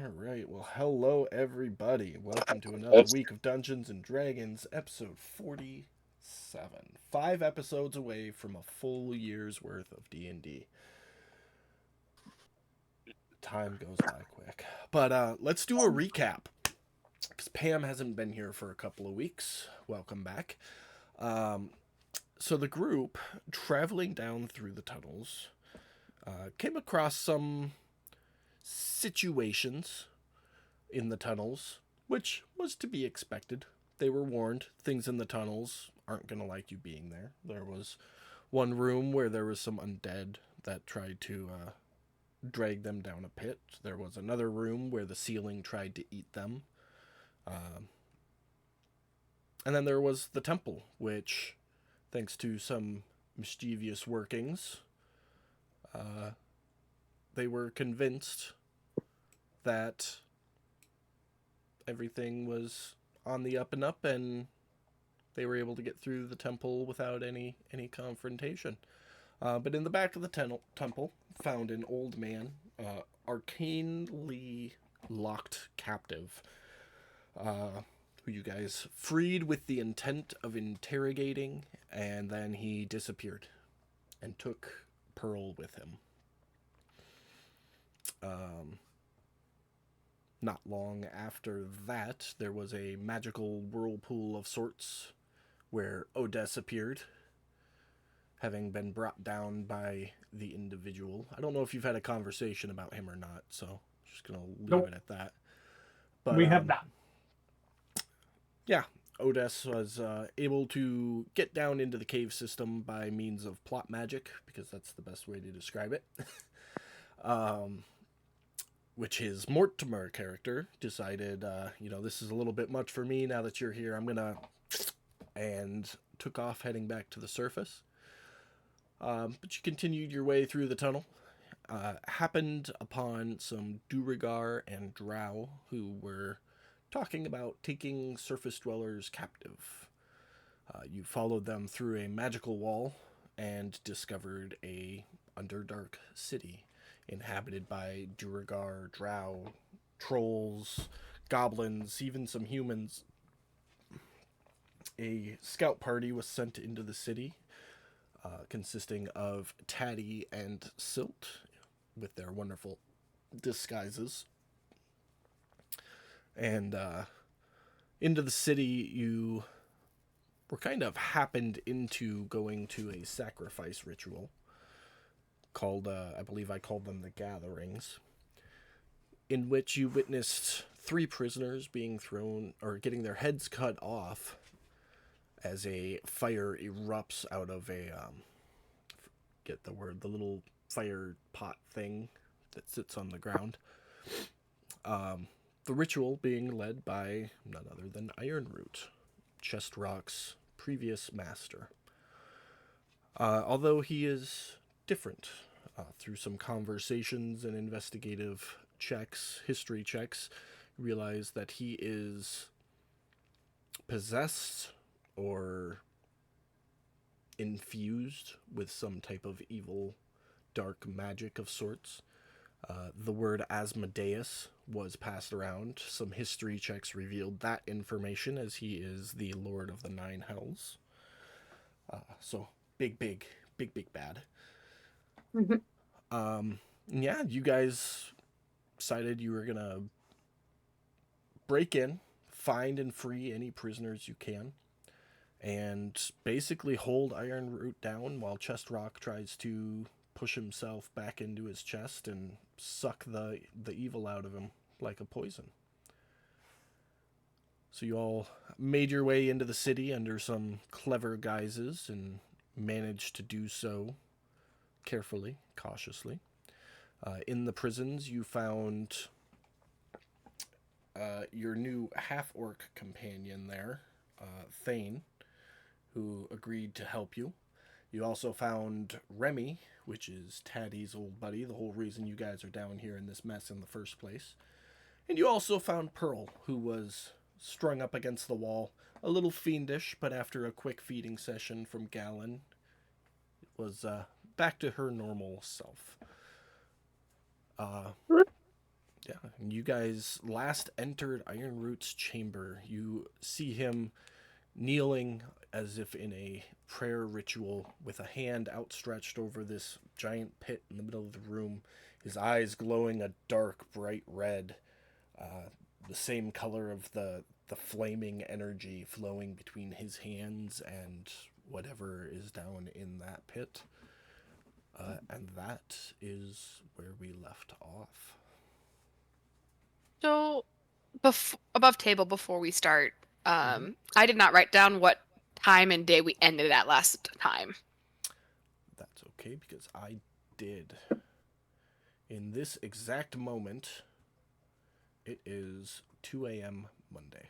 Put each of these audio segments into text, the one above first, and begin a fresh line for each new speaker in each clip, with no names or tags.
All right. Well, hello everybody. Welcome to another week of Dungeons and Dragons, episode 47. 5 episodes away from a full year's worth of D&D. Time goes by quick. But let's do a recap cuz Pam hasn't been here for a couple of weeks. Welcome back. Um so the group traveling down through the tunnels came across some situations in the tunnels, which was to be expected. They were warned things in the tunnels aren't going to like you being there. There was one room where there was some undead that tried to drag them down a pit. There was another room where the ceiling tried to eat them. Um, and then there was the temple, which, thanks to some mischievous workings, uh, they were convinced that everything was on the up and up, and they were able to get through the temple without any confrontation. But in the back of the temple, found an old man, arcanely locked captive, who you guys freed with the intent of interrogating, and then he disappeared and took Pearl with him. Um, Not long after that, there was a magical whirlpool of sorts where Odess appeared, having been brought down by the individual. I don't know if you've had a conversation about him or not, so I'm just gonna leave
Nope,
it at that. But
we have not.
yeah, Odess was able to get down into the cave system by means of plot magic, because that's the best way to describe it. um, which his Mortimer character decided, this is a little bit much for me now that you're here. I'm gonna, and took off heading back to the surface. But you continued your way through the tunnel. Happened upon some Durigar and Drow who were talking about taking surface dwellers captive. You followed them through a magical wall and discovered a underdark city inhabited by Durigar, Drow, trolls, goblins, even some humans. A scout party was sent into the city, consisting of Taddy and Silt, with their wonderful disguises. And into the city, you were kind of happened into going to a sacrifice ritual called, I believe I called them the Gatherings, in which you witnessed 3 prisoners being thrown or getting their heads cut off as a fire erupts out of a, get the word, the little fire pot thing that sits on the ground. Um, the ritual being led by none other than Ironroot, Chestrock's previous master. Although he is different, through some conversations and investigative checks, history checks, realize that he is possessed or infused with some type of evil, dark magic of sorts. The word Asmodeus was passed around. Some history checks revealed that information, as he is the Lord of the Nine Hells. So big bad.
Mhm.
Yeah, you guys decided you were gonna break in, find and free any prisoners you can, and basically hold Ironroot down while Chestrock tries to push himself back into his chest and suck the evil out of him like a poison. So you all made your way into the city under some clever guises and managed to do so carefully, cautiously. In the prisons, you found your new half orc companion there, Thane, who agreed to help you. You also found Remy, which is Taddy's old buddy, the whole reason you guys are down here in this mess in the first place. And you also found Pearl, who was strung up against the wall, a little fiendish, but after a quick feeding session from Gallon, it was back to her normal self. Uh, Yeah, and you guys last entered Ironroot's chamber. You see him kneeling as if in a prayer ritual with a hand outstretched over this giant pit in the middle of the room, his eyes glowing a dark, bright red, the same color of the flaming energy flowing between his hands and whatever is down in that pit. And that is where we left off.
So, above table before we start,
Mm-hmm.
I did not write down what time and day we ended at last time.
That's okay because I did. In this exact moment, it is 2 a.m. Monday.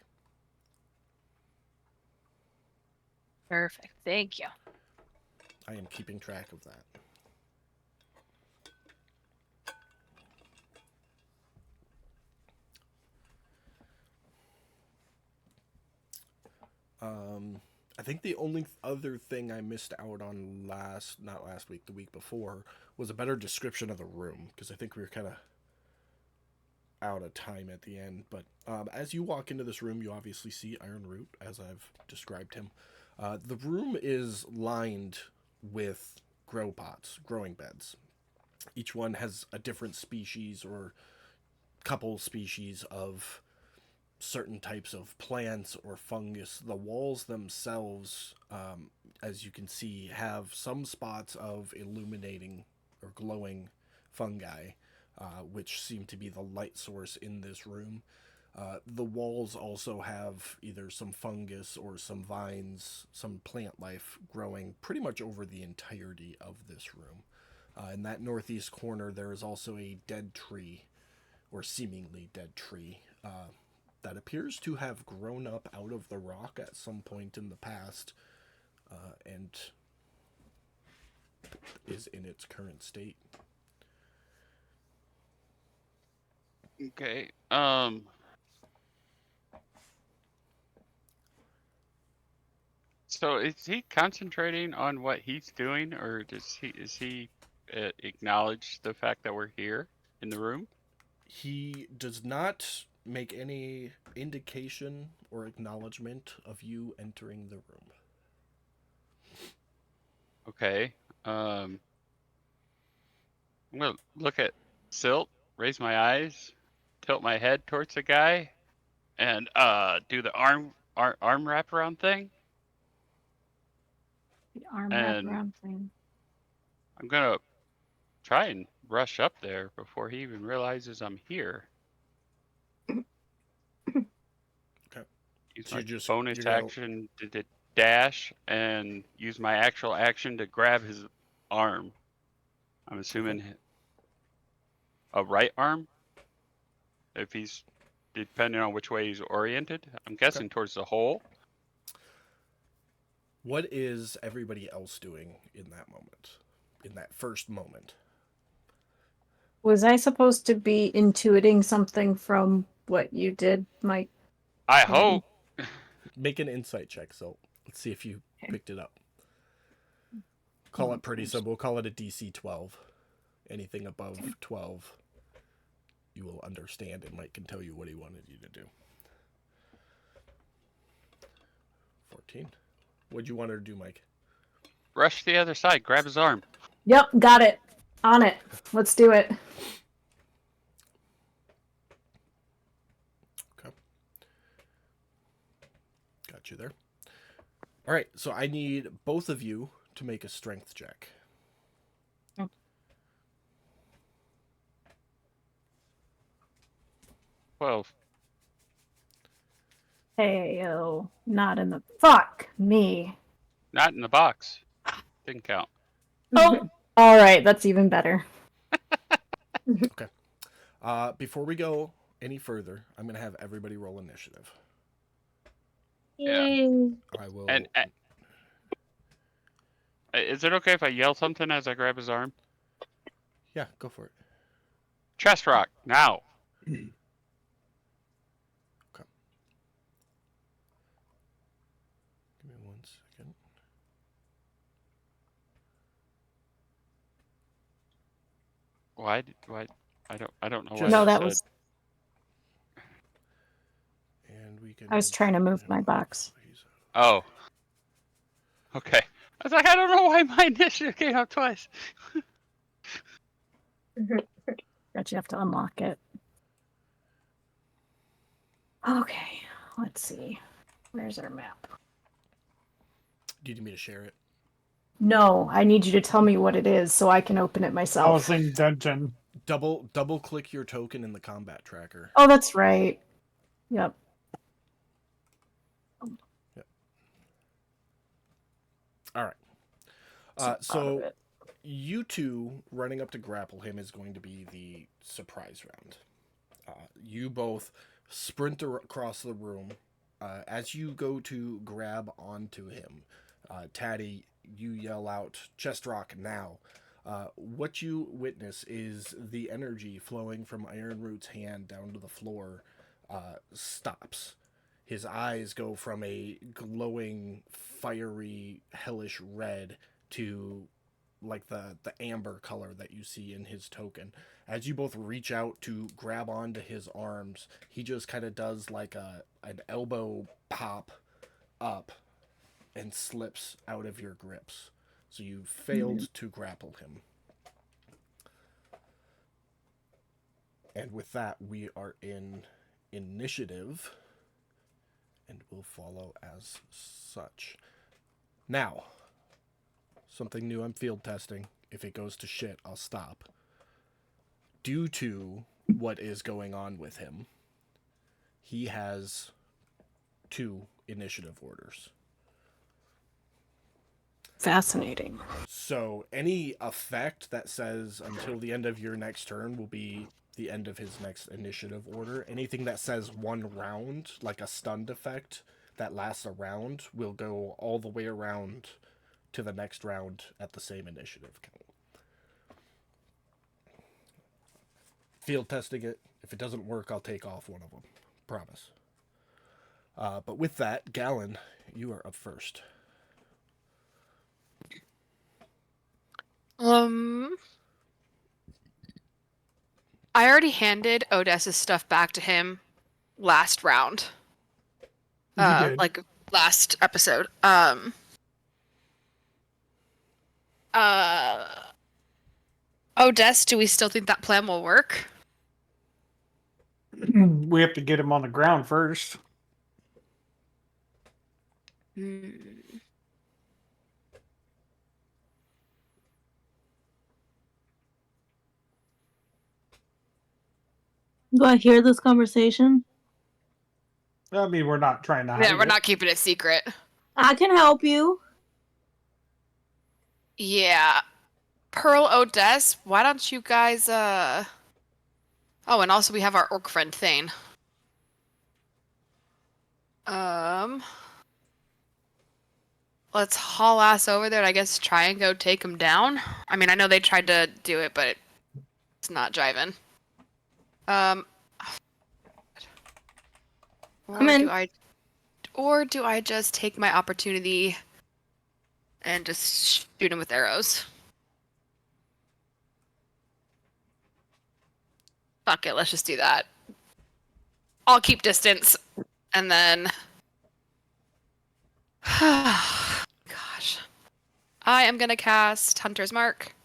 Perfect. Thank you.
I am keeping track of that. I think the only other thing I missed out on not last week, the week before, was a better description of the room because I think we were kind of out of time at the end. But as you walk into this room, you obviously see Ironroot as I've described him. The room is lined with grow pots, growing beds. Each one has a different species or couple species of certain types of plants or fungus. The walls themselves, as you can see, have some spots of illuminating or glowing fungi, which seem to be the light source in this room. The walls also have either some fungus or some vines, some plant life growing pretty much over the entirety of this room. In that northeast corner, there is also a dead tree, or seemingly dead tree, that appears to have grown up out of the rock at some point in the past, and is in its current state.
Okay. So is he concentrating on what he's doing, or is he acknowledge the fact that we're here in the room?
He does not make any indication or acknowledgement of you entering the room.
Okay. I'm gonna look at Silt, raise my eyes, tilt my head towards the guy, and do the arm wraparound thing.
The arm
And
wraparound thing.
I'm gonna try and rush up there before he even realizes I'm here.
Okay.
Use
So
my
you're
bonus
gonna
action to dash and use my actual action to grab his arm. I'm
okay.
assuming a right arm, if he's depending on which way he's oriented. I'm
Okay.
guessing towards the hole.
What is everybody else doing in that moment? In that first moment?
Was I supposed to be intuiting something from what you did, Mike?
I hope.
Make an insight check. So let's see if you
Okay.
picked it up. Call it pretty simple. We'll call it a DC 12. Anything above 12, you will understand, and Mike can tell you what he wanted you to do. 14. What'd you want her to do, Mike?
Rush to the other side, grab his arm.
Yep, got it. On it. Let's do it.
Okay. Got you there. All right, so I need both of you to make a strength check.
12.
Hey, oh, not in the fuck me.
Not in the box. Didn't count.
Oh, all right, that's even better.
Okay. Before we go any further, I'm going to have everybody roll initiative.
Yeah.
Yay.
I will.
And is it okay if I yell something as I grab his arm?
Yeah, go for it.
Chest rock, now.
Okay. Give me 1 second.
Why? I don't know why
Just-
No,
I
that
said.
was
weaken.
I was trying to move my box.
Oh. Okay. I was like, I don't know why my initiative came up twice.
But you have to unlock it. Okay, let's see. Where's our map?
Do you need me to share it?
No, I need you to tell me what it is so I can open it myself.
Housing dungeon.
Double click your token in the combat tracker.
Oh, that's right. Yep.
All right.
Out of
So
it.
you two running up to grapple him is going to be the surprise round. You both sprint across the room. As you go to grab onto him, Taddy, you yell out, "Chest rock now!" What you witness is the energy flowing from Ironroot's hand down to the floor stops. His eyes go from a glowing, fiery, hellish red to like the amber color that you see in his token. As you both reach out to grab onto his arms, he just kind of does like an elbow pop up and slips out of your grips. So you failed to grapple him. And with that, we are in initiative, and will follow as such. Now, something new I'm field testing. If it goes to shit, I'll stop. Due to what is going on with him, he has 2 initiative orders.
Fascinating.
So any effect that says until the end of your next turn will be the end of his next initiative order. Anything that says 1 round, like a stunned effect that lasts a round, will go all the way around to the next round at the same initiative count. Field testing it. If it doesn't work, I'll take off one of them. Promise. But with that, Gallon, you are up first.
I already handed Odessa's stuff back to him last round.
You did.
Like last episode. Odessa, do we still think that plan will work?
We have to get him on the ground first.
Do I hear this conversation?
I mean, we're not trying to hide
Yeah, we're
it.
not keeping it secret.
I can help you.
Yeah. Pearl, Odessa, why don't you guys, Oh, and also we have our orc friend Thane. Let's haul ass over there and I guess try and go take him down. I mean, I know they tried to do it, but it's not jiving.
I'm in.
Or do I just take my opportunity and just shoot him with arrows? Fuck it, let's just do that. I'll keep distance, and then... Gosh. I am gonna cast Hunter's Mark.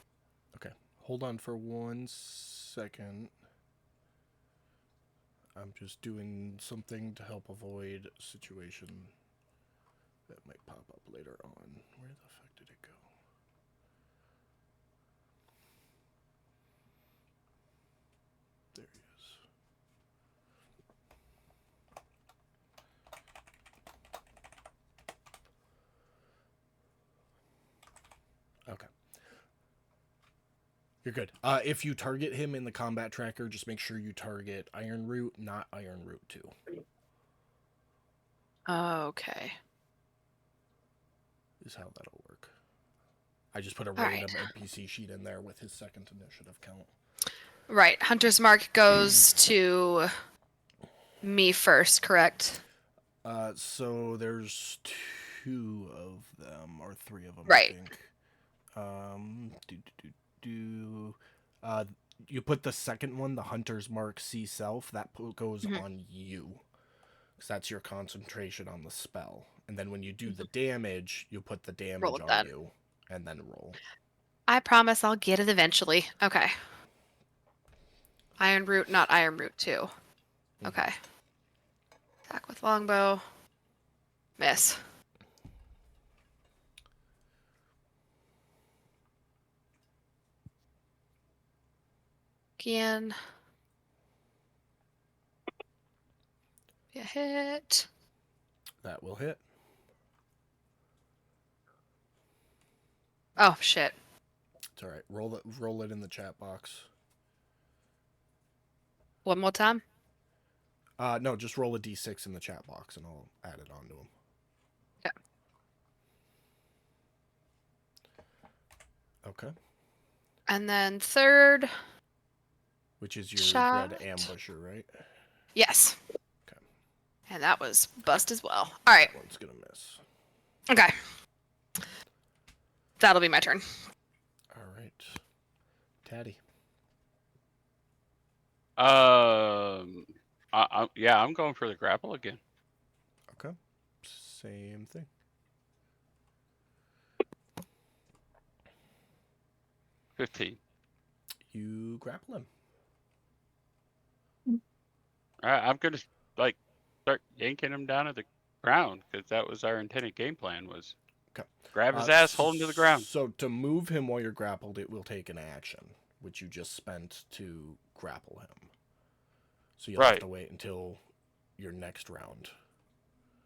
Okay. Hold on for 1 second. I'm just doing something to help avoid a situation that might pop up later on. Where the fuck did it go? There he is. Okay. You're good. If you target him in the combat tracker, just make sure you target Ironroot, not Ironroot 2.
Okay.
Is how that'll work. I just put a
Alright.
random NPC sheet in there with his second initiative count.
Right, Hunter's Mark goes to me first, correct?
So there's 2 of them, or 3 of them,
Right.
I think. You put the second one, the Hunter's Mark C Self, that goes on you. because that's your concentration on the spell. And then when you do the damage, you put the damage
Roll it
on
then.
you, and then roll.
I promise I'll get it eventually. Okay. Iron Root, not Iron Root 2. Okay. Attack with longbow. Miss. Again. Be a hit.
That will hit.
Oh, shit.
It's all right. Roll it in the chat box.
One more time.
No, just roll a d6 in the chat box, and I'll add it onto him. Okay.
And then third.
Which is your
Shot.
red ambusher, right?
Yes.
Okay.
And that was bust as well. All right.
That one's gonna miss.
Okay. That'll be my turn.
All right. Taddy.
Yeah, I'm going for the grapple again.
Okay. Same thing.
$15.
You grapple him.
I'm gonna like start yanking him down to the ground because that was our intended game plan. Was
Okay.
grab his ass, hold him to the ground.
So to move him while you're grappled, it will take an action, which you just spent to grapple him. So you'll have
Right.
to wait until your next round.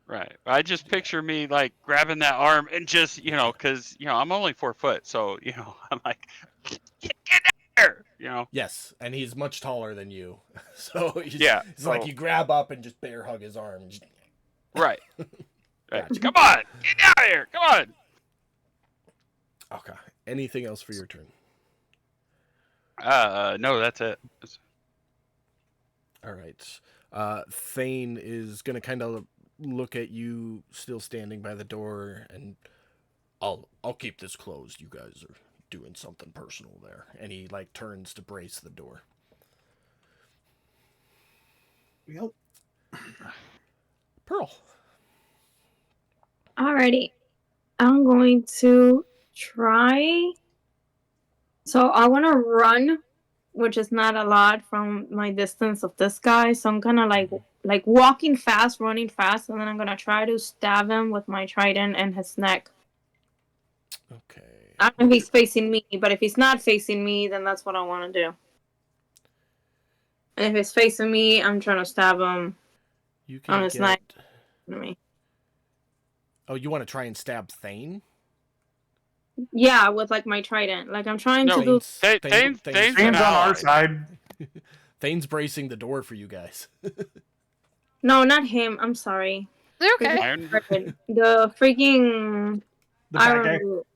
Right. I just picture me like grabbing that arm and just because I'm only 4 foot, so I'm like, get out there,
Yes, and he's much taller than you, so
Yeah,
it's like
so-
you grab up and just bear hug his arm. And just,
Right. Right.
Gotcha.
Come on, get out of here. Come on.
Okay. Anything else for your turn?
No, that's it.
All right. Thane is gonna kind of look at you still standing by the door, and I'll keep this closed. You guys are doing something personal there, and he like turns to brace the door.
Yep.
Pearl.
Alrighty. I'm going to try. So I want to run, which is not a lot from my distance of this guy. So I'm gonna like walking fast, running fast, and then I'm gonna try to stab him with my trident in his neck.
Okay.
I don't know if he's facing me, but if he's not facing me, then that's what I want to do. And if he's facing me, I'm trying to stab him.
You
on
can
his
get.
neck. Me.
Oh, you want to try and stab Thane?
Yeah, with like my trident. Like I'm trying
No,
to do.
Thane's
Hands
an
on our
ally.
side.
Thane's bracing the door for you guys.
No, not him. I'm sorry.
They're okay.
Iron.
The freaking
The bad guy.
Iron Root.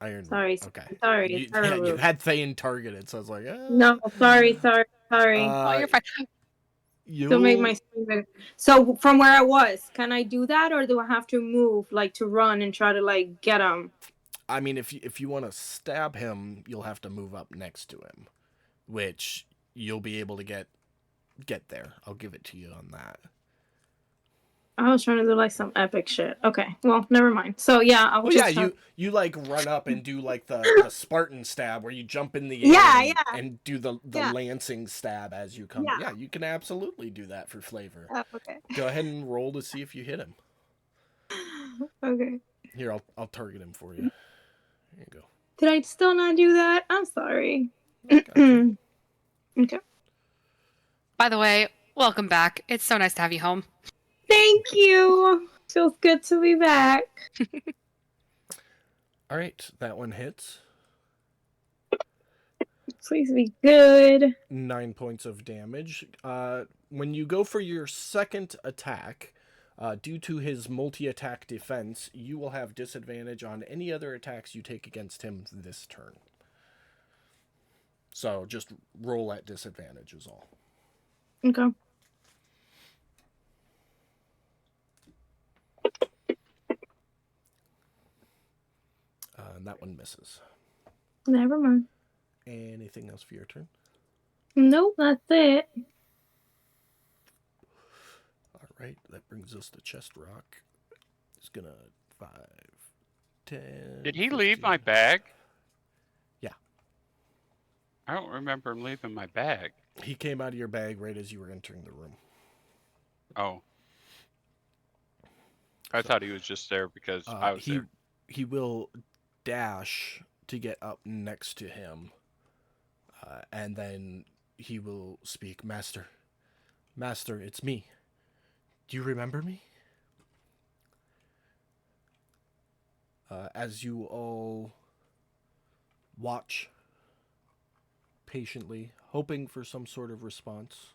Iron.
Sorry,
Okay.
sorry,
You,
Iron
yeah, you
Root.
had Thane targeted, so I was like,
No, sorry.
Oh, you're fine.
To make my screen bigger. So from where I was, can I do that, or do I have to move, like to run and try to like get him?
I mean, if you want to stab him, you'll have to move up next to him, which you'll be able to get there. I'll give it to you on that.
I was trying to do like some epic shit. Okay, well, never mind. So yeah, I
Oh
was
yeah,
just
you like run up and do like the Spartan stab where you jump in the air
Yeah,
and,
yeah.
and do the
Yeah.
lancing stab as you come.
Yeah.
Yeah, you can absolutely do that for flavor.
okay.
Go ahead and roll to see if you hit him.
Okay.
Here, I'll target him for you. Here you go.
Did I still not do that? I'm sorry.
Gotcha.
Okay.
By the way, welcome back. It's so nice to have you home.
Thank you. Feels good to be back.
All right, that one hits.
Please be good.
9 points of damage. When you go for your second attack, due to his multi-attack defense, you will have disadvantage on any other attacks you take against him this turn. So just roll at disadvantage is all.
Okay.
And that one misses.
Never mind.
Anything else for your turn?
Nope, that's it.
All right, that brings us to Chest Rock. It's gonna 5, 10.
Did he leave
15.
my bag?
Yeah.
I don't remember him leaving my bag.
He came out of your bag right as you were entering the room.
Oh. I thought he was just there because I was there.
He will dash to get up next to him, and then he will speak. Master, it's me. Do you remember me? As you all watch patiently, hoping for some sort of response,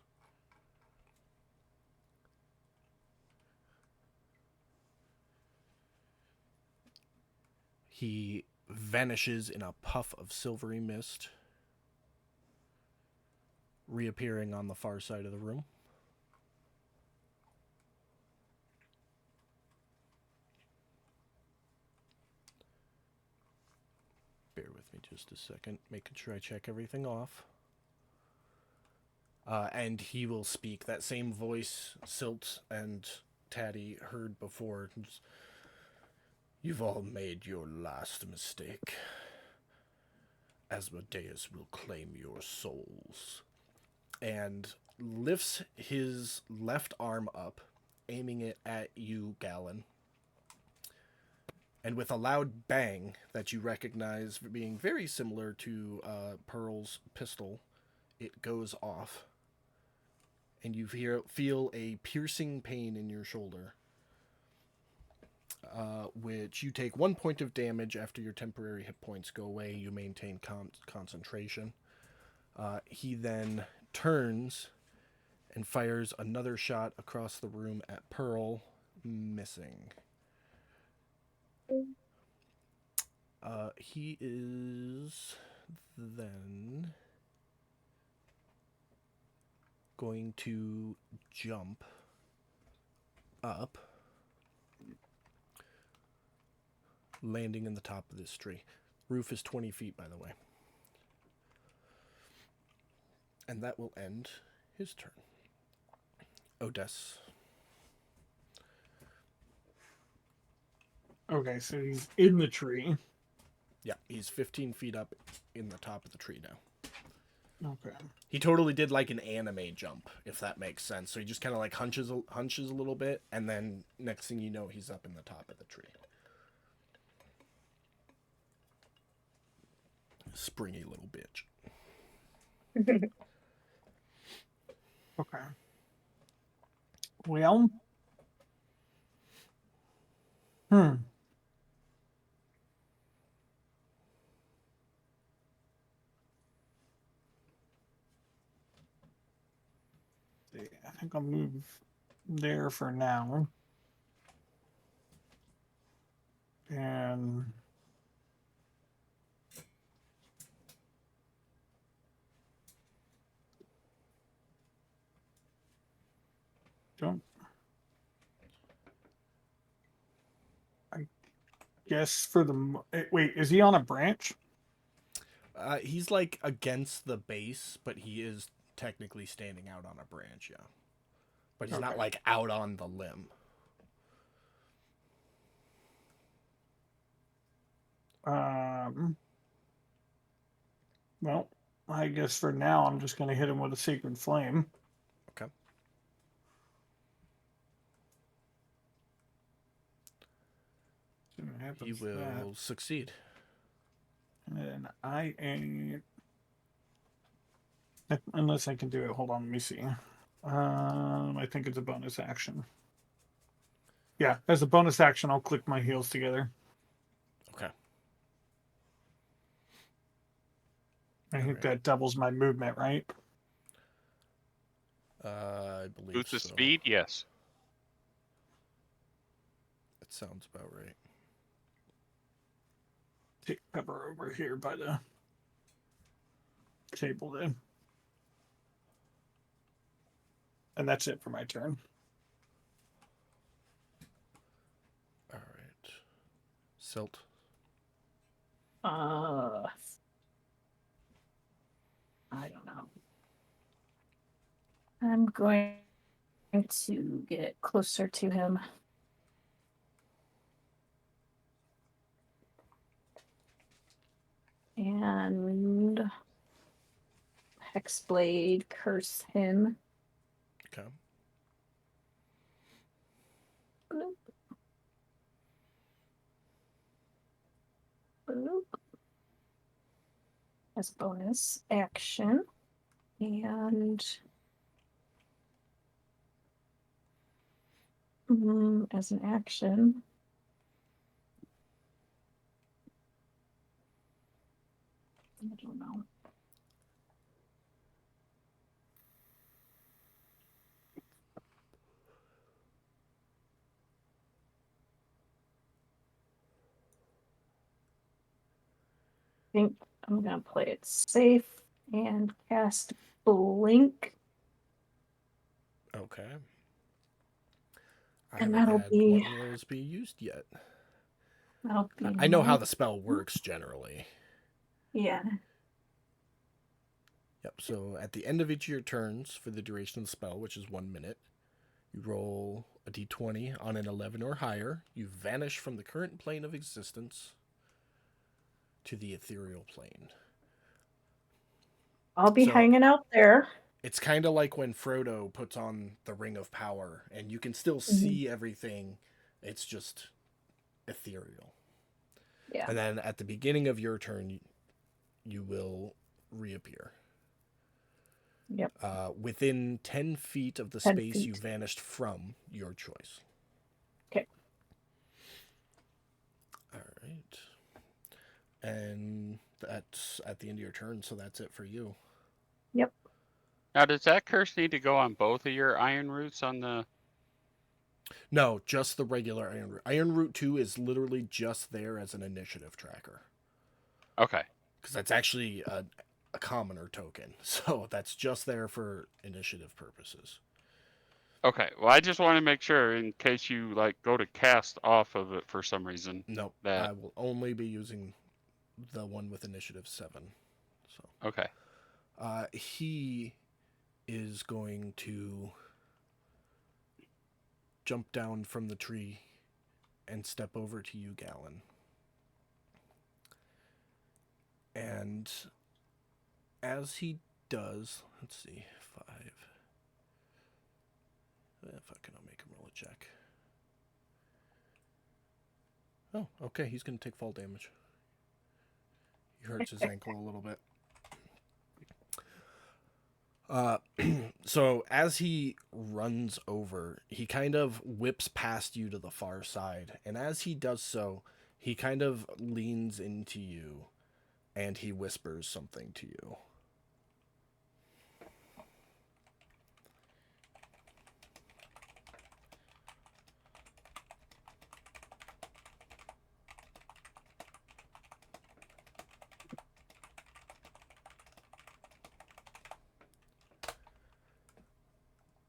he vanishes in a puff of silvery mist, reappearing on the far side of the room. Bear with me just a second, making sure I check everything off. And he will speak. That same voice Silt and Taddy heard before. You've all made your last mistake. Asmodeus will claim your souls. And lifts his left arm up, aiming it at you, Galen. And with a loud bang that you recognize being very similar to Pearl's pistol, it goes off. And you feel a piercing pain in your shoulder, which you take 1 point of damage after your temporary hit points go away. You maintain concentration. He then turns and fires another shot across the room at Pearl, missing. He is then going to jump up, landing in the top of this tree. Roof is 20 feet, by the way. And that will end his turn. Odess.
Okay, so he's in the tree.
Yeah, he's 15 feet up in the top of the tree now.
Okay.
He totally did like an anime jump, if that makes sense. So he just kind of like hunches a little bit, and then next thing you know, he's up in the top of the tree. Springy little bitch.
Okay. Well. I think I'll move there for now. And don't. I guess for the wait, is he on a branch?
He's like against the base, but he is technically standing out on a branch, yeah. But he's not
Okay.
like out on the limb.
Well, I guess for now I'm just going to hit him with a sacred flame.
Okay.
See what happens
He
to that.
will succeed.
And I ain't. Unless I can do it. Hold on, let me see. I think it's a bonus action. Yeah, as a bonus action, I'll click my heels together.
Okay.
I think
Alright.
that doubles my movement, right?
I believe
Boost the
so.
speed? Yes.
That sounds about right.
Take cover over here by the table then. And that's it for my turn.
All right. Silt.
I don't know. I'm going
trying to get closer to him. And Hexblade curse him.
Okay.
Bloop. Bloop. As bonus action. And as an action, I don't know. I think I'm gonna play it safe and cast Blink.
Okay. I
And
haven't
that'll
had
be-
one of those be used yet.
That'll be
I know how
my-
the spell works generally.
Yeah.
Yep, so at the end of each of your turns for the duration of the spell, which is 1 minute, you roll a d20 on an 11 or higher. You vanish from the current plane of existence to the ethereal plane.
I'll be
So-
hanging out there.
It's kind of like when Frodo puts on the Ring of Power, and you can still see everything. It's just ethereal.
Yeah.
And then at the beginning of your turn, you will reappear.
Yep.
Within 10 feet of the
10
space you
feet.
vanished from, your choice.
Okay.
All right. And that's at the end of your turn, so that's it for you.
Yep.
Now, does that curse need to go on both of your iron roots on the...
No, just the regular Iron Root. Iron Root 2 is literally just there as an initiative tracker.
Okay.
Because that's actually a commoner token. So that's just there for initiative purposes.
Okay. Well, I just want to make sure in case you like go to cast off of it for some reason.
Nope.
That-
I will only be using the one with initiative 7. So
Okay.
he is going to jump down from the tree and step over to you, Galen. And as he does, let's see, 5. Fuck it, I'll make him roll a check. Oh, okay, he's going to take fall damage. He hurts his ankle a little bit. So as he runs over, he kind of whips past you to the far side. And as he does so, he kind of leans into you and he whispers something to you.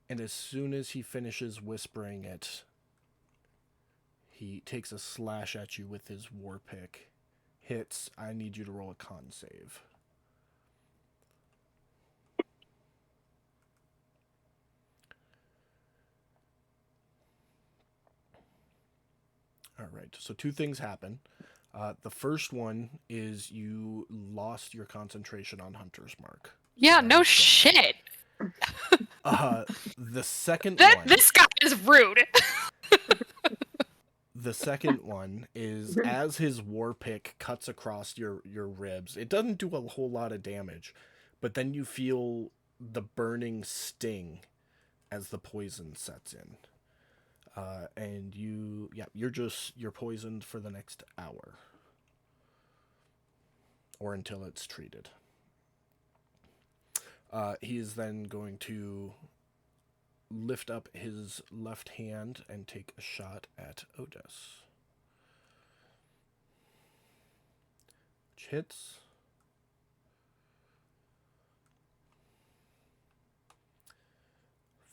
And as soon as he finishes whispering it, he takes a slash at you with his war pick. Hits. I need you to roll a con save. All right. So 2 things happen. The first one is you lost your concentration on Hunter's Mark.
Yeah,
So
no
that's gone.
shit.
The second
That
one.
this guy is rude.
The second one is as his war pick cuts across your ribs. It doesn't do a whole lot of damage, but then you feel the burning sting as the poison sets in. And you're poisoned for the next hour. Or until it's treated. He is then going to lift up his left hand and take a shot at Otis. Which hits.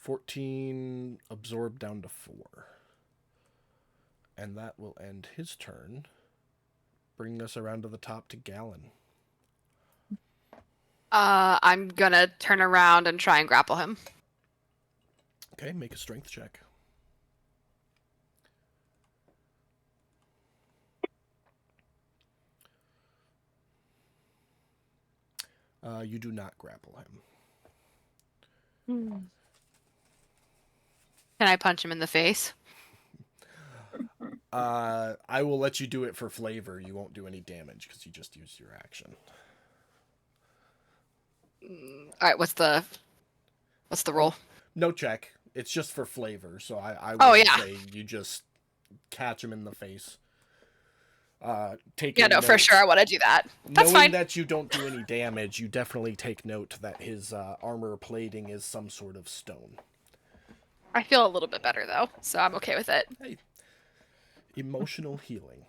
$14 absorbed down to 4. And that will end his turn, bringing us around to the top to Galen.
I'm gonna turn around and try and grapple him.
Okay, make a strength check. You do not grapple him.
Can I punch him in the face?
I will let you do it for flavor. You won't do any damage because you just used your action.
All right, what's the roll?
No check. It's just for flavor. So I
Oh,
would
yeah.
say you just catch him in the face.
Yeah, no, for sure. I want to do that. That's
Knowing
fine.
that you don't do any damage, you definitely take note that his armor plating is some sort of stone.
I feel a little bit better though, so I'm okay with it.
Hey, emotional healing.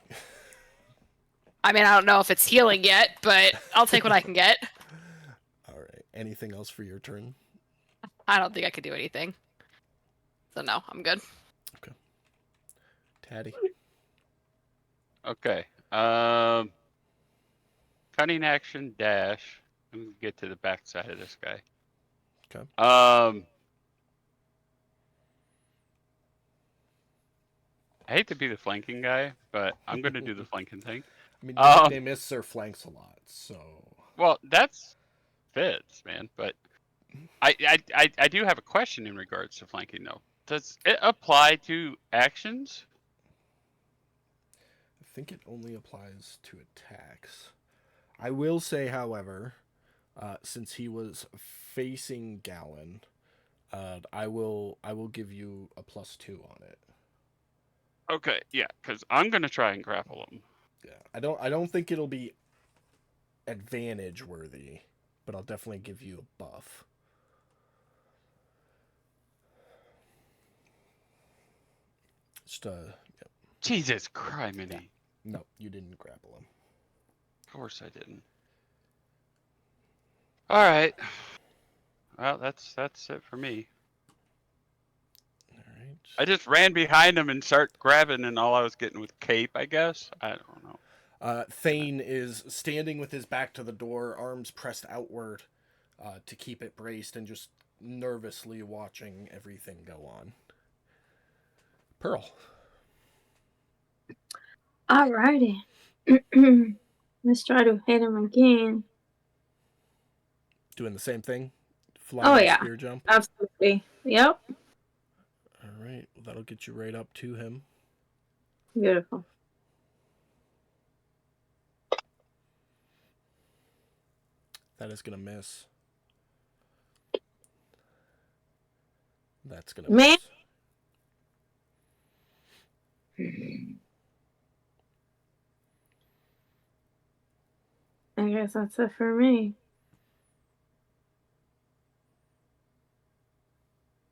I mean, I don't know if it's healing yet, but I'll take what I can get.
All right. Anything else for your turn?
I don't think I could do anything. So no, I'm good.
Taddy.
Okay. Cunning action dash. I'm gonna get to the back side of this guy.
Okay.
I hate to be the flanking guy, but I'm gonna do the flanking thing.
I mean, your nickname is Sir Flanks a lot, so.
Well, that's fits, man. But I do have a question in regards to flanking, though. Does it apply to actions?
I think it only applies to attacks. I will say, however, since he was facing Gallon, I will give you a +2 on it.
Okay, yeah, because I'm gonna try and grapple him.
Yeah, I don't think it'll be advantage worthy, but I'll definitely give you a buff. Just yep.
Jesus criminy!
No, you didn't grapple him.
Of course I didn't. All right. Well, that's it for me.
All right.
I just ran behind him and start grabbing, and all I was getting was cape, I guess. I don't know.
Thane is standing with his back to the door, arms pressed outward to keep it braced, and just nervously watching everything go on. Pearl.
Alrighty. Let's try to hit him again.
Doing the same thing?
Oh,
Flying
yeah.
spear jump?
Absolutely. Yep.
Alright, well, that'll get you right up to him.
Beautiful.
That is going to miss. That's going to
Man.
miss.
I guess that's it for me.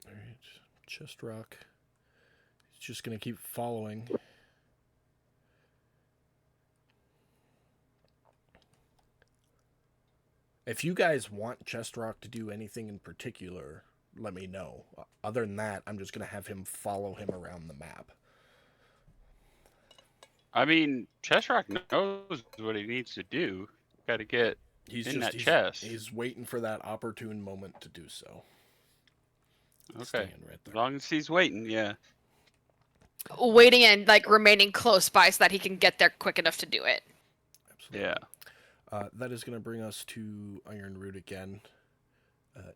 Alright, Chest Rock. He's just going to keep following. If you guys want Chest Rock to do anything in particular, let me know. Other than that, I'm just going to have him follow him around the map.
I mean, Chestrock knows what he needs to do. Got to get in that chest.
He's waiting for that opportune moment to do so.
Okay.
Staying right there.
As long as he's waiting, yeah.
Waiting and like remaining close by so that he can get there quick enough to do it.
Absolutely.
Yeah.
That is going to bring us to Iron Root again.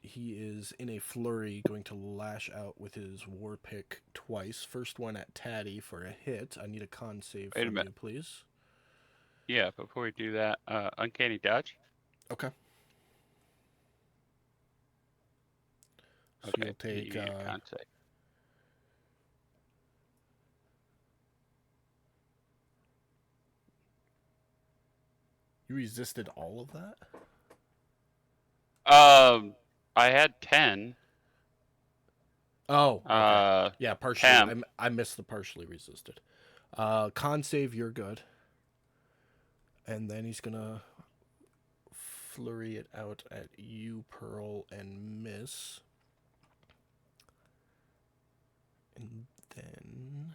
He is in a flurry going to lash out with his war pick twice. First one at Taddy for a hit. I need a con save
Wait a
from
minute.
you, please.
Yeah, before we do that, Uncanny Dodge.
Okay. So
Okay.
you'll take...
you need a con save.
You resisted all of that?
I had 10.
Oh, okay. Yeah, partially.
Ham.
I missed the partially resisted. Con save, you're good. And then he's gonna flurry it out at you, Pearl, and miss. And then...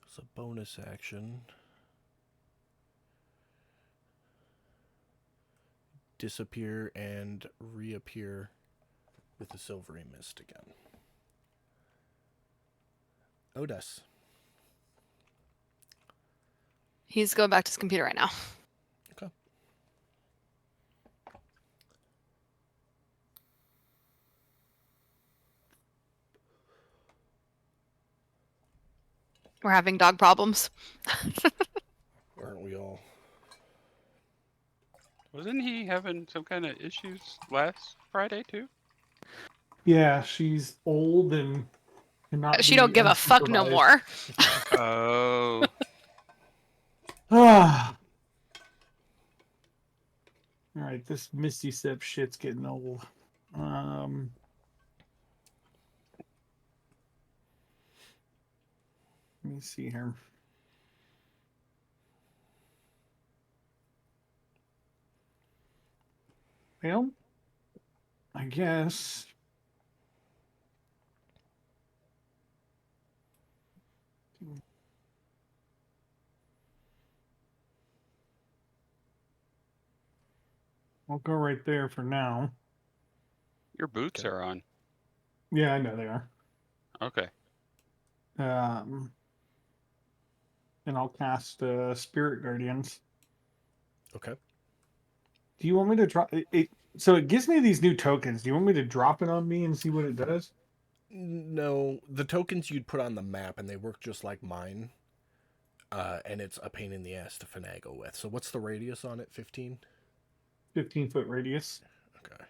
it's a bonus action. disappear and reappear with a silvery mist again. Otis.
He's going back to his computer right now.
Okay.
We're having dog problems.
Aren't we all?
Wasn't he having some kind of issues last Friday too?
Yeah, she's old and cannot
She
be
don't give a fuck no
unsupervised.
more.
Oh.
Ah. All right, this Misty Step shit's getting old. Let me see here. Well, I guess. I'll go right there for now.
Your boots
Okay.
are on.
Yeah, I know they are.
Okay.
And I'll cast Spirit Guardians.
Okay.
Do you want me to drop it? So it gives me these new tokens. Do you want me to drop it on me and see what it does?
No, the tokens you'd put on the map, and they work just like mine. And it's a pain in the ass to finagle with. So what's the radius on it? 15?
15-foot radius.
Okay.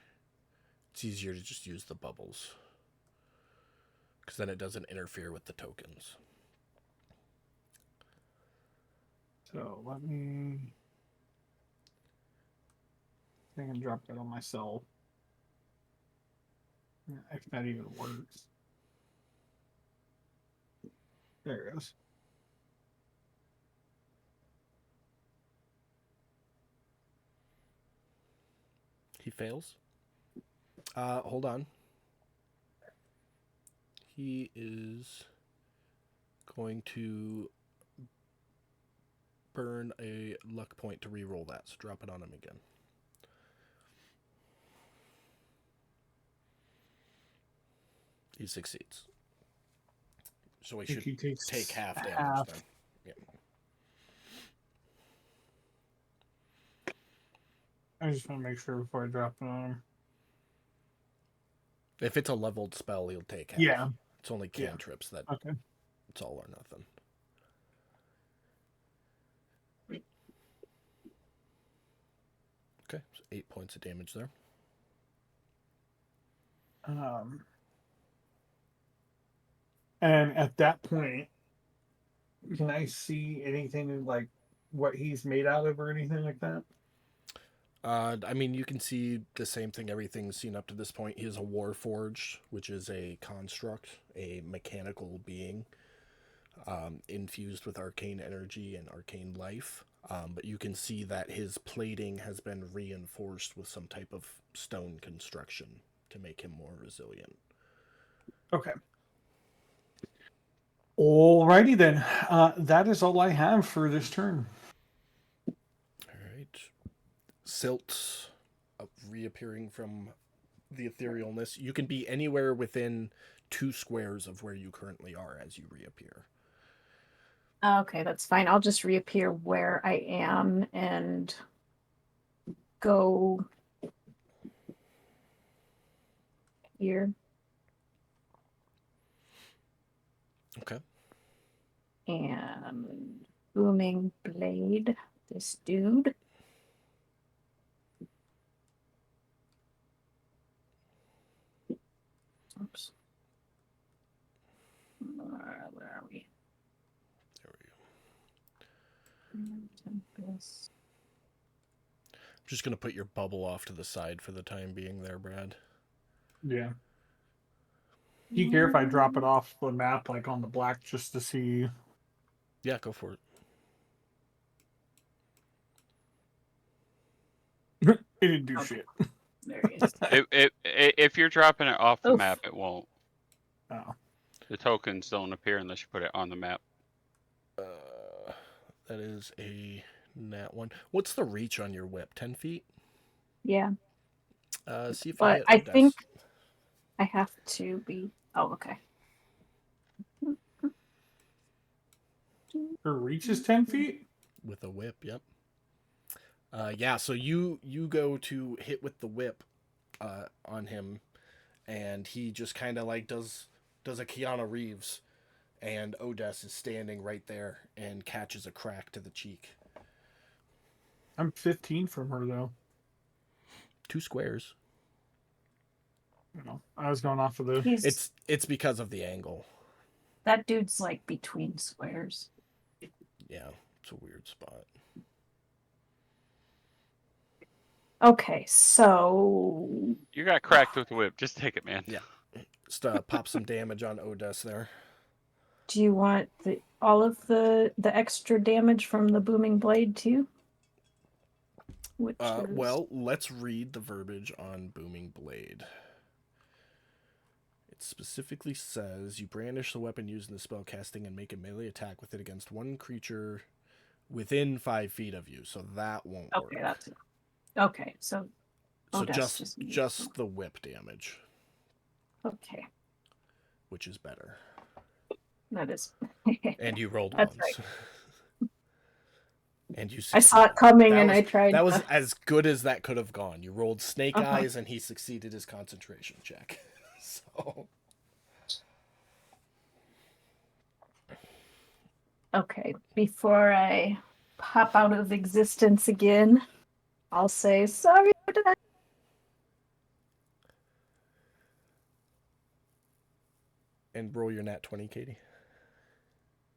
It's easier to just use the bubbles. Because then it doesn't interfere with the tokens.
So let me. I can drop that on myself. If that even works. There it goes.
He fails. Hold on. He is going to burn a luck point to re-roll that. So drop it on him again. He succeeds. So he
I think
should
he takes
take half damage
half.
then. Yeah.
I just want to make sure before I drop it on him.
If it's a leveled spell, he'll take half.
Yeah.
It's only
Yeah.
cantrips that
Okay.
it's all or nothing. Okay, so 8 points of damage there.
And at that point, can I see anything like what he's made out of or anything like that?
I mean, you can see the same thing everything's seen up to this point. He is a Warforged, which is a construct, a mechanical being, infused with arcane energy and arcane life. But you can see that his plating has been reinforced with some type of stone construction to make him more resilient.
Okay. Alrighty then. That is all I have for this turn.
All right. Silt reappearing from the etherealness. You can be anywhere within 2 squares of where you currently are as you reappear.
Okay, that's fine. I'll just reappear where I am and go here.
Okay.
And booming blade this dude. Oops. Where are we?
There we go.
Tempest.
I'm just going to put your bubble off to the side for the time being there, Brad.
Yeah. Do you care if I drop it off the map, like on the black, just to see?
Yeah, go for it.
It didn't do
Okay.
shit.
There he is.
If you're dropping it off the
Oof.
map, it won't.
Oh.
The tokens don't appear unless you put it on the map.
That is a nat 1. What's the reach on your whip? 10 feet?
Yeah,
See if
but
hit
I
Odess.
think I have to be. Oh, okay.
Her reach is 10 feet?
With a whip. Yep. Yeah. So you go to hit with the whip on him, and he just kind of like does a Keanu Reeves, and Odess is standing right there and catches a crack to the cheek.
I'm 15 from her, though.
2 squares.
You know, I was going off of the.
He's
It's because of the angle.
that dude's like between squares.
Yeah, it's a weird spot.
Okay, so
You got cracked with the whip. Just take it, man.
Yeah. Just pop some damage on Odess there.
do you want all of the extra damage from the booming blade too? Which is
Well, let's read the verbiage on Booming Blade. It specifically says, you brandish the weapon using the spell casting and make a melee attack with it against one creature within 5 feet of you. So that won't work.
okay. That's okay. So
So
that's
just the whip damage,
okay.
which is better.
That is.
And you rolled
That's
ones. And you
I saw it coming and I tried.
That was
to-
as good as that could have gone. You rolled snake
Uh-huh.
eyes and he succeeded his concentration check. So
Okay, before I pop out of existence again, I'll say sorry. What did I?
and roll your nat 20, Katie.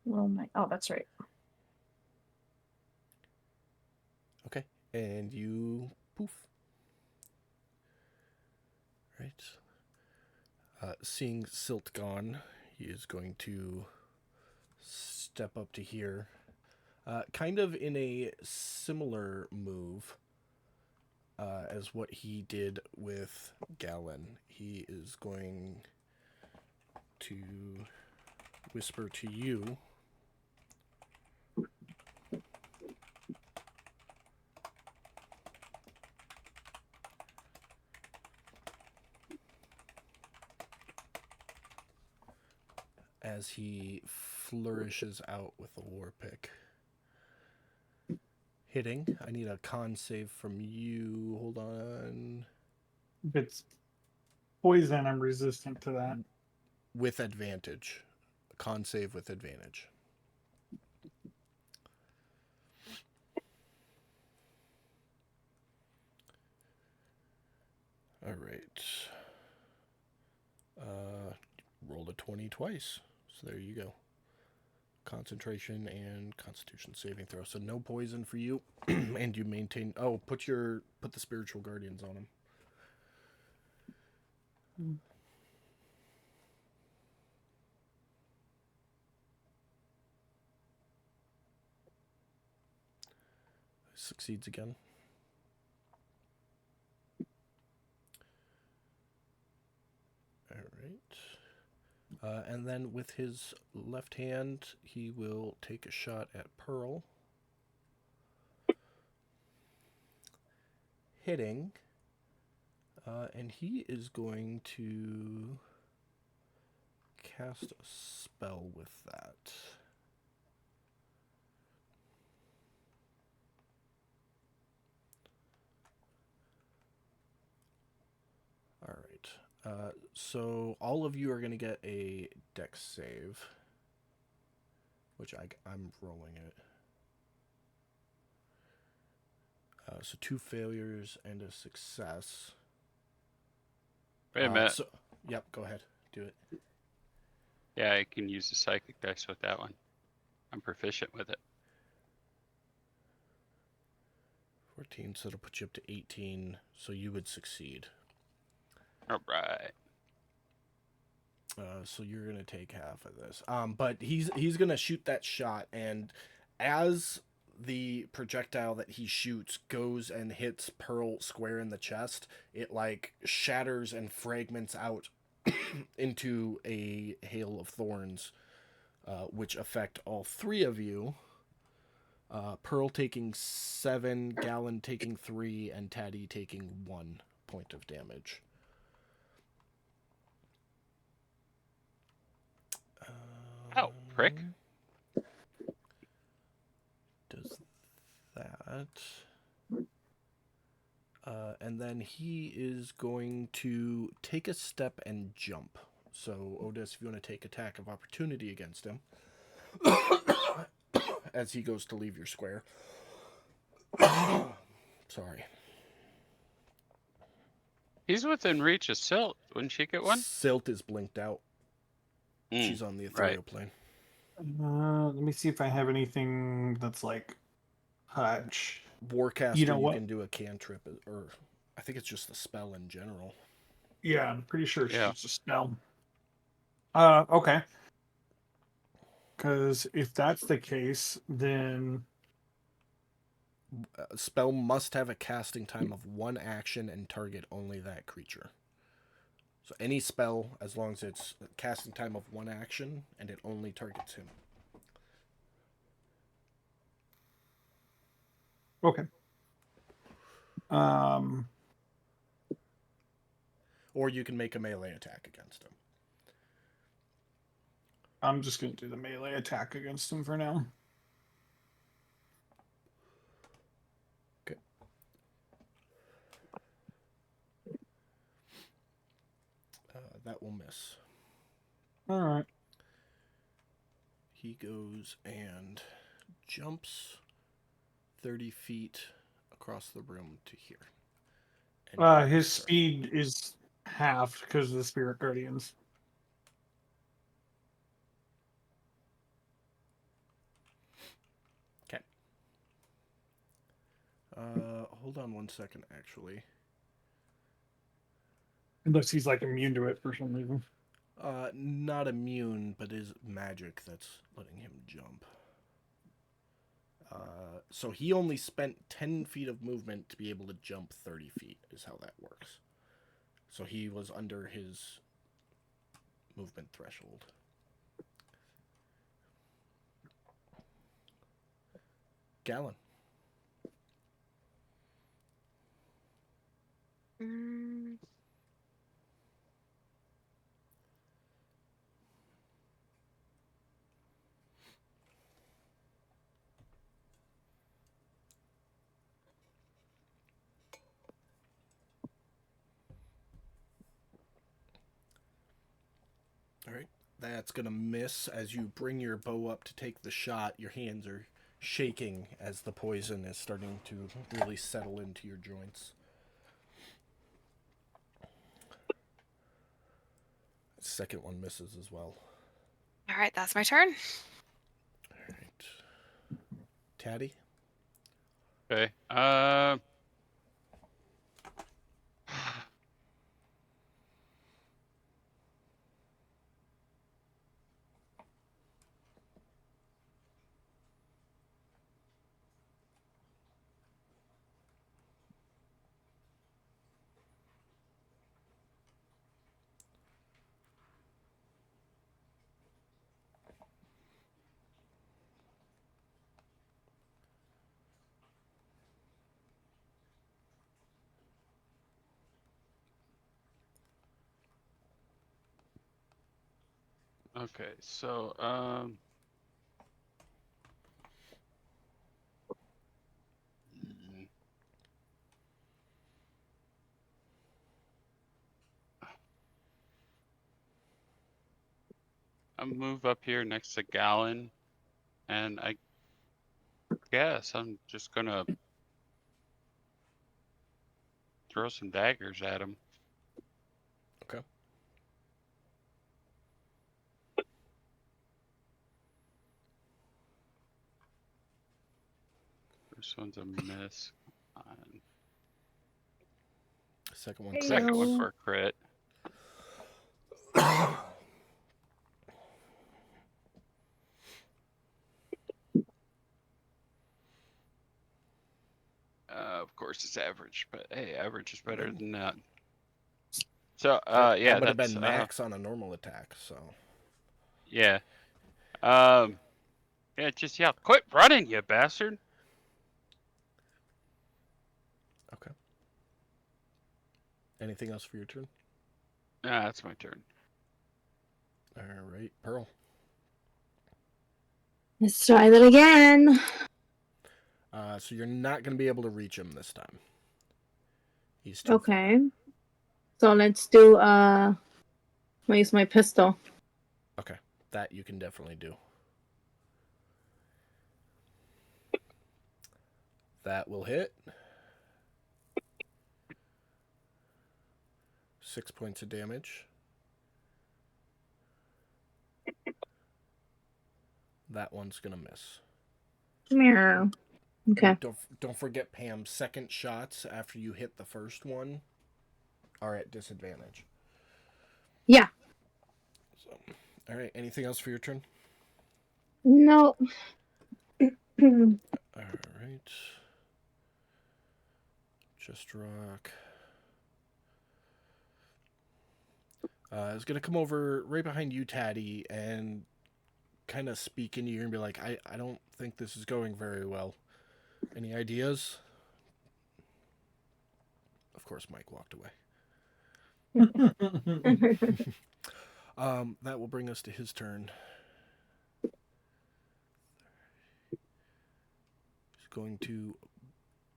Roll my. Oh, that's right.
Okay. And you poof. Right. Seeing Silt gone, he is going to step up to here. Kind of in a similar move as what he did with Galen. He is going to whisper to you. As he flourishes out with the war pick. Hitting. I need a con save from you. Hold on.
If it's poison, I'm resistant to that.
With advantage. A con save with advantage. All right. Rolled a 20 twice. So there you go. Concentration and Constitution saving throw. So no poison for you, and you maintain. Oh, put the spiritual guardians on him. Succeeds again. All right. And then with his left hand, he will take a shot at Pearl. Hitting. And he is going to cast a spell with that. All right. So all of you are going to get a dex save, which I'm rolling it. So 2 failures and a success.
Wait a minute.
Yep, go ahead. Do it.
Yeah, I can use the psychic dice with that one. I'm proficient with it.
14, so it'll put you up to 18, so you would succeed.
All right.
So you're gonna take half of this. But he's gonna shoot that shot, and as the projectile that he shoots goes and hits Pearl square in the chest, it like shatters and fragments out into a hail of thorns, which affect all 3 of you. Pearl taking 7, Gallon taking 3, and Taddy taking 1 point of damage.
Ow, prick.
Does that. And then he is going to take a step and jump. So, Otis, if you want to take attack of opportunity against him, as he goes to leave your square. Sorry.
He's within reach of Silt. Wouldn't she get one?
Silt is blinked out. She's on the ethereal plane.
Let me see if I have anything that's like touch.
Warcaster,
You know what?
can do a cantrip, or I think it's just a spell in general.
Yeah, I'm pretty sure
Yeah.
she's a spell. Okay. Because if that's the case, then
A spell must have a casting time of 1 action and target only that creature. So any spell, as long as it's a casting time of 1 action and it only targets him.
okay.
Or you can make a melee attack against him.
I'm just gonna do the melee attack against him for now.
That will miss.
All right.
He goes and jumps 30 feet across the room to here. And
His speed is halved because of the Spirit Guardians.
Okay. Hold on 1 second, actually.
Unless he's like immune to it for some reason.
Not immune, but is magic that's letting him jump. So he only spent 10 feet of movement to be able to jump 30 feet, is how that works. So he was under his movement threshold. Gallon. All right, that's going to miss. As you bring your bow up to take the shot, your hands are shaking as the poison is starting to really settle into your joints. Second one misses as well.
All right, that's my turn.
All right. Taddy?
Okay. Okay, so I'll move up here next to Gallon, and I guess I'm just gonna throw some daggers at him.
Okay.
First one's a miss.
Second one.
Hey,
Second one
yo.
for a crit. Of course, it's average, but hey, average is better than that. So, yeah,
that would have
that's
been max on a normal attack. So
yeah. Yeah, just yell, "Quit running, you bastard!"
Okay. Anything else for your turn?
Ah, that's my turn.
All right, Pearl.
Let's try that again.
So you're not going to be able to reach him this time. He's too far.
Okay. So let's do I'll use my pistol.
Okay, that you can definitely do. That will hit. 6 points of damage. That one's gonna miss.
Meow. Okay.
Don't forget, Pam. Second shots after you hit the first one are at disadvantage.
Yeah.
So, all right. Anything else for your turn?
No.
All right. Just rock. I was gonna come over right behind you, Taddy, and kind of speak into you and be like, I don't think this is going very well. Any ideas? Of course, Mike walked away. That will bring us to his turn. He's going to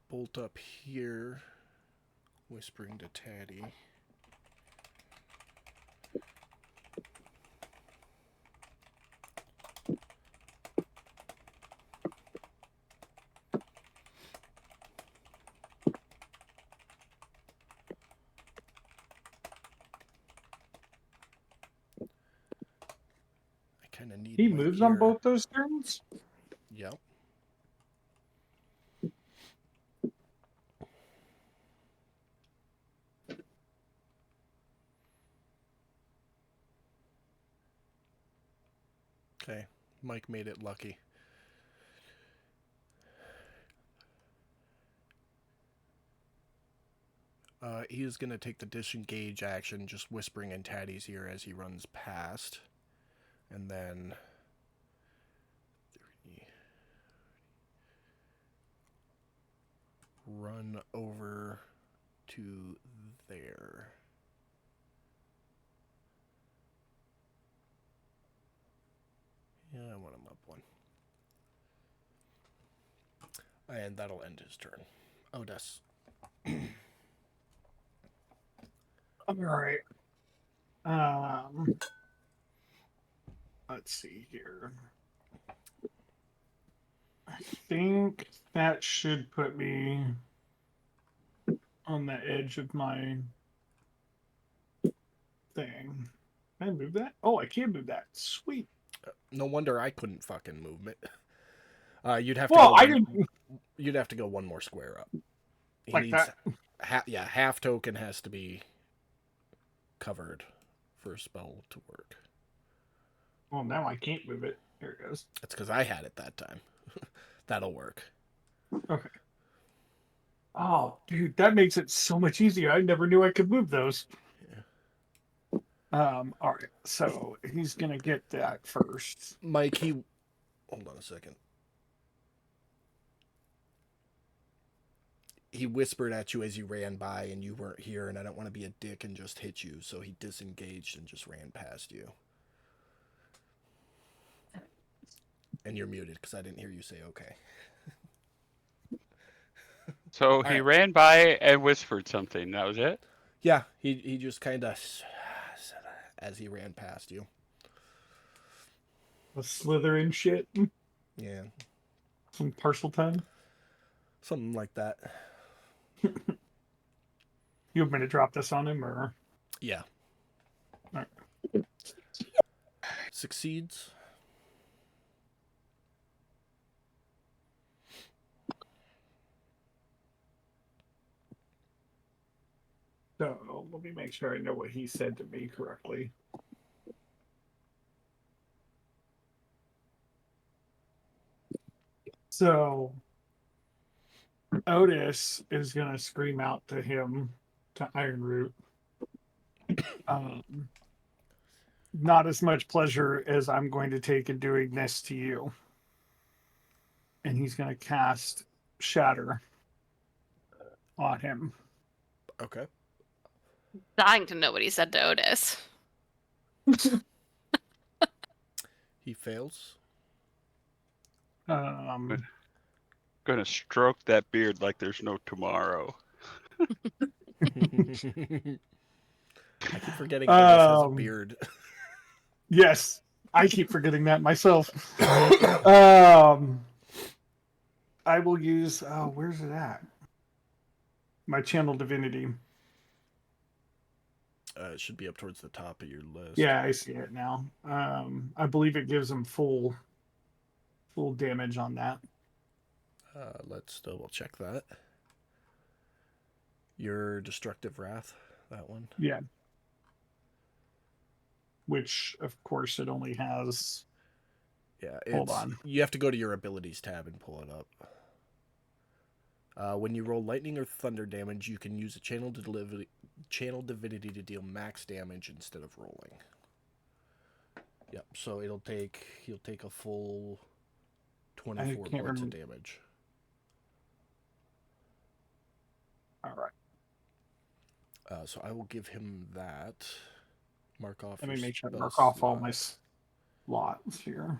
bolt up here, whispering to Taddy. Kind of need.
He
Mike
moves
here.
on both those turns?
Yep. Okay, Mike made it lucky. He is going to take the disengage action, just whispering in Taddy's ear as he runs past. And then... run over to there. Yeah, I want him up one. And that'll end his turn. Otis.
All right. Let's see here. I think that should put me on the edge of my thing. Can I move that? Oh, I can move that. Sweet.
No wonder I couldn't fucking move it. You'd have to.
Well,
go
I
one,
didn't
You'd have to go one more square up. He
like
needs,
that.
half token has to be covered for a spell to work.
Well, now I can't move it. There it goes.
That's because I had it that time. That'll work.
Okay. Oh, dude, that makes it so much easier. I never knew I could move those.
Yeah.
All right. So he's gonna get that first.
Mike, hold on a second. He whispered at you as you ran by, and you weren't here, and I don't want to be a dick and just hit you, so he disengaged and just ran past you. And you're muted because I didn't hear you say okay.
So he ran by and whispered something. That was it?
Yeah, he just kind of as he ran past you.
A slithering shit.
Yeah.
Some parcel time.
Something like that.
You want me to drop this on him, or?
Yeah.
All
right. Succeeds.
So let me make sure I know what he said to me correctly. So Otis is going to scream out to him, to Ironroot. Not as much pleasure as I'm going to take in doing this to you. and he's going to cast Shatter on him.
Okay.
Dying to know what he said to Otis.
He fails.
Gonna stroke that beard like there's no tomorrow.
I keep forgetting Otis has a beard.
Yes, I keep forgetting that myself. I will use. Oh, where's it at? My channel divinity.
It should be up towards the top of your list.
Yeah, I see it now. I believe it gives him full damage on that.
Let's double check that. Your destructive wrath, that one.
Yeah. Which, of course, it only has.
Yeah.
Hold on.
You have to go to your abilities tab and pull it up. When you roll lightning or thunder damage, you can use a channel divinity to deal max damage instead of rolling. Yep. So he'll take a full 24 points of damage.
All right.
So I will give him that. Mark off.
Let me make sure I
spell
mark off all
slot.
my slots here.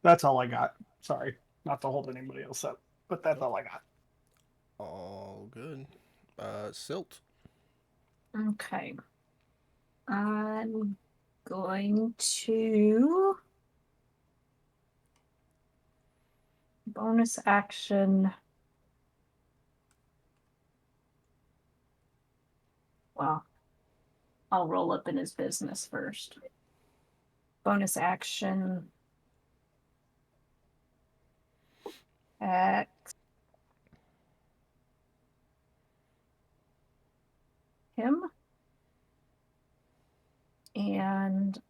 That's all I got. Sorry, not to hold anybody else up, but that's all I got.
All good. Silt.
Okay. I'm going to bonus action. Well, I'll roll up in his business first. Bonus action. X. Him. And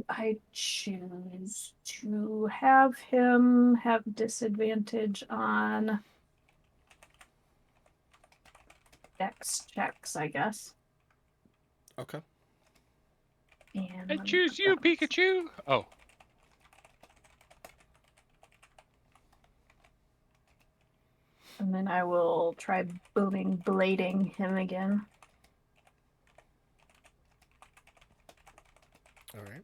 I choose to have him have disadvantage on Dex checks, I guess.
Okay.
Mm.
And
I
let me
choose
put
you,
that-
Pikachu. Oh,
And then I will try booming blading him again.
All right.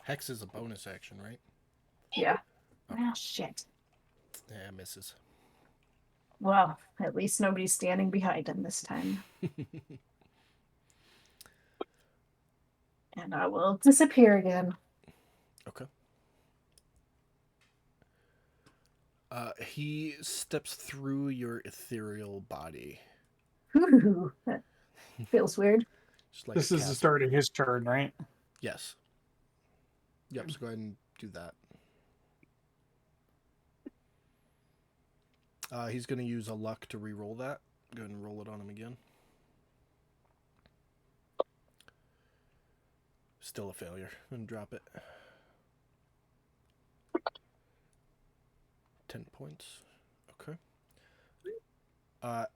Hex is a bonus action, right?
Yeah. Ah, shit.
Yeah, misses.
Well, at least nobody's standing behind him this time. And I will disappear again.
Okay. He steps through your ethereal body.
Ooh, that feels weird.
Just like
This
a
is the
cat.
start of his turn, right?
Yes. Yep, so go ahead and do that. He's going to use a luck to re-roll that. Go ahead and roll it on him again. Still a failure. And drop it. 10 points. Okay.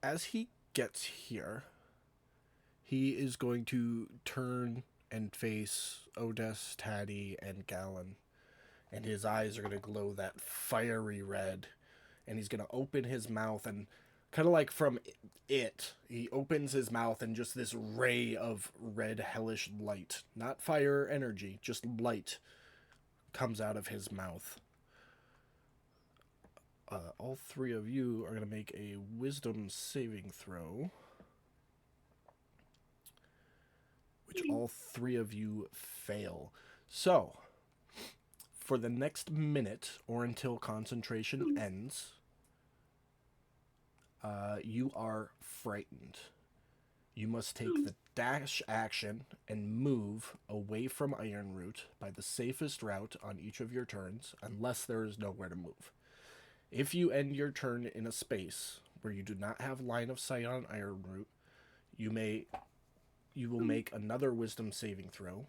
As he gets here, he is going to turn and face Odess, Taddy, and Gallon. And his eyes are going to glow that fiery red. And he's going to open his mouth and kind of like from it, he opens his mouth and just this ray of red hellish light, not fire energy, just light comes out of his mouth. All three of you are going to make a wisdom saving throw, which all three of you fail. So, for the next minute or until concentration ends, you are frightened. You must take the dash action and move away from Ironroot by the safest route on each of your turns, unless there is nowhere to move. If you end your turn in a space where you do not have line of sight on Ironroot, you will make another wisdom saving throw.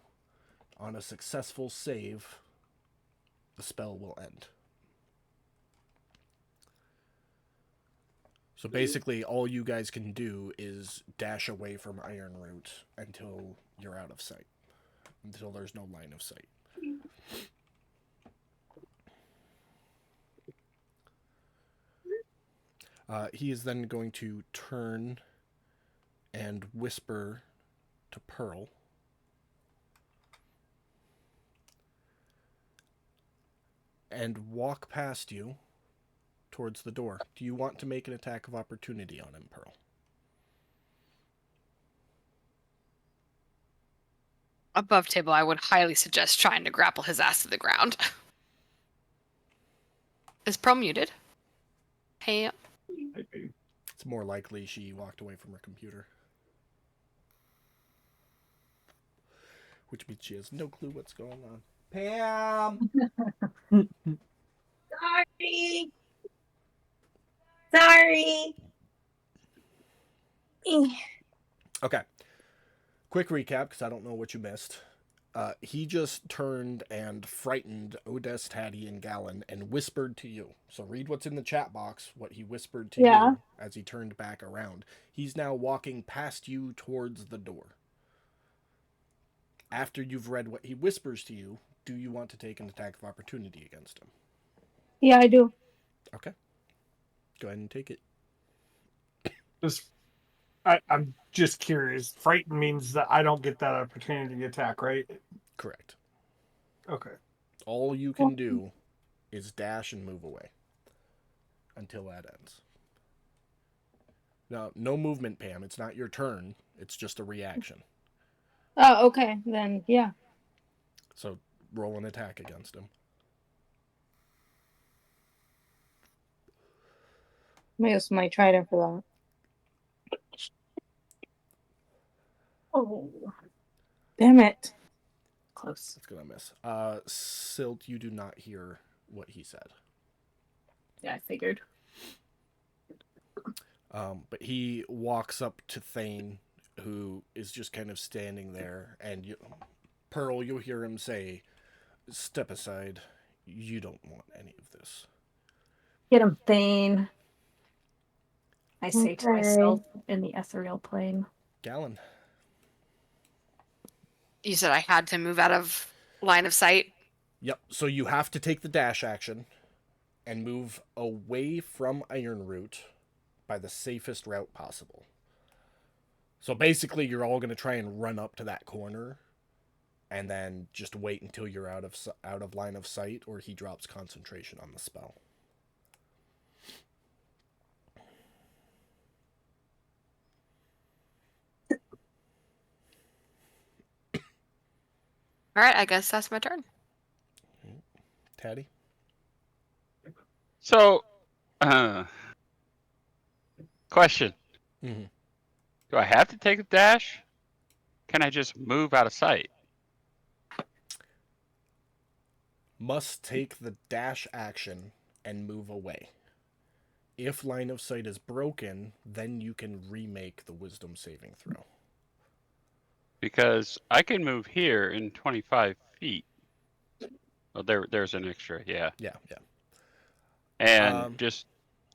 On a successful save, the spell will end. So basically, all you guys can do is dash away from Ironroot until you're out of sight. Until there's no line of sight. He is then going to turn and whisper to Pearl. And walk past you towards the door. Do you want to make an attack of opportunity on him, Pearl?
Above table, I would highly suggest trying to grapple his ass to the ground. Is Pearl muted? Hey,
Maybe.
It's more likely she walked away from her computer. Which means she has no clue what's going on. Pam!
Sorry. Sorry.
Okay. Quick recap, because I don't know what you missed. He just turned and frightened Odess, Hattie, and Gallon and whispered to you. So read what's in the chat box, what he whispered to
Yeah.
you as he turned back around. He's now walking past you towards the door. After you've read what he whispers to you, do you want to take an attack of opportunity against him?
Yeah, I do.
Okay. Go ahead and take it.
I'm just curious. Frighten means that I don't get that opportunity to attack, right?
Correct.
Okay.
All you can do is dash and move away until that ends. Now, no movement, Pam. It's not your turn. It's just a reaction.
Oh, okay. Then, yeah.
So roll an attack against him.
I'm gonna use my trident for that.
Oh,
Damn it.
close.
That's gonna miss. Silt, you do not hear what he said.
Yeah, I figured.
But he walks up to Thane, who is just kind of standing there, and Pearl, you'll hear him say, "Step aside. You don't want any of this."
Get him, Thane. I say to
Okay.
myself in the ethereal plane.
Gallon.
you said I had to move out of line of sight.
Yep. So you have to take the dash action and move away from Ironroot by the safest route possible. So basically, you're all going to try and run up to that corner, and then just wait until you're out of line of sight, or he drops concentration on the spell.
All right, I guess that's my turn.
Taddy?
So, question.
Mm-hmm.
Do I have to take a dash? Can I just move out of sight?
Must take the dash action and move away. If line of sight is broken, then you can remake the wisdom saving throw.
Because I can move here in 25 feet. Oh, there's an extra, yeah.
Yeah.
And just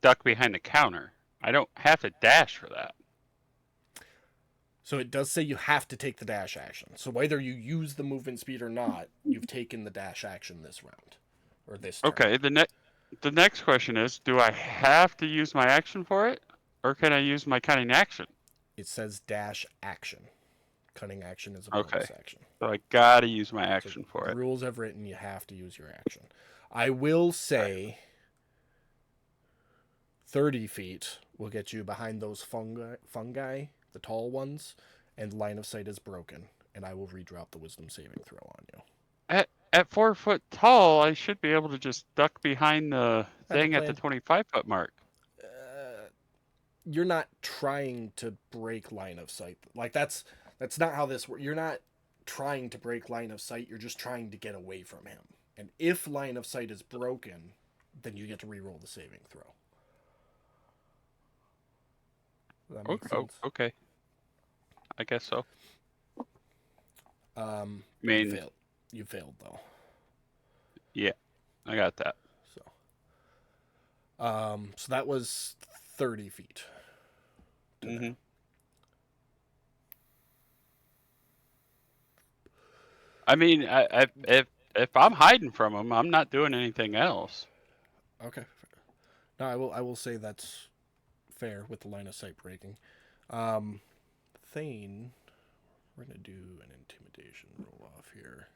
duck behind the counter. I don't have to dash for that.
So it does say you have to take the dash action. So whether you use the movement speed or not, you've taken the dash action this round. Or this turn.
Okay, the next question is, do I have to use my action for it? Or can I use my cunning action?
It says dash action. Cunning action is a bonus
Okay.
action.
So I gotta use my action
So
for
the
it.
rules have written you have to use your action. I will say 30 feet will get you behind those fungi, the tall ones, and line of sight is broken, and I will redrop the wisdom saving throw on you.
At 4 foot tall, I should be able to just duck behind the
That's a
thing at the
plan.
25-foot mark.
You're not trying to break line of sight. Like that's not how this works. You're not trying to break line of sight. You're just trying to get away from him. And if line of sight is broken, then you get to re-roll the saving throw. Does that make sense?
Okay. I guess so.
I
mean-
you failed though.
Yeah, I got that.
So that was 30 feet. to there.
Mhm. I mean, if I'm hiding from him, I'm not doing anything else.
Okay. No, I will say that's fair with the line of sight breaking. Thane, we're gonna do an intimidation roll off here.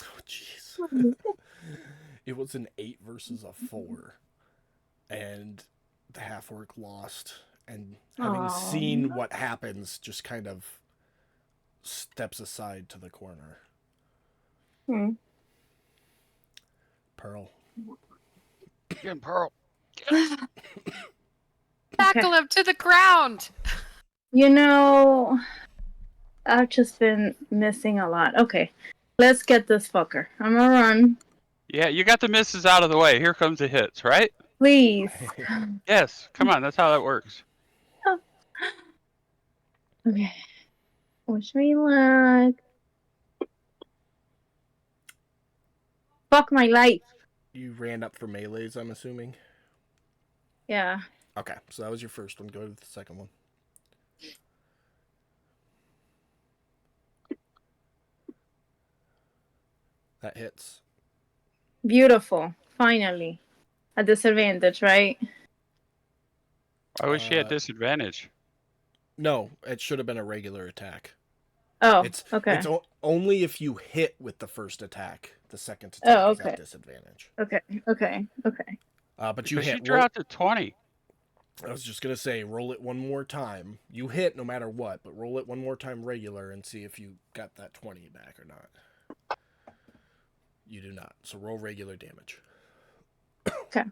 Oh, jeez. It was an 8 versus a 4. And the half orc lost. And having
Aw.
seen what happens, just kind of steps aside to the corner.
Hmm.
Pearl.
Get him, Pearl.
Tackle him to the ground.
You know, I've just been missing a lot. Okay, let's get this fucker. I'm gonna run.
Yeah, you got the misses out of the way. Here comes the hits, right?
Please.
Yes. Come on, that's how that works.
Okay. Wish me luck. Fuck my life.
You ran up for melees, I'm assuming?
Yeah.
Okay, so that was your first one. Go to the second one. That hits.
Beautiful. Finally. A disadvantage, right?
Why was she at
Uh,
disadvantage?
No, it should have been a regular attack.
Oh,
It's
okay.
only if you hit with the first attack. The second attack
Oh,
is
okay.
at disadvantage.
Okay.
But you
Because she
hit.
drew out to 20.
I was just gonna say, roll it one more time. You hit no matter what, but roll it one more time regular and see if you got that 20 back or not. You do not. So roll regular damage.
Okay.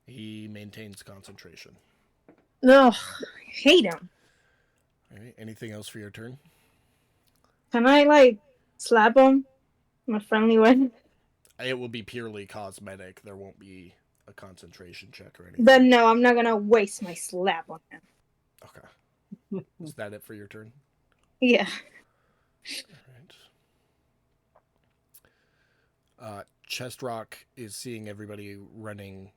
He maintains concentration.
Ugh. I hate him.
All right. Anything else for your turn?
Can I, like, slap him in a friendly way?
It will be purely cosmetic. There won't be a concentration check or anything.
Then no, I'm not gonna waste my slap on him.
Okay. Is that it for your turn?
Yeah.
All right. Chest Rock is seeing everybody running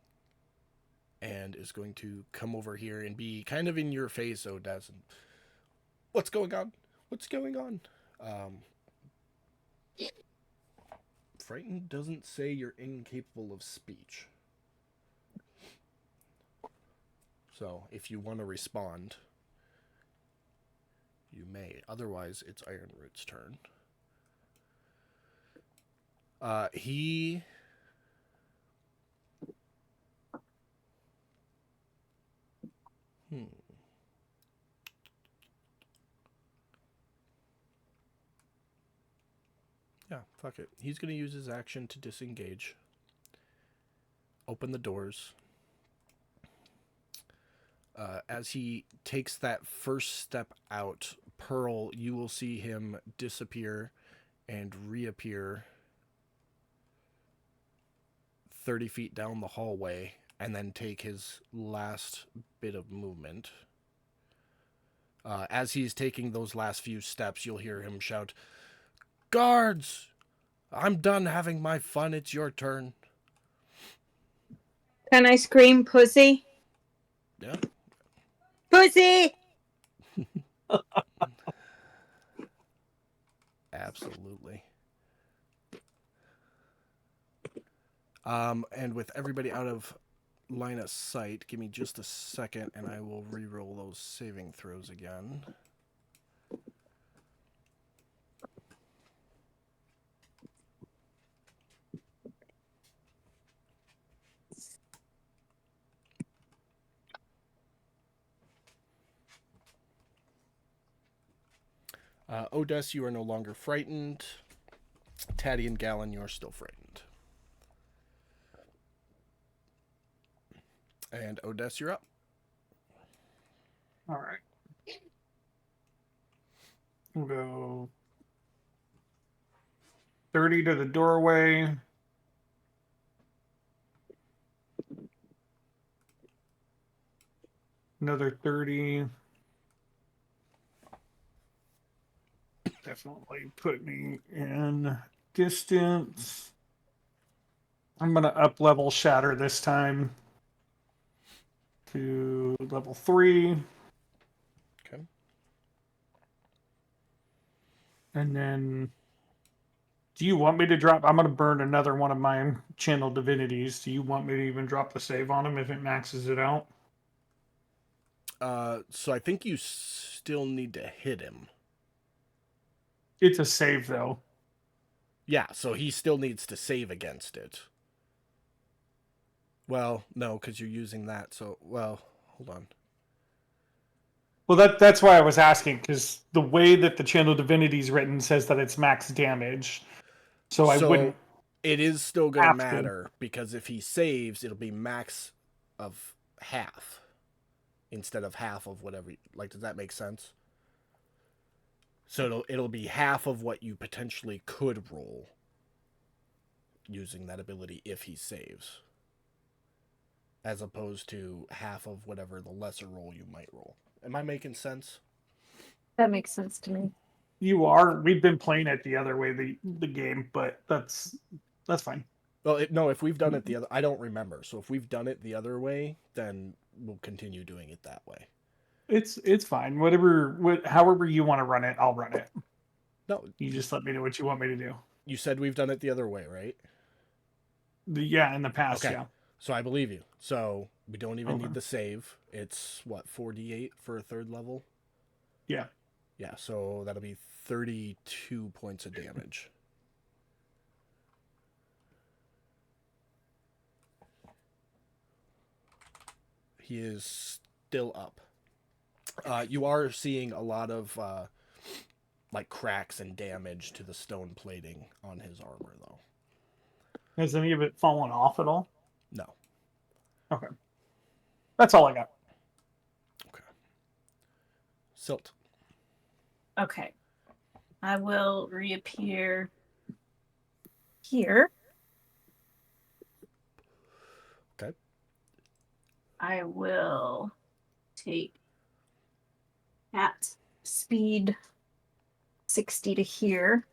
and is going to come over here and be kind of in your face, Odessa. What's going on? What's going on? Frightened doesn't say you're incapable of speech. So, if you want to respond, you may. Otherwise, it's Ironroot's turn. He... Yeah, fuck it. He's going to use his action to disengage. Open the doors. As he takes that first step out, Pearl, you will see him disappear and reappear 30 feet down the hallway and then take his last bit of movement. As he's taking those last few steps, you'll hear him shout, "Guards! I'm done having my fun. It's your turn."
Can I scream pussy?
Yeah.
Pussy!
Absolutely. And with everybody out of line of sight, give me just a second and I will re-roll those saving throws again. Odess, you are no longer frightened. Taddy and Gallon, you are still frightened. And Odess, you're up.
All right. We'll go 30 to the doorway. Another 30. Definitely put me in distance. I'm going to up level Shatter this time to level 3.
Okay.
And then, do you want me to drop? I'm going to burn another one of my channel divinities. Do you want me to even drop the save on him if it maxes it out?
So I think you still need to hit him.
It's a save, though.
Yeah, so he still needs to save against it. Well, no, because you're using that, so... Well, hold on.
Well, that's why I was asking, because the way that the channel divinity is written says that it's max damage. So I wouldn't...
It is still going to
have to.
matter, because if he saves, it'll be max of half. Instead of half of whatever... Like, does that make sense? So it'll be half of what you potentially could roll using that ability if he saves. As opposed to half of whatever the lesser roll you might roll. Am I making sense?
That makes sense to me.
You are. We've been playing it the other way, the game, but that's fine.
Well, no, if we've done it the other... I don't remember. So if we've done it the other way, then we'll continue doing it that way.
It's fine. However you want to run it, I'll run it.
No,
You just let me know what you want me to do.
you said we've done it the other way, right?
Yeah, in the past,
Okay.
yeah.
So I believe you. So we don't even
Okay.
need the save. It's, what, 4d8 for a third level?
Yeah.
Yeah, so that'll be 32 points of damage. He is still up. You are seeing a lot of like cracks and damage to the stone plating on his armor, though.
Has any of it fallen off at all?
No.
Okay. That's all I got.
Okay. Silt.
Okay. I will reappear here.
Okay.
I will take at speed 60 to here.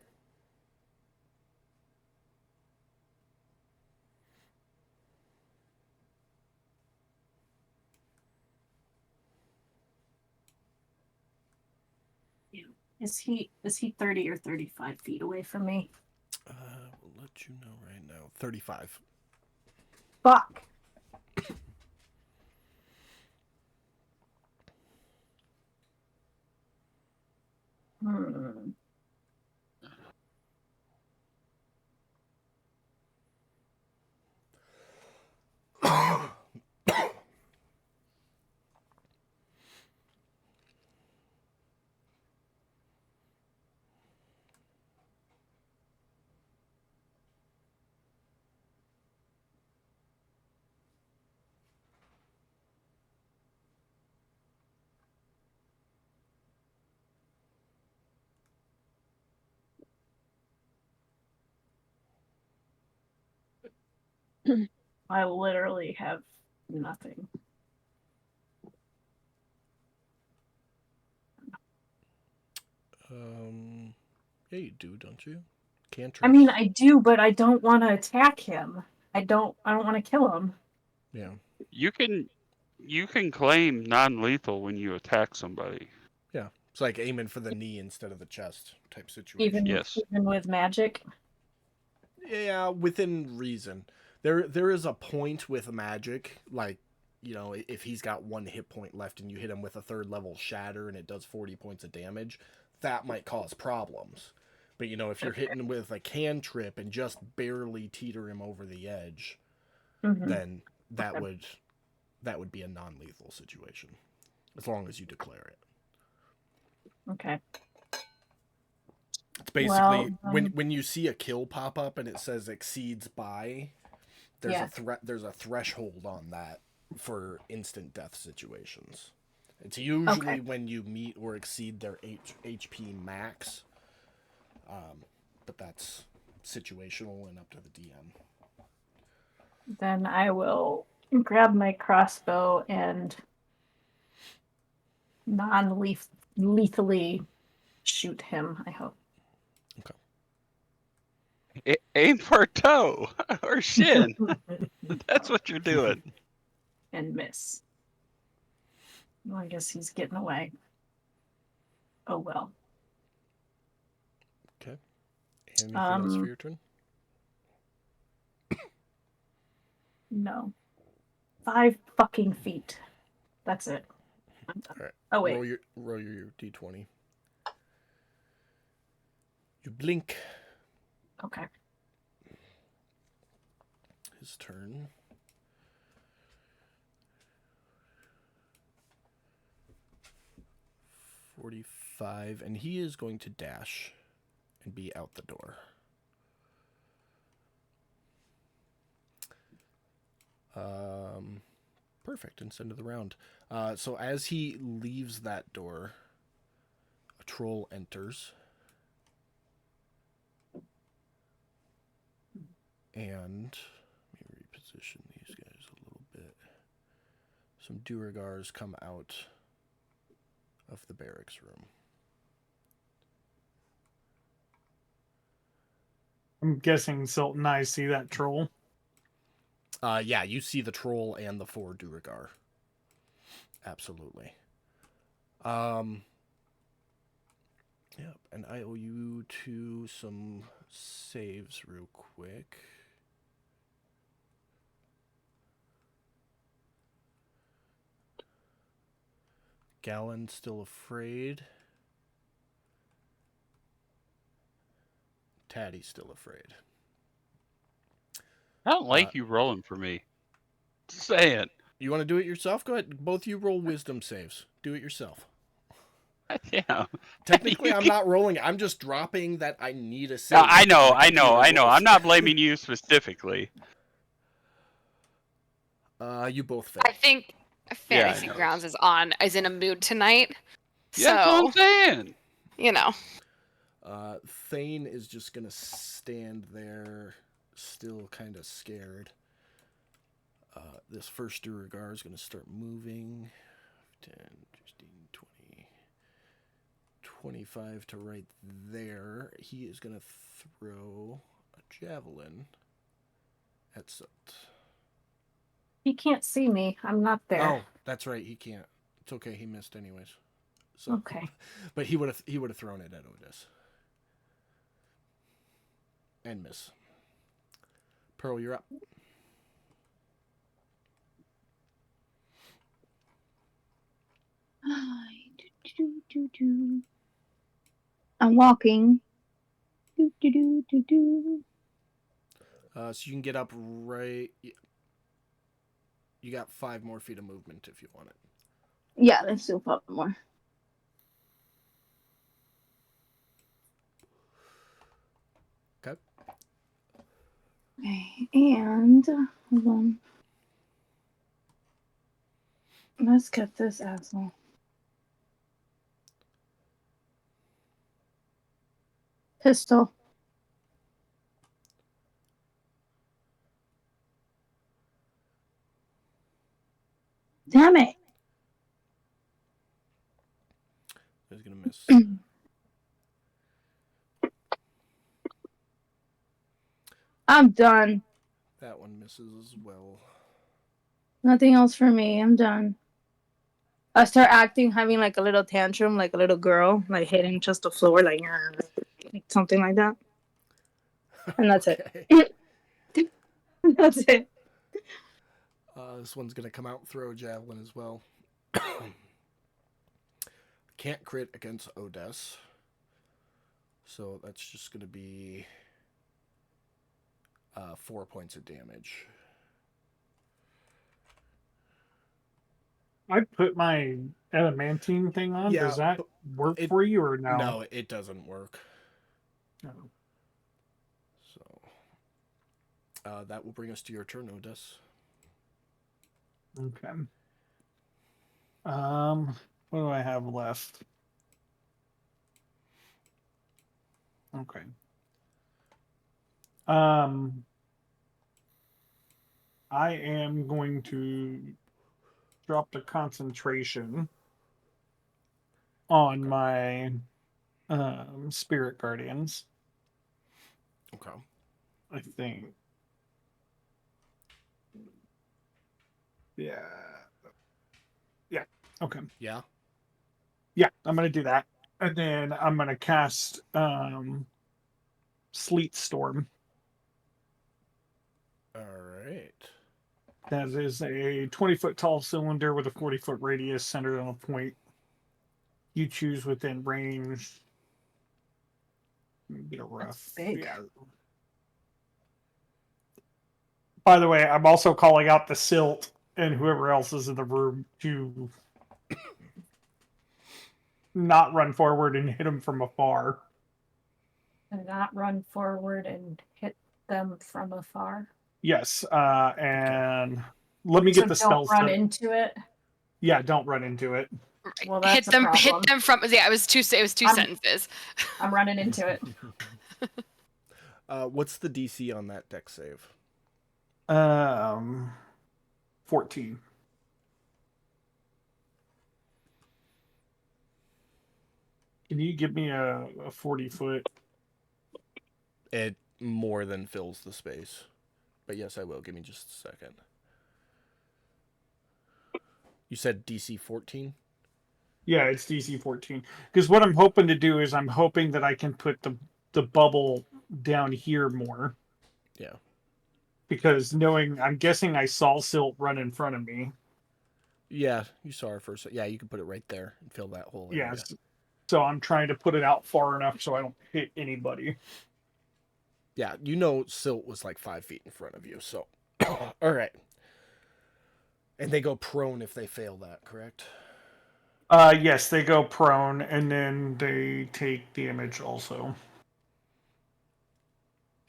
Is he 30 or 35 feet away from me?
We'll let you know right now. 35.
Fuck. Hmm. I literally have nothing.
Yeah, you do, don't you? Cantrips.
I mean, I do, but I don't want to attack him. I don't want to kill him.
Yeah.
You can claim non-lethal when you attack somebody.
Yeah. It's like aiming for the knee instead of the chest type situation.
Yes.
Even with magic.
Yeah, within reason. There is a point with magic, like, you know, if he's got 1 hit point left and you hit him with a 3rd level shatter and it does 40 points of damage, that might cause problems. But, you know, if you're hitting with a cantrip and just barely teeter him over the edge, then that would be a non-lethal situation, as long as you declare it.
Okay.
It's basically when you see a kill pop up and it says exceeds by, there's a threshold on that for instant death situations. It's usually when you meet or exceed their HP max. But that's situational and up to the DM.
Then I will grab my crossbow and non-lethally shoot him, I hope.
Aim for a toe or shin. That's what you're doing.
And miss. Well, I guess he's getting away. Oh well.
Okay. Anything else for your turn?
No. 5 fucking feet. That's it. I'm done.
All right.
Oh wait.
Roll your d20. You blink.
Okay.
His turn. $45, and he is going to dash and be out the door. Perfect. And send to the round. So as he leaves that door, a troll enters. And let me reposition these guys a little bit. Some Duergars come out of the barracks room.
I'm guessing Sultan and I see that troll.
Yeah, you see the troll and the 4 Duergar. Absolutely. Yep, and I owe you to some saves real quick. Gallon still afraid. Taddy's still afraid.
I don't like you rolling for me. Just saying.
You want to do it yourself? Go ahead. Both of you roll wisdom saves. Do it yourself.
Yeah.
Technically, I'm not rolling. I'm just dropping that I need a save.
No, I know.
My computer rolls.
I'm not blaming you specifically.
You both fail.
I think Fantasy
know.
Grounds is in a mood tonight.
Yeah, that's what I'm saying.
You know.
Thane is just gonna stand there, still kind of scared. This first Duergar is gonna start moving. 10, 15, 20, 25 to right there. He is gonna throw a javelin at Soot.
He can't see me. I'm not there.
Oh, that's right. He can't. It's okay. He missed anyways. So,
Okay.
but he would have thrown it at Odess. And miss. Pearl, you're up.
I'm walking.
So you can get up right. You got 5 more feet of movement if you want it.
Yeah, let's do 5 more.
Okay.
Okay, and hold on. Let's get this asshole. Pistol. Damn it.
He's gonna miss.
I'm done.
That one misses as well.
Nothing else for me. I'm done. I start acting, having like a little tantrum, like a little girl, like hitting just the floor, like something like that. And that's
Okay.
it. That's it.
This one's gonna come out and throw a javelin as well. Can't crit against Odess. So that's just gonna be 4 points of damage.
I put my adamantine thing on.
Yeah,
Does that work
it-
for you or no?
No, it doesn't work.
No.
So that will bring us to your turn, Odess.
Okay. What do I have left? Okay. I am going to drop the concentration on my spirit guardians.
Okay.
I think. Yeah. Yeah. Okay.
Yeah.
Yeah, I'm gonna do that. And then I'm gonna cast Sleet Storm.
All right.
That is a 20-foot tall cylinder with a 40-foot radius centered on a point you choose within range. Get a rough.
big.
Yeah. By the way, I'm also calling out the Silt and whoever else is in the room to not run forward and hit them from afar.
And not run forward and hit them from afar.
Yes, and let me
So
get the
don't
spells.
run into it.
Yeah, don't run into it.
Well,
hit
that's a
them
problem.
from. Yeah, it was two
I'm-
sentences.
I'm running into it.
What's the DC on that deck save?
14. Can you give me a 40-foot?
It more than fills the space. But yes, I will. Give me just a second. You said DC 14?
Yeah, it's DC 14. Because what I'm hoping to do is I'm hoping that I can put the bubble down here more.
Yeah.
Because I'm guessing I saw Silt run in front of me.
Yeah, you saw her first. Yeah, you can put it right there and fill that whole area.
Yes. So I'm trying to put it out far enough so I don't hit anybody.
Yeah, you know Silt was like 5 feet in front of you, so... All right. And they go prone if they fail that, correct?
Yes, they go prone, and then they take damage also.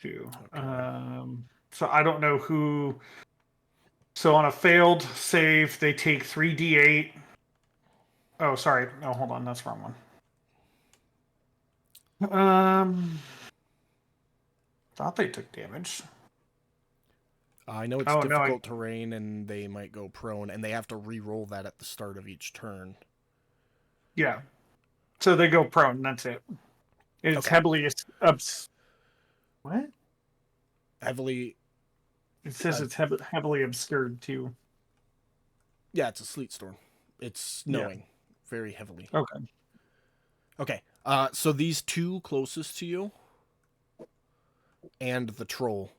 Too.
Okay.
So I don't know who... So on a failed save, they take 3d8. Oh, sorry. No, hold on. That's the wrong one. Thought they took damage.
I know it's
Oh,
difficult terrain, and they might go prone, and they have to re-roll that at the start of each turn.
Yeah. So they go prone. That's it. It's
Okay.
heavily... What?
Heavily...
It says it's heavily obscured, too.
Yeah, it's a sleet storm. It's snowing very heavily.
Okay.
Okay. So these two closest to you and the troll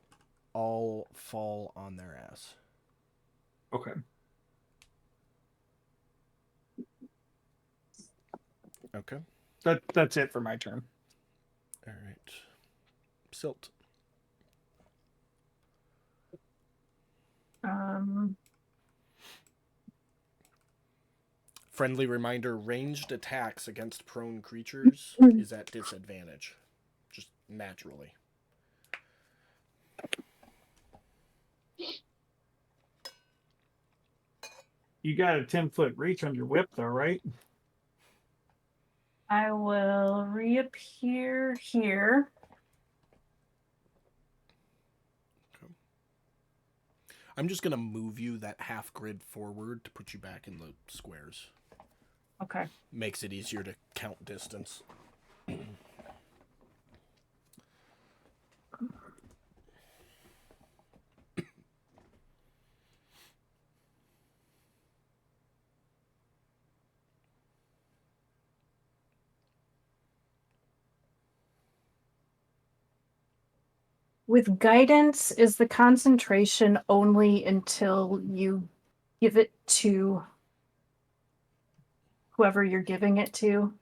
all fall on their ass.
Okay.
Okay.
That's it for my turn.
All right. Silt. Friendly reminder, ranged attacks against prone creatures is at disadvantage. Just naturally.
You got a 10-foot reach on your whip, though, right?
I will reappear here.
I'm just going to move you that half grid forward to put you back in the squares.
Okay.
Makes it easier to count distance.
With guidance, is the concentration only until you give it to whoever you're giving it to?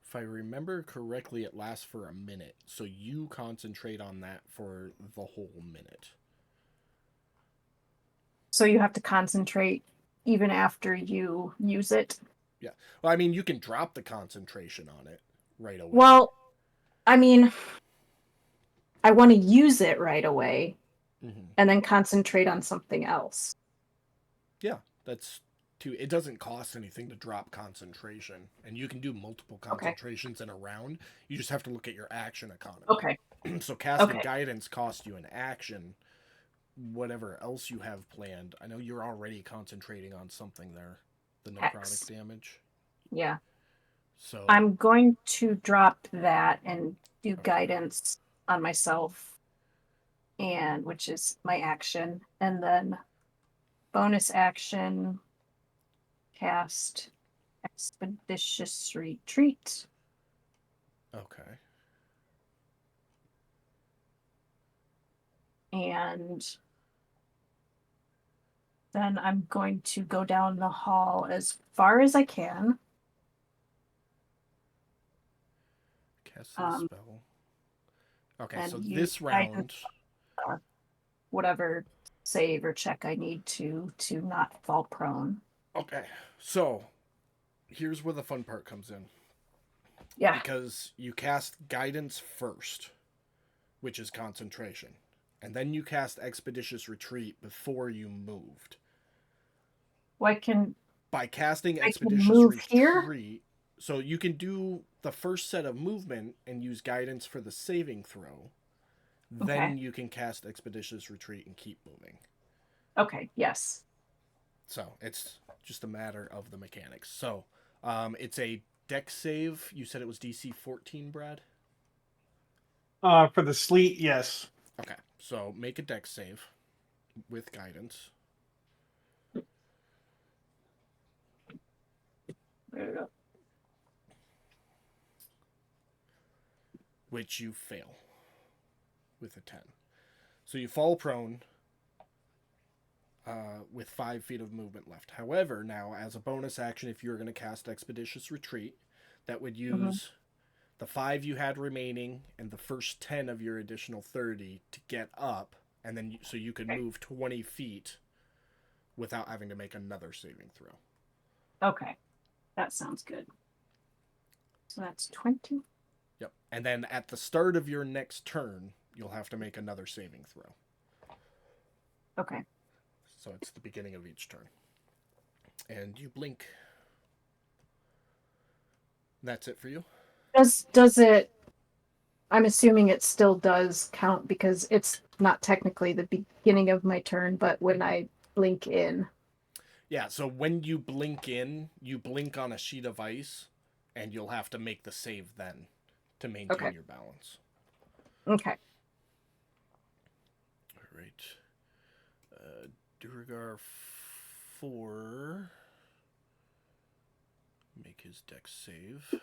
If I remember correctly, it lasts for a minute. So you concentrate on that for the whole minute.
So you have to concentrate even after you use it?
Yeah. Well, I mean, you can drop the concentration on it right away.
Well, I mean, I want to use it right away and then concentrate on something else.
Yeah, that's too. It doesn't cost anything to drop concentration, and you can do multiple concentrations in a round. You just have to look at your action economy.
Okay.
So casting
Okay.
guidance costs you an action. Whatever else you have planned. I know you're already concentrating on something there. The necrotic
X.
damage.
Yeah.
So
I'm going to drop that and do
Okay.
guidance on myself, and which is my action, and then bonus action cast Expeditious Retreat.
okay.
And then I'm going to go down the hall as far as I can.
Cast the
Um,
spell. Okay,
and
so
use
this round.
whatever save or check I need to not fall prone.
Okay, so here's where the fun part comes in.
Yeah.
Because you cast guidance first, which is concentration, and then you cast expeditious retreat before you moved.
Well,
By casting
I can
expeditious
move
retreat,
here?
so you can do the first set of movement and use guidance for the saving throw. Then you can cast expeditious retreat and keep moving.
Okay, yes.
So it's just a matter of the mechanics. So it's a dex save. You said it was DC 14, Brad?
For the sleet, yes.
Okay, so make a dex save with guidance.
There we go.
Which you fail with a 10. So you fall prone with 5 feet of movement left. However, now, as a bonus action, if you're going to cast Expeditious Retreat, that would use the 5 you had remaining and the first 10 of your additional 30 to get up, and then so you could move 20 feet without having to make another saving throw.
Okay, that sounds good. So that's 20.
Yep. And then at the start of your next turn, you'll have to make another saving throw.
Okay.
So it's the beginning of each turn. And you blink. That's it for you?
Does it, I'm assuming it still does count because it's not technically the beginning of my turn, but when I blink in.
Yeah, so when you blink in, you blink on a sheet of ice, and you'll have to make the save then to maintain your balance.
Okay.
All right. Duergar 4. Make his dex save.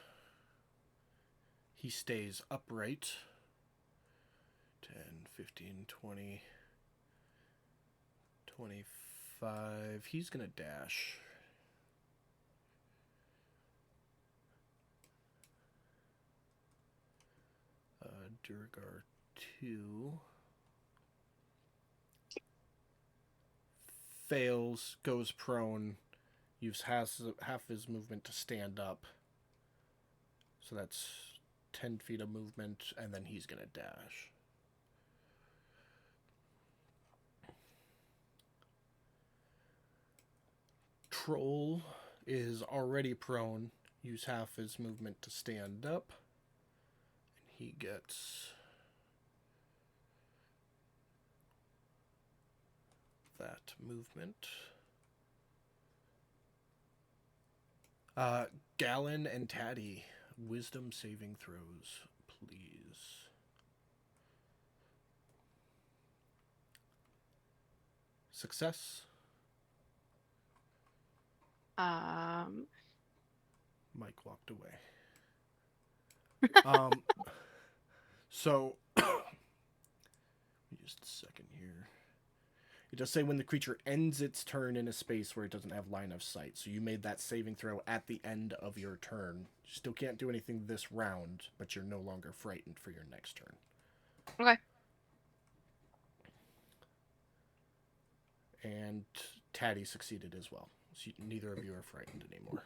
He stays upright. 10, 15, 20, 25. He's going to dash. Duergar 2. Fails, goes prone, uses half his movement to stand up. So that's 10 feet of movement, and then he's going to dash. Troll is already prone, use half his movement to stand up, and he gets that movement. Gallon and Taddy, wisdom saving throws, please. Success. Mike walked away. So just a second here. It does say when the creature ends its turn in a space where it doesn't have line of sight. So you made that saving throw at the end of your turn. You still can't do anything this round, but you're no longer frightened for your next turn.
Okay.
And Taddy succeeded as well. So neither of you are frightened anymore.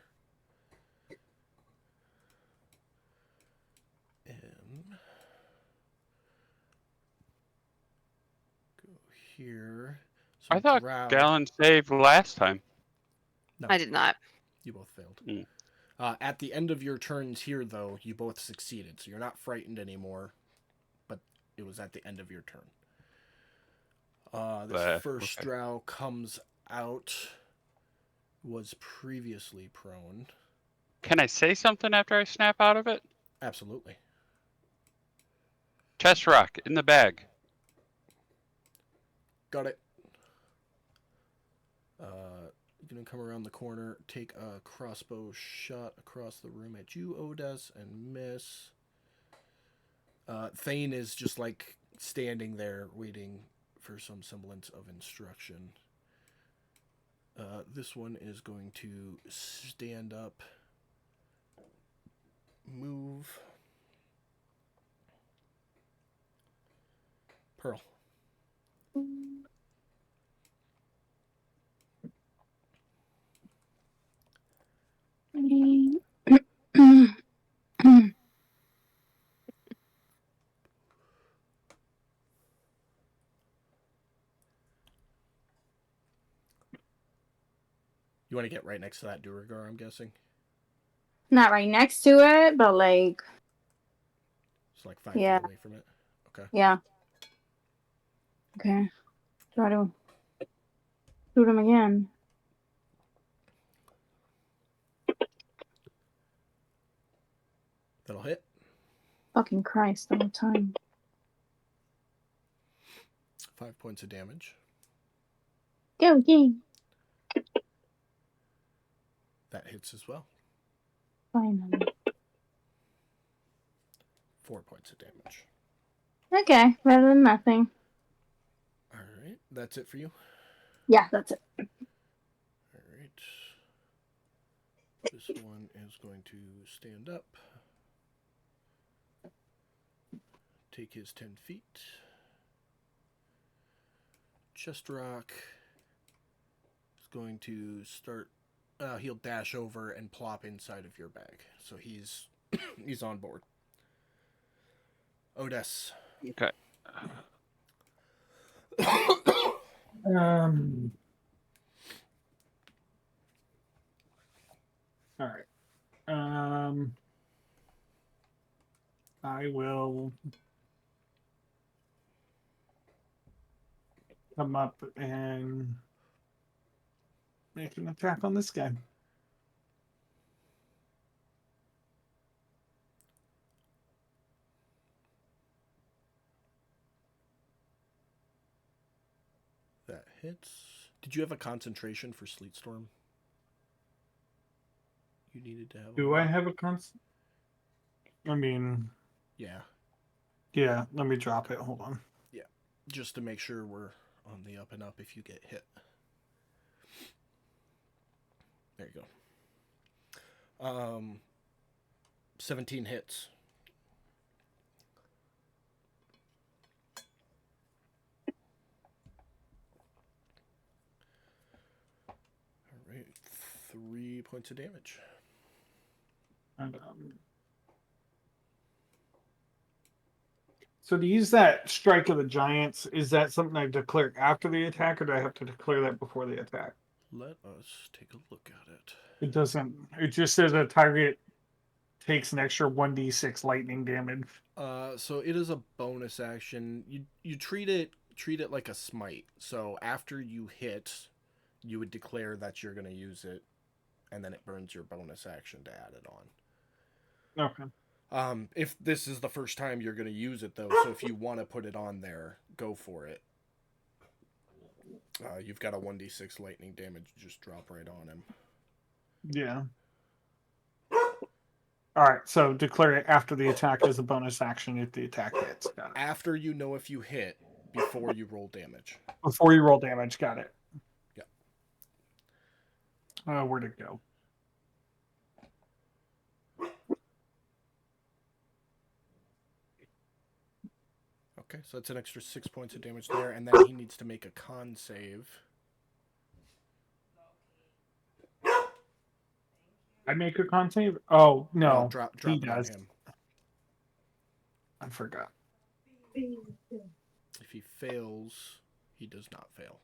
And go here. So
I thought Gallon saved last time.
No,
I did not.
you both failed.
Mm.
At the end of your turns here, though, you both succeeded. So you're not frightened anymore. But it was at the end of your turn. This first
Okay.
drow comes out, was previously prone.
Can I say something after I snap out of it?
Absolutely.
Chest rock in the bag.
Got it. Gonna come around the corner, take a crossbow shot across the room at you, Odes, and miss. Thane is just like standing there waiting for some semblance of instruction. This one is going to stand up, move. Pearl. You want to get right next to that Duergar, I'm guessing?
Not right next to it, but like,
It's like 5
Yeah.
feet away from it. Okay.
yeah. Okay. Try to shoot him again.
That'll hit.
Fucking Christ, all the time.
5 points of damage.
Go, game.
That hits as well.
Finally.
4 points of damage.
Okay, better than nothing.
Alright, that's it for you?
Yeah, that's it.
Alright. This one is going to stand up. Take his 10 feet. Chest rock is going to start. He'll dash over and plop inside of your bag. So he's he's on board. Odes.
Okay.
All right. I will come up and make an attack on this guy.
That hits. Did you have a concentration for Sleet Storm? You needed to have.
Do I have a constant? I mean,
Yeah,
yeah, let me drop it. Hold on.
just to make sure we're on the up and up if you get hit. There you go. 17 hits. All right, 3 points of damage.
And, so to use that Strike of the Giants, is that something I declare after the attack, or do I have to declare that before the attack?
Let us take a look at it.
It doesn't. It just says a target takes an extra 1d6 lightning damage.
So it is a bonus action. You treat it like a smite. So after you hit, you would declare that you're going to use it, and then it burns your bonus action to add it on.
Okay.
If this is the first time you're going to use it, though, so if you want to put it on there, go for it. You've got a 1d6 lightning damage just drop right on him.
Yeah. All right. So declare it after the attack as a bonus action if the attack hits. Got it.
After you know if you hit, before you roll damage.
Before you roll damage. Got it.
Yeah.
Where'd it go?
Okay, so that's an extra 6 points of damage there, and then he needs to make a con save.
I make a con save? Oh, no.
Drop
he
it on
does.
him.
I forgot.
If he fails, he does not fail.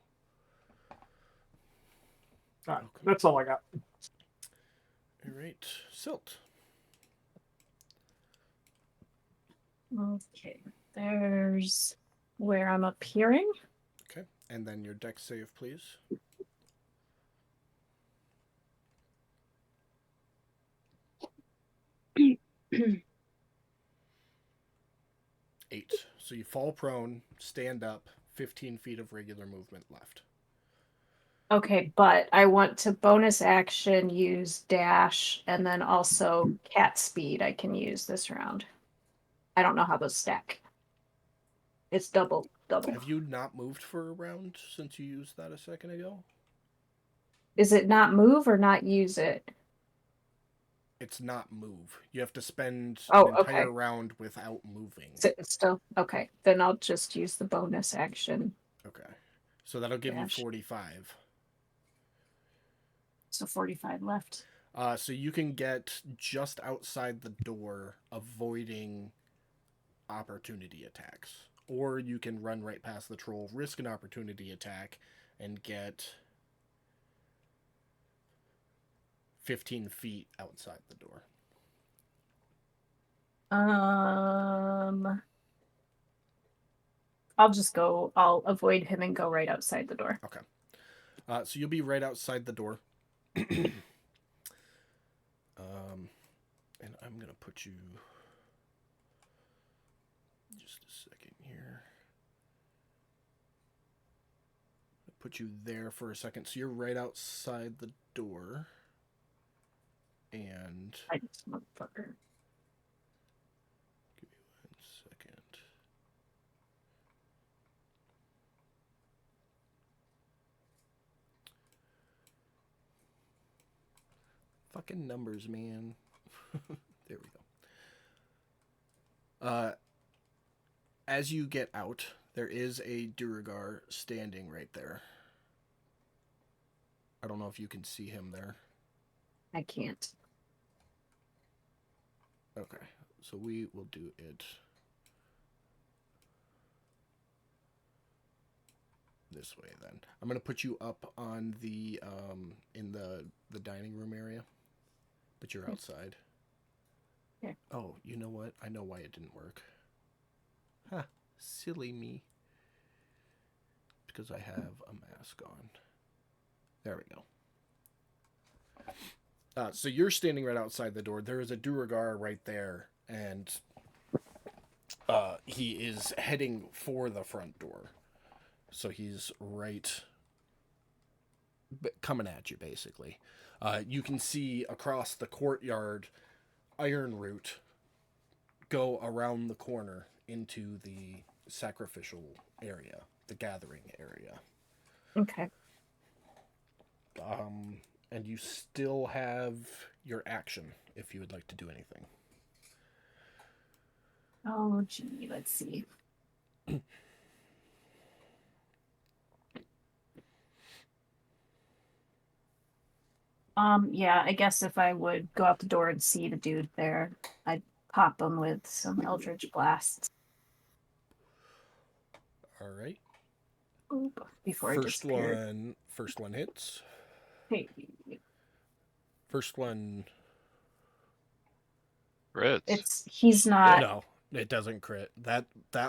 All right, that's all I got.
All right, Silt.
Okay. There's where I'm appearing.
Okay. And then your dex save, please. Eight. So you fall prone, stand up, 15 feet of regular movement left.
Okay, but I want to bonus action use dash and then also cat speed I can use this round. I don't know how those stack. It's double.
Have you not moved for a round since you used that a second ago?
Is it not move or not use it?
It's not move. You have to spend
Oh,
an entire
okay.
round without moving.
It's still okay. Then I'll just use the bonus action.
Okay. So that'll give
Dash.
you 45.
So 45 left.
So you can get just outside the door, avoiding opportunity attacks. Or you can run right past the troll, risk an opportunity attack, and get 15 feet outside the door.
I'll just go. I'll avoid him and go right outside the door.
Okay. So you'll be right outside the door. And I'm going to put you... Just a second here. Put you there for a second. So you're right outside the door. And...
I just motherfucker.
Give me 1 second. Fucking numbers, man. There we go. As you get out, there is a Duergar standing right there. I don't know if you can see him there.
I can't.
Okay, so we will do it this way then. I'm gonna put you up on the in the dining room area, but you're outside.
Yeah.
Oh, you know what? I know why it didn't work. Huh, silly me. Because I have a mask on. There we go. So you're standing right outside the door. There is a Duergar right there, and he is heading for the front door. So he's right coming at you, basically. You can see across the courtyard Ironroot go around the corner into the sacrificial area, the gathering area.
Okay.
And you still have your action if you would like to do anything.
Oh, gee, let's see. Yeah, I guess if I would go out the door and see the dude there, I'd pop him with some Eldritch Blasts.
All right.
Oop, before I
First
disappeared.
one hits.
Hey,
First one.
Crits.
he's not.
No, it doesn't crit. That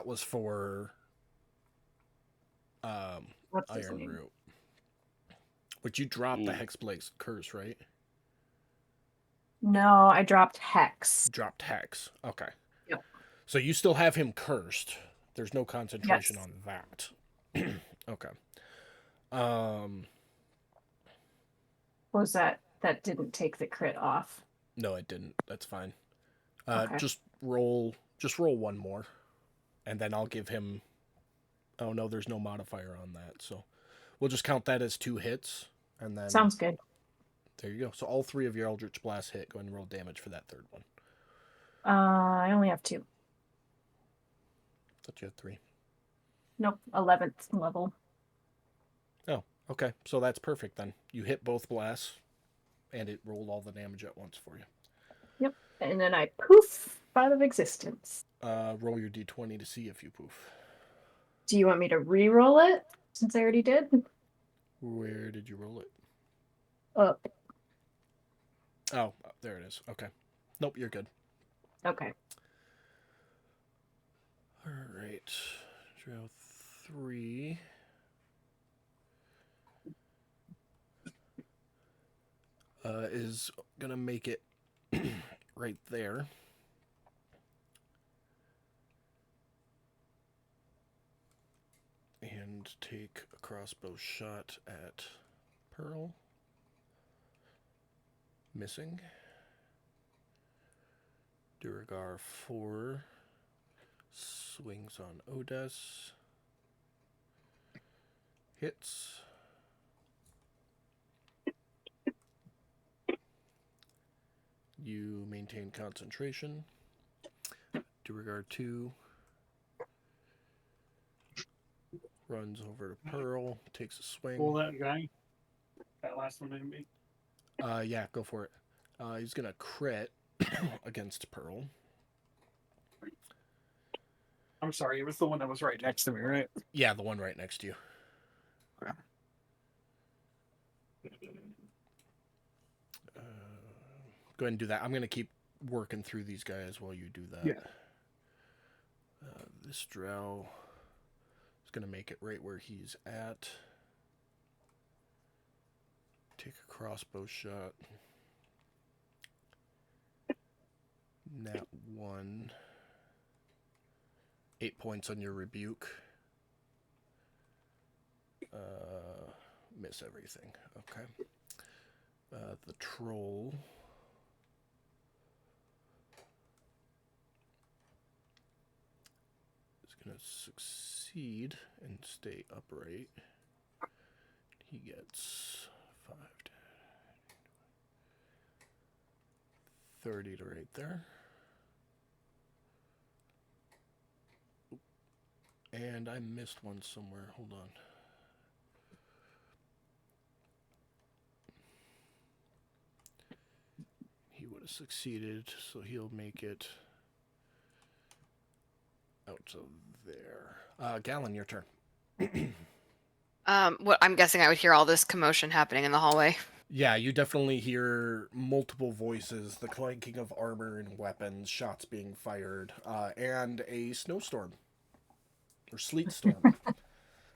was for
What's his name?
Ironroot. But you dropped the
Mm.
Hexblade Curse, right?
No, I dropped Hex.
Dropped Hex. Okay.
Yep.
So you still have him cursed. There's no concentration
Yes.
on that. Okay.
What was that? That didn't take the crit off.
No, it didn't. That's fine.
Okay.
Just roll one more, and then I'll give him. Oh no, there's no modifier on that, so we'll just count that as 2 hits, and then
Sounds good.
there you go. So all 3 of your Eldritch Blast hit. Go ahead and roll damage for that third one.
I only have 2.
Thought you had 3.
Nope, 11th level.
Oh, okay. So that's perfect then. You hit both blasts, and it rolled all the damage at once for you.
Yep, and then I poof out of existence.
Roll your d20 to see if you poof.
Do you want me to re-roll it since I already did?
Where did you roll it?
Up.
Oh, there it is. Okay. Nope, you're good.
Okay.
Alright. Drow 3. Is gonna make it right there. And take a crossbow shot at Pearl. Missing. Duragar 4 swings on Odes. Hits. You maintain concentration. Duragar 2 runs over to Pearl, takes a swing.
Pull that guy. That last one didn't be.
Yeah, go for it. He's gonna crit against Pearl.
I'm sorry, it was the one that was right next to me, right?
Yeah, the one right next to you. Go ahead and do that. I'm gonna keep working through these guys while you do that.
Yeah.
This drow is gonna make it right where he's at. Take a crossbow shot. Nat 1. 8 points on your rebuke. Miss everything. Okay. The troll. Is going to succeed and stay upright. He gets 5, 10, 30 to right there. And I missed one somewhere. Hold on. He would have succeeded, so he'll make it out to there. Gallon, your turn.
What I'm guessing I would hear all this commotion happening in the hallway.
Yeah, you definitely hear multiple voices, the clanking of armor and weapons, shots being fired, and a snowstorm. Or sleet storm.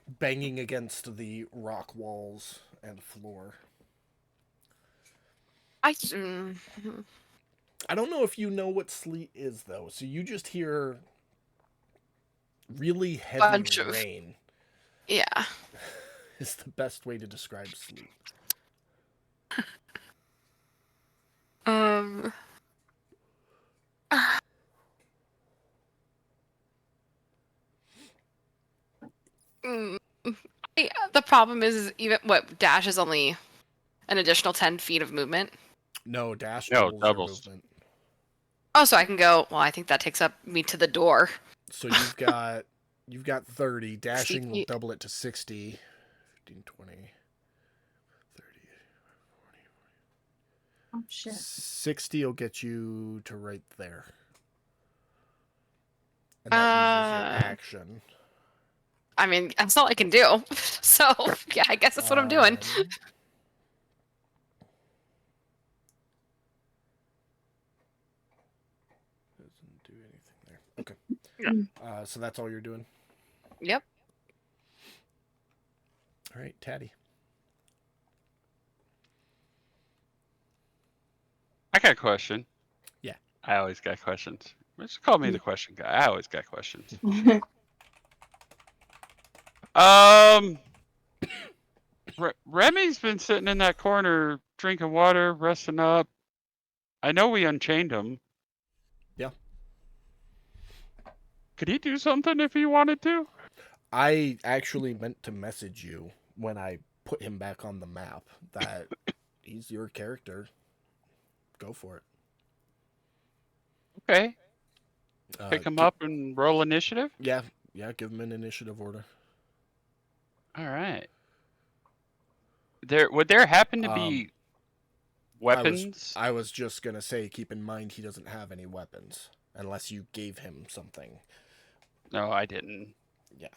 Banging against the rock walls and floor.
I
don't know if you know what sleet is, though. So you just hear really heavy
Bunch of-
rain.
Yeah.
Is the best way to describe sleet.
The problem is even what dash is only an additional 10 feet of movement.
No, dash
No,
doubles your
doubles.
movement.
Oh, so I can go. Well, I think that takes up me to the door.
So you've got 30. Dashing will
feet.
double it to 60. 15, 20, 30, 40.
Oh shit.
60 will get you to right there. And that uses your action.
I mean, that's all I can do. So yeah, I guess that's what I'm doing.
Doesn't do anything there. Okay.
Yeah.
So that's all you're doing?
Yep.
All right, Taddy.
I got a question.
Yeah.
I always got questions. Just call me the question guy. I always got questions. Remy's been sitting in that corner drinking water, resting up. I know we unchained him.
Yeah.
Could he do something if he wanted to?
I actually meant to message you when I put him back on the map that he's your character. Go for it.
Okay. Pick him up and roll initiative?
Yeah, give him an initiative order.
All right. Would there happen to be weapons?
I was just going to say, keep in mind he doesn't have any weapons unless you gave him something.
No, I didn't.
Yeah.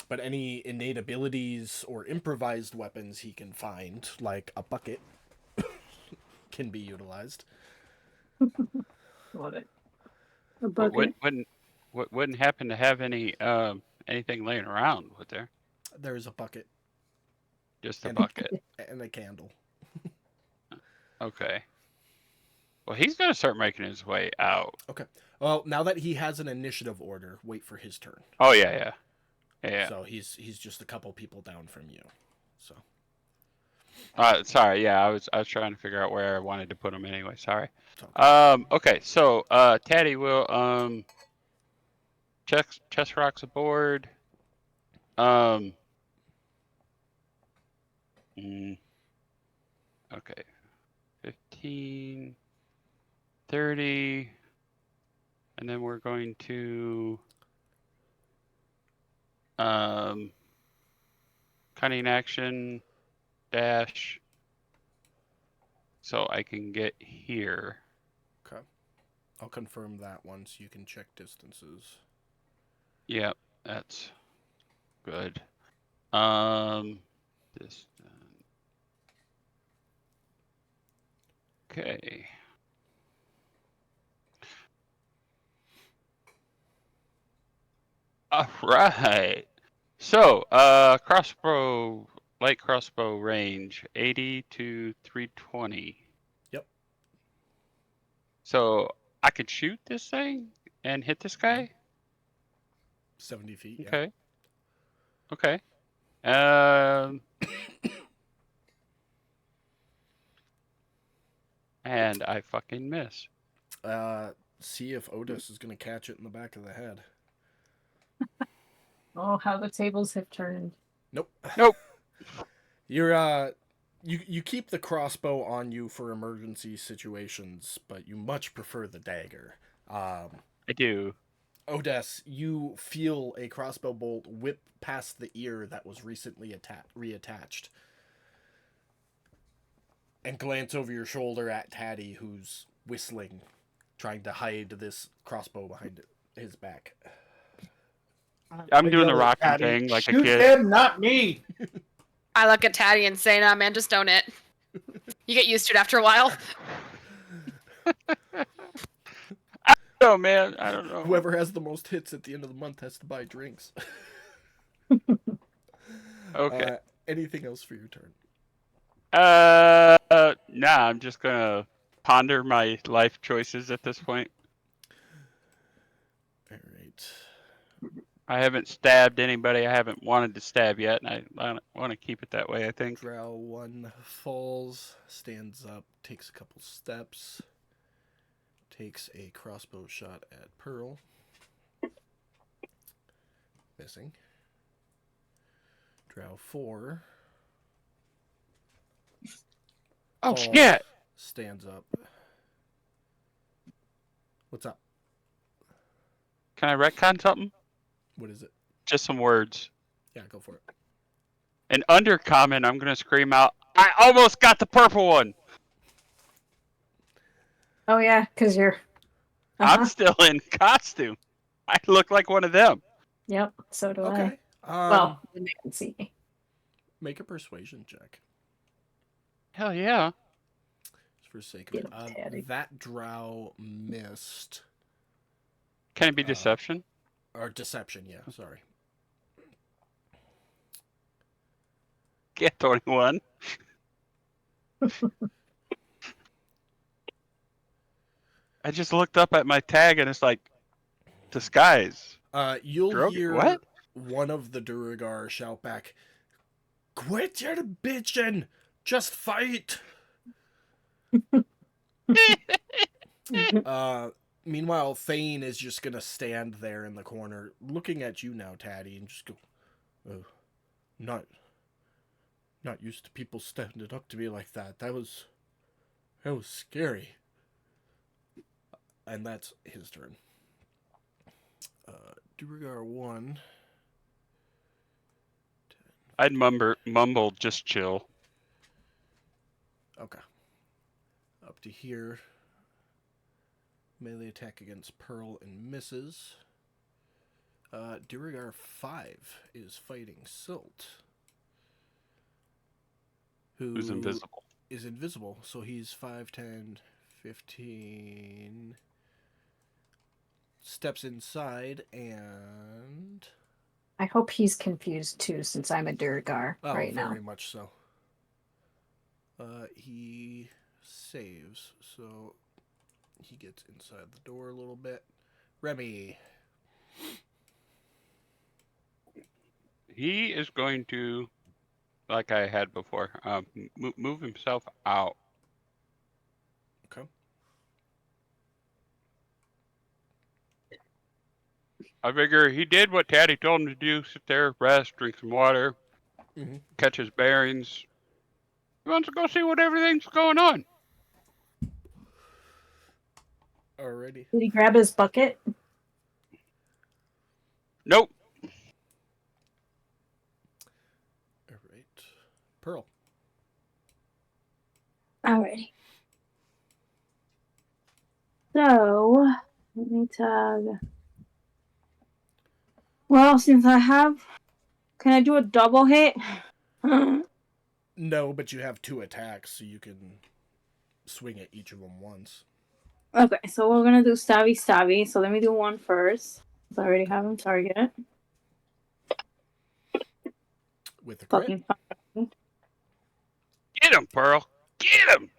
But any innate abilities or improvised weapons he can find, like a bucket, can be utilized.
Love it.
A bucket.
wouldn't happen to have any anything laying around, would there?
There's a bucket
Just a
And-
bucket.
and a candle.
Okay. Well, he's gonna start making his way out.
Well, now that he has an initiative order, wait for his turn.
Oh yeah.
So he's just a couple people down from you. So
Sorry. Yeah, I was trying to figure out where I wanted to put him anyway. Sorry.
it's all good.
Okay. So Taddy will chest rocks aboard. Okay. 15, 30, and then we're going to cunning action dash so I can get here.
Okay. I'll confirm that once you can check distances.
Yep, that's good. This. Okay. All right. So, light crossbow range, 80 to 320.
Yep.
So I could shoot this thing and hit this guy?
70 feet. Yeah.
Okay. Okay. And I fucking miss.
See if Otis is gonna catch it in the back of the head.
Oh, how the tables have turned.
Nope.
Nope.
You're you keep the crossbow on you for emergency situations, but you much prefer the dagger.
I do.
Otis, you feel a crossbow bolt whip past the ear that was recently reattached, and glance over your shoulder at Taddy, who's whistling, trying to hide this crossbow behind his back.
I'm doing the
Yell at
rocking
Patty,
thing like a
Shoot
kid.
him, not me.
I look at Taddy and say, "Nah, man, just own it. You get used to it after a while."
Oh man, I don't know.
Whoever has the most hits at the end of the month has to buy drinks.
Okay.
Anything else for your turn?
Nah, I'm just gonna ponder my life choices at this point.
All right.
I haven't stabbed anybody I haven't wanted to stab yet, and I want to keep it that way, I think.
Drow 1 falls, stands up, takes a couple steps, takes a crossbow shot at Pearl. Missing. Drow 4
Oh,
falls,
shit!
stands up. What's up?
Can I retcon something?
What is it?
Just some words.
Yeah, go for it.
An undercommon, I'm gonna scream out, I almost got the purple one!
Oh yeah, because you're.
I'm still in costume. I look like one of them.
Yep. So do I.
Okay.
Well, then they can see me.
Make a persuasion check.
Hell yeah.
Just for the sake of
Get
it.
him, Taddy.
That drow missed.
Can it be deception?
Or deception, yeah, sorry.
Get 21. I just looked up at my tag and it's like, disguise.
You'll
Drogo-
hear
what?
one of the Duergar shout back, "Quit your bitching! Just fight!" Meanwhile, Thane is just gonna stand there in the corner, looking at you now, Taddy, and just go, "Oh, not used to people standing up to me like that. That was scary." And that's his turn. Duergar 1.
I'd mumble, just chill.
Okay. Up to here. Melee attack against Pearl and misses. Duergar 5 is fighting Silt.
Who's invisible?
Is invisible, so he's 5, 10, 15. steps inside and
I hope he's confused too, since I'm a Durgar right now.
very much so. He saves, so he gets inside the door a little bit. Remy.
He is going to, like I had before, move himself out.
Okay.
I figure he did what Taddy told him to do: sit there, rest, drink some water,
Mhm.
catch his bearings. He wants to go see what everything's going on.
Alrighty.
Did he grab his bucket?
Nope.
Alright. Pearl.
Alrighty. So, let me tag. Well, since I have. Can I do a double hit?
No, but you have 2 attacks, so you can swing at each of them once.
Okay, so we're gonna do stabby. So let me do one first. I already have him target.
With the crit,
Fucking fine.
Get him, Pearl. Get him.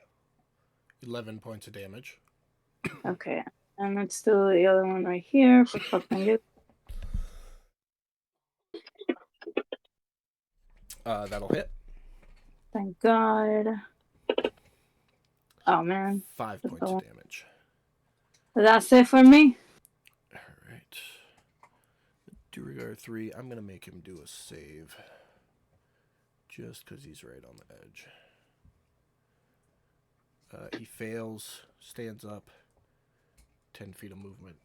11 points of damage.
Okay, and let's do the other one right here for fucking good.
That'll hit.
Thank God. Oh man,
5 points of damage.
that's it for me.
Alright. Duragar 3, I'm gonna make him do a save. Just because he's right on the edge. He fails, stands up, 10 feet of movement.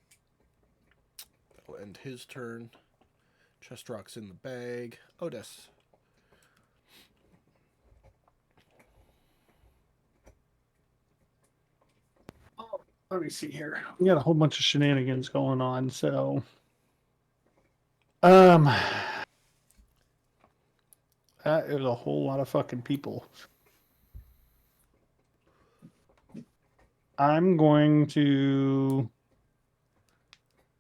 That'll end his turn. Chest rock's in the bag. Otis.
Let me see here. We got a whole bunch of shenanigans going on, so that is a whole lot of fucking people. I'm going to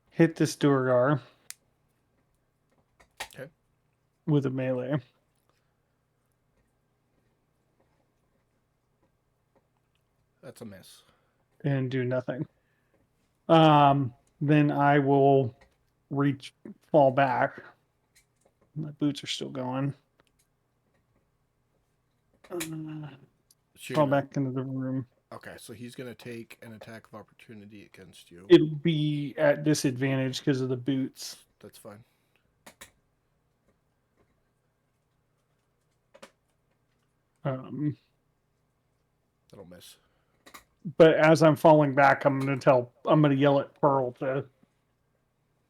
hit this Durgar.
Okay.
With a melee.
That's a miss.
And do nothing. Then I will fall back. My boots are still going.
So you're
Fall
gonna-
back into the room.
Okay, so he's going to take an attack of opportunity against you.
It'll be at disadvantage because of the boots.
That's fine.
Um,
That'll miss.
but as I'm falling back, I'm gonna yell at Pearl to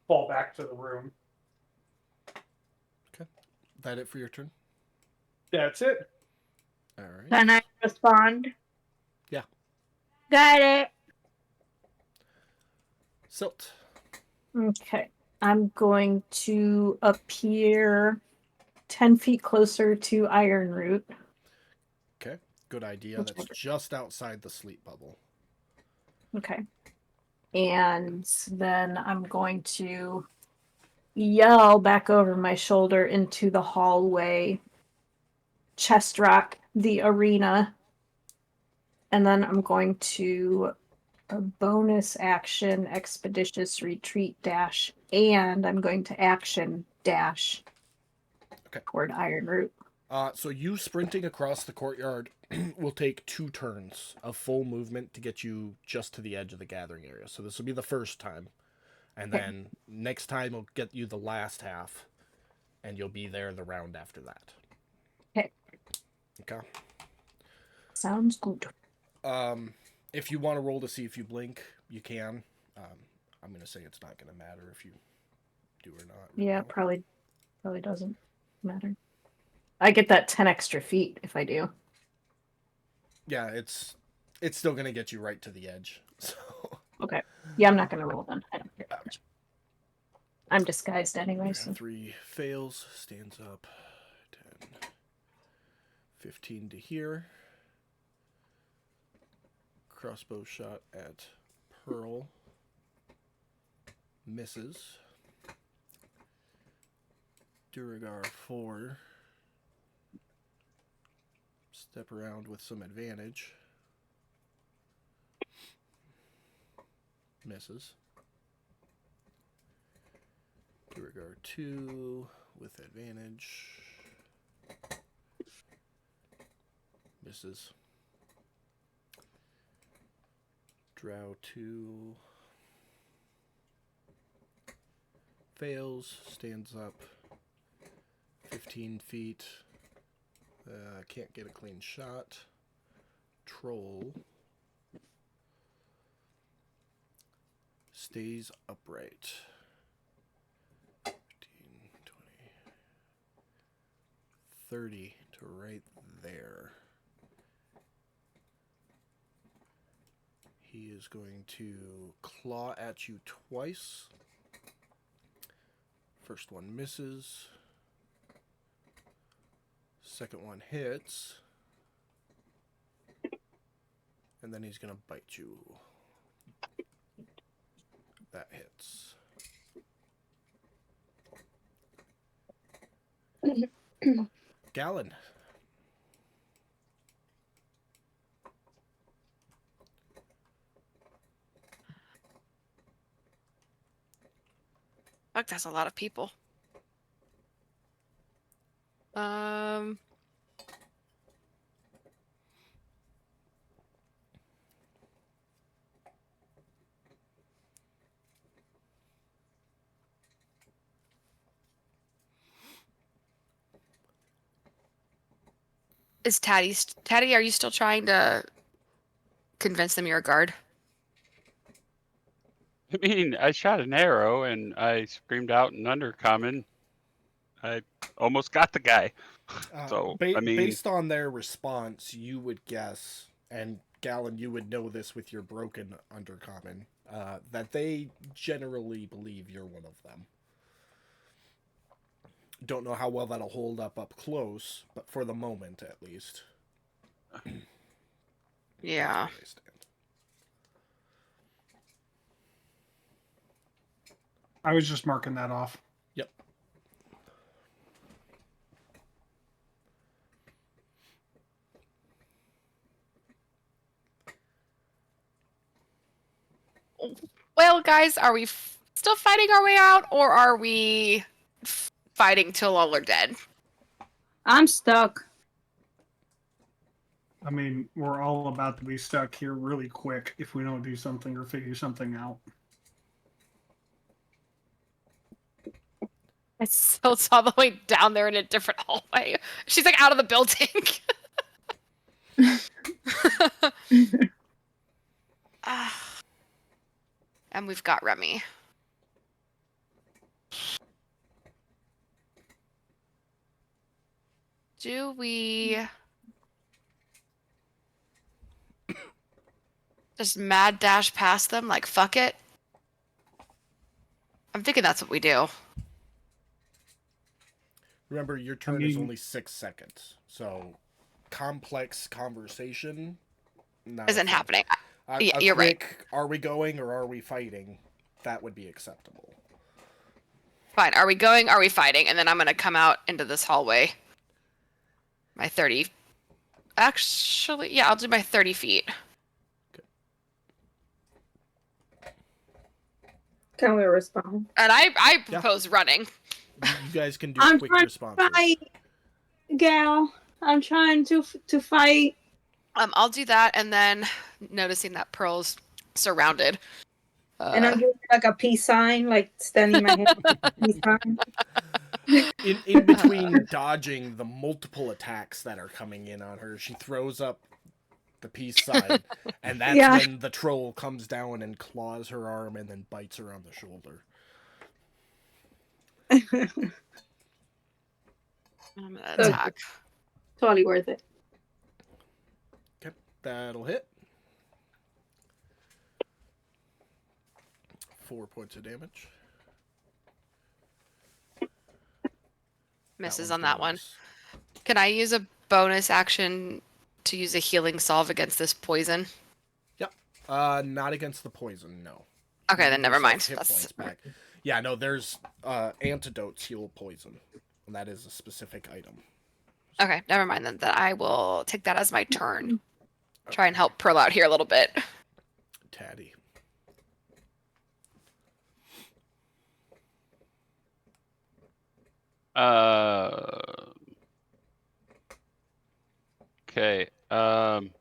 fall back to the room.
That it for your turn?
That's it.
Alright.
Can I respond?
Yeah.
Got it.
Silt.
Okay. I'm going to appear 10 feet closer to Iron Root.
Okay. Good idea. That's just outside the sleep bubble.
Okay. And then I'm going to yell back over my shoulder into the hallway, chest rock the arena, and then I'm going to a bonus action expeditious retreat dash, and I'm going to action dash toward Iron Root.
So you sprinting across the courtyard will take 2 turns of full movement to get you just to the edge of the gathering area. So this will be the first time. And then next time will get you the last half. And you'll be there the round after that.
Okay.
Okay.
Sounds good.
If you want to roll to see if you blink, you can. I'm going to say it's not going to matter if you do or not.
Yeah, probably doesn't matter. I get that 10 extra feet if I do.
Yeah, it's still going to get you right to the edge. So.
Okay. Yeah, I'm not going to roll then. I don't care. I'm disguised anyway. So.
3 fails, stands up. 10, 15 to here. Crossbow shot at Pearl. Misses. Duragar 4. Step around with some advantage. Misses. Duragar 2 with advantage. Misses. Drow 2 fails, stands up 15 feet. Can't get a clean shot. Troll stays upright. 15, 20, 30 to right there. He is going to claw at you twice. First one misses. Second one hits. And then he's going to bite you. That hits. Gallon.
Fuck, that's a lot of people. Is Taddy, are you still trying to convince them you're a guard?
I mean, I shot an arrow and I screamed out in Undercommon. I almost got the guy. So, I mean,
based on their response, you would guess, and Gallon, you would know this with your broken Undercommon, that they generally believe you're one of them. Don't know how well that'll hold up close, but for the moment, at least.
Yeah.
That's where they stand.
I was just marking that off.
Yep.
Well, guys, are we still fighting our way out, or are we fighting till all are dead?
I'm stuck.
I mean, we're all about to be stuck here really quick if we don't do something or figure something out.
I still saw the way down there in a different hallway. She's like out of the building. And we've got Remy. Do we just mad dash past them like fuck it? I'm thinking that's what we do.
Remember, your turn is only 6 seconds, so complex conversation not
Isn't happening.
A
You're right.
quick, are we going or are we fighting? That would be acceptable.
Fine. Are we going? Are we fighting? And then I'm gonna come out into this hallway. My 30. Actually, yeah, I'll do my 30 feet.
Can we respond?
And I propose running.
You guys can do
I'm
quick
trying
responses.
to fight, Gal. I'm trying to fight.
I'll do that, and then noticing that Pearl's surrounded.
And I'm doing like a peace sign, like standing my hand. Peace sign.
In between dodging the multiple attacks that are coming in on her, she throws up the peace sign, and that's when the troll comes down and claws her arm and then bites her on the shoulder.
I'm gonna attack.
Totally worth it.
Okay, that'll hit. 4 points of damage.
Misses
one's
on that one.
bonus.
Can I use a bonus action to use a healing salve against this poison?
Yep. Not against the poison, no.
Okay, then never
yourself
mind.
hit
That's
points back. Yeah, no, there's antidotes heal poison, and that is a specific item.
okay. Never mind then. That I will take that as my turn. Try and help Pearl out here a little bit.
Taddy.
Okay. I'm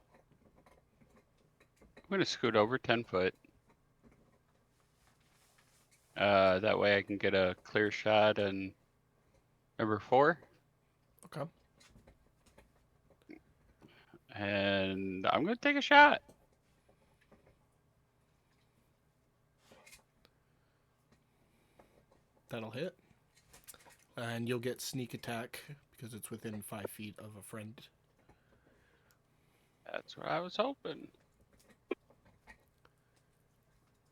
gonna scoot over 10 foot. That way I can get a clear shot on number 4.
Okay.
And I'm gonna take a shot.
That'll hit. And you'll get sneak attack because it's within 5 feet of a friend.
That's what I was hoping.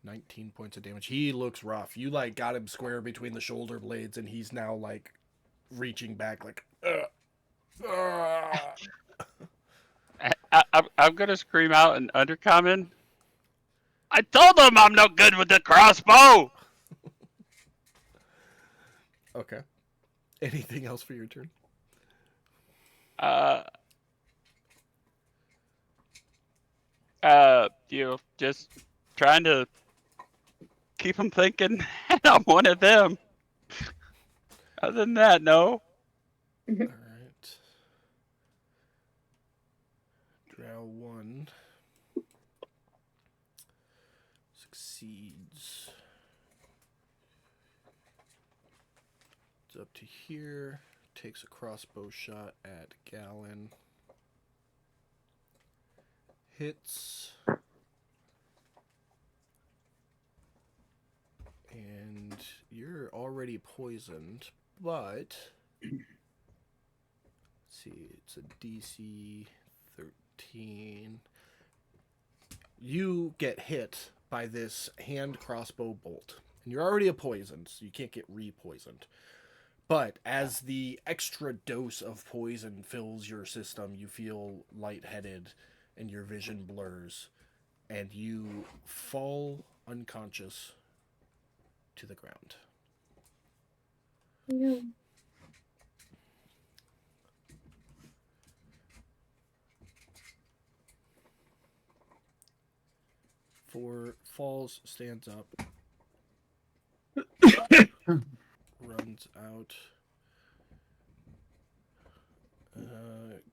19 points of damage. He looks rough. You like got him square between the shoulder blades, and he's now like reaching back, like.
I'm gonna scream out in Undercommon. I told him I'm no good with the crossbow.
Okay. Anything else for your turn?
Just trying to keep him thinking I'm one of them. Other than that, no.
All right. Drow 1 succeeds. It's up to here. Takes a crossbow shot at Galen. Hits. And you're already poisoned, but let's see, it's a DC 13. You get hit by this hand crossbow bolt, and you're already a poisoned, so you can't get re-poisoned. But as the extra dose of poison fills your system, you feel lightheaded and your vision blurs, and you fall unconscious to the ground.
Yeah.
For falls, stands up, runs out.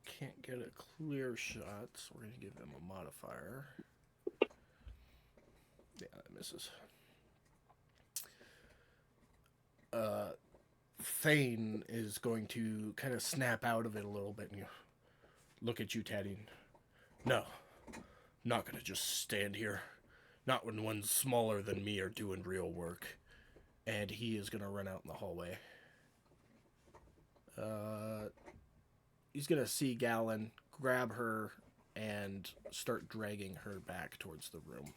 Can't get a clear shot, so we're gonna give them a modifier. Yeah, that misses. Thane is going to kind of snap out of it a little bit and look at you, Taddy. No, not gonna just stand here. Not when ones smaller than me are doing real work. And he is gonna run out in the hallway. He's gonna see Galen, grab her, and start dragging her back towards the room.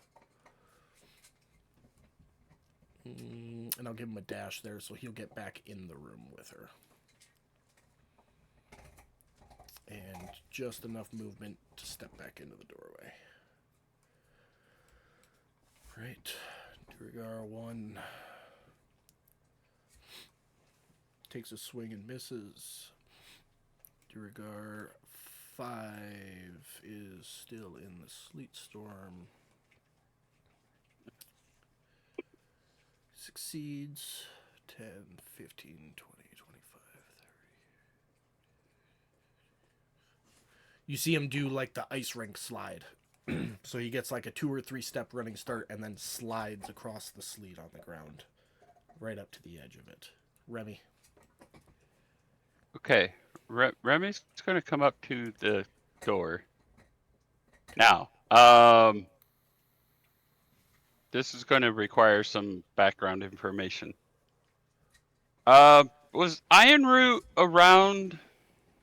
And I'll give him a dash there, so he'll get back in the room with her. And just enough movement to step back into the doorway. Right. Duergar 1 takes a swing and misses. Duergar 5 is still in the sleet storm. Succeeds. 10, 15, 20, 25, 30. You see him do like the ice rink slide. So he gets like a 2 or 3 step running start and then slides across the sleet on the ground. Right up to the edge of it. Remy.
Okay. Remy's going to come up to the door. Now, this is going to require some background information. Was Ironroot around,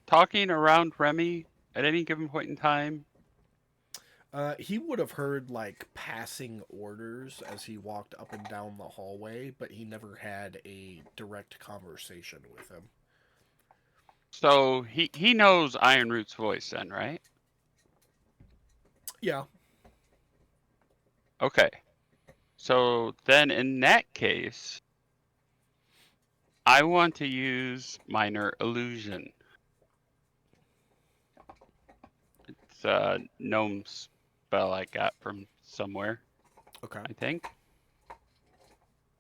talking around Remy at any given point in time?
He would have heard like passing orders as he walked up and down the hallway, but he never had a direct conversation with him.
So he knows Ironroot's voice then, right?
Yeah.
Okay. So then in that case, I want to use Minor Illusion. It's a gnome spell I got from somewhere,
Okay.
I think.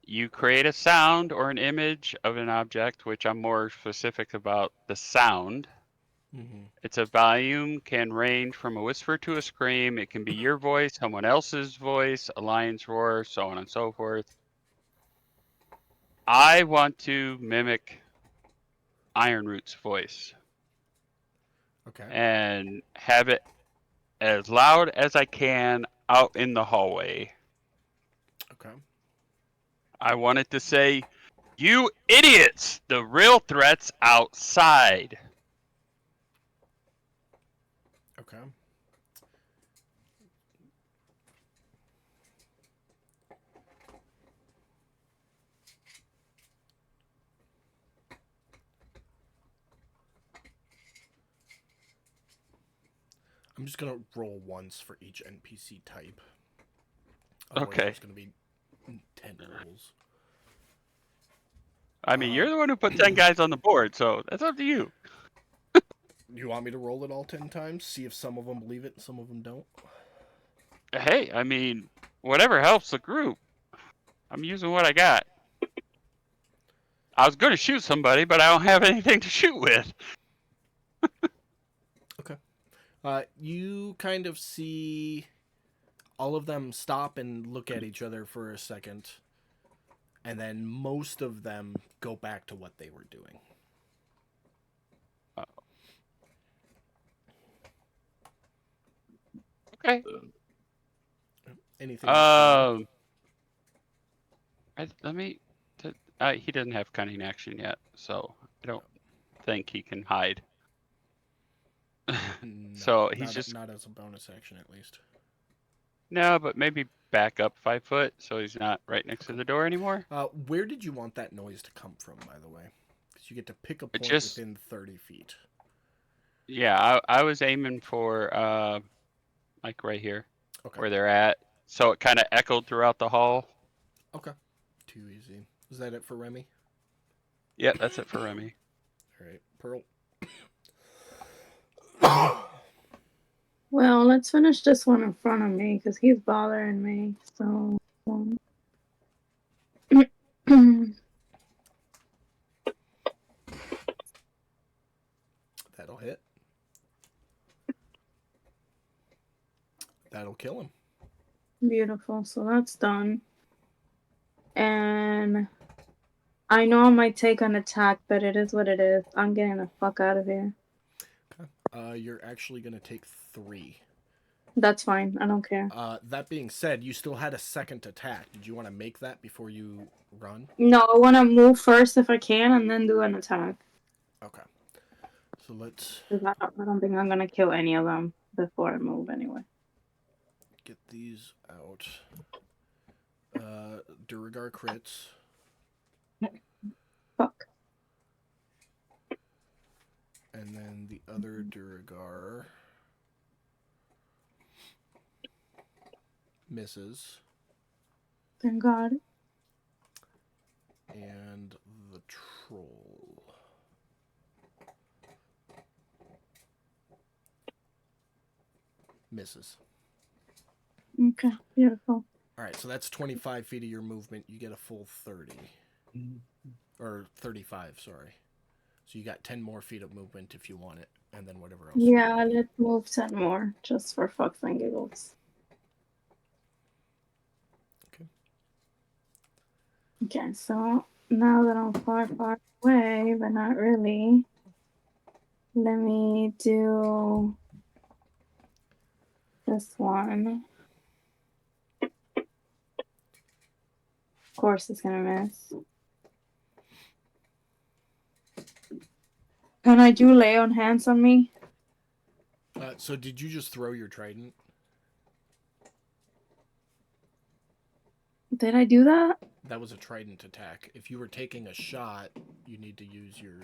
You create a sound or an image of an object, which I'm more specific about the sound.
Mm-hmm.
Its volume can range from a whisper to a scream. It can be your voice, someone else's voice, a lion's roar, so on and so forth. I want to mimic Ironroot's voice
Okay.
and have it as loud as I can out in the hallway.
Okay.
I want it to say, "You idiots! The real threat's outside."
Okay. I'm just gonna roll once for each NPC type. Otherwise
Okay.
There's gonna be 10 rolls.
I mean, you're the one who put 10 guys on the board, so that's up to you.
You want me to roll it all 10 times? See if some of them believe it and some of them don't?
Hey, I mean, whatever helps the group. I'm using what I got. I was going to shoot somebody, but I don't have anything to shoot with.
You kind of see all of them stop and look at each other for a second, and then most of them go back to what they were doing.
Okay.
Anything?
Let me. He doesn't have cunning action yet, so I don't think he can hide.
No,
So he's just
not as a bonus action, at least.
no, but maybe back up 5 foot so he's not right next to the door anymore.
Where did you want that noise to come from, by the way? Because you get to pick a point
Just-
within 30 feet.
Yeah, I was aiming for like right here
Okay.
where they're at, so it kind of echoed throughout the hall.
Okay. Too easy. Is that it for Remy?
Yeah, that's it for Remy.
All right, Pearl.
Well, let's finish this one in front of me because he's bothering me. So.
That'll hit. That'll kill him.
Beautiful. So that's done. And I know I might take an attack, but it is what it is. I'm getting the fuck out of here.
Okay. You're actually going to take 3.
That's fine. I don't care.
That being said, you still had a second attack. Did you want to make that before you run?
No, I want to move first if I can and then do an attack.
Okay. So let's
'Cause I don't think I'm going to kill any of them before I move anyway.
get these out. Duragar crits.
Fuck.
And then the other Duragar misses.
Thank God.
And the troll misses.
Okay, beautiful.
All right, so that's 25 feet of your movement. You get a full 30. Or 35, sorry. So you got 10 more feet of movement if you want it, and then whatever else.
Yeah, let's move 10 more, just for fucks and giggles.
Okay.
Okay, so now that I'm far, far away, but not really, let me do this one. Of course it's gonna miss. Can I do lay on hands on me?
So did you just throw your trident?
Did I do that?
That was a trident attack. If you were taking a shot, you need to use your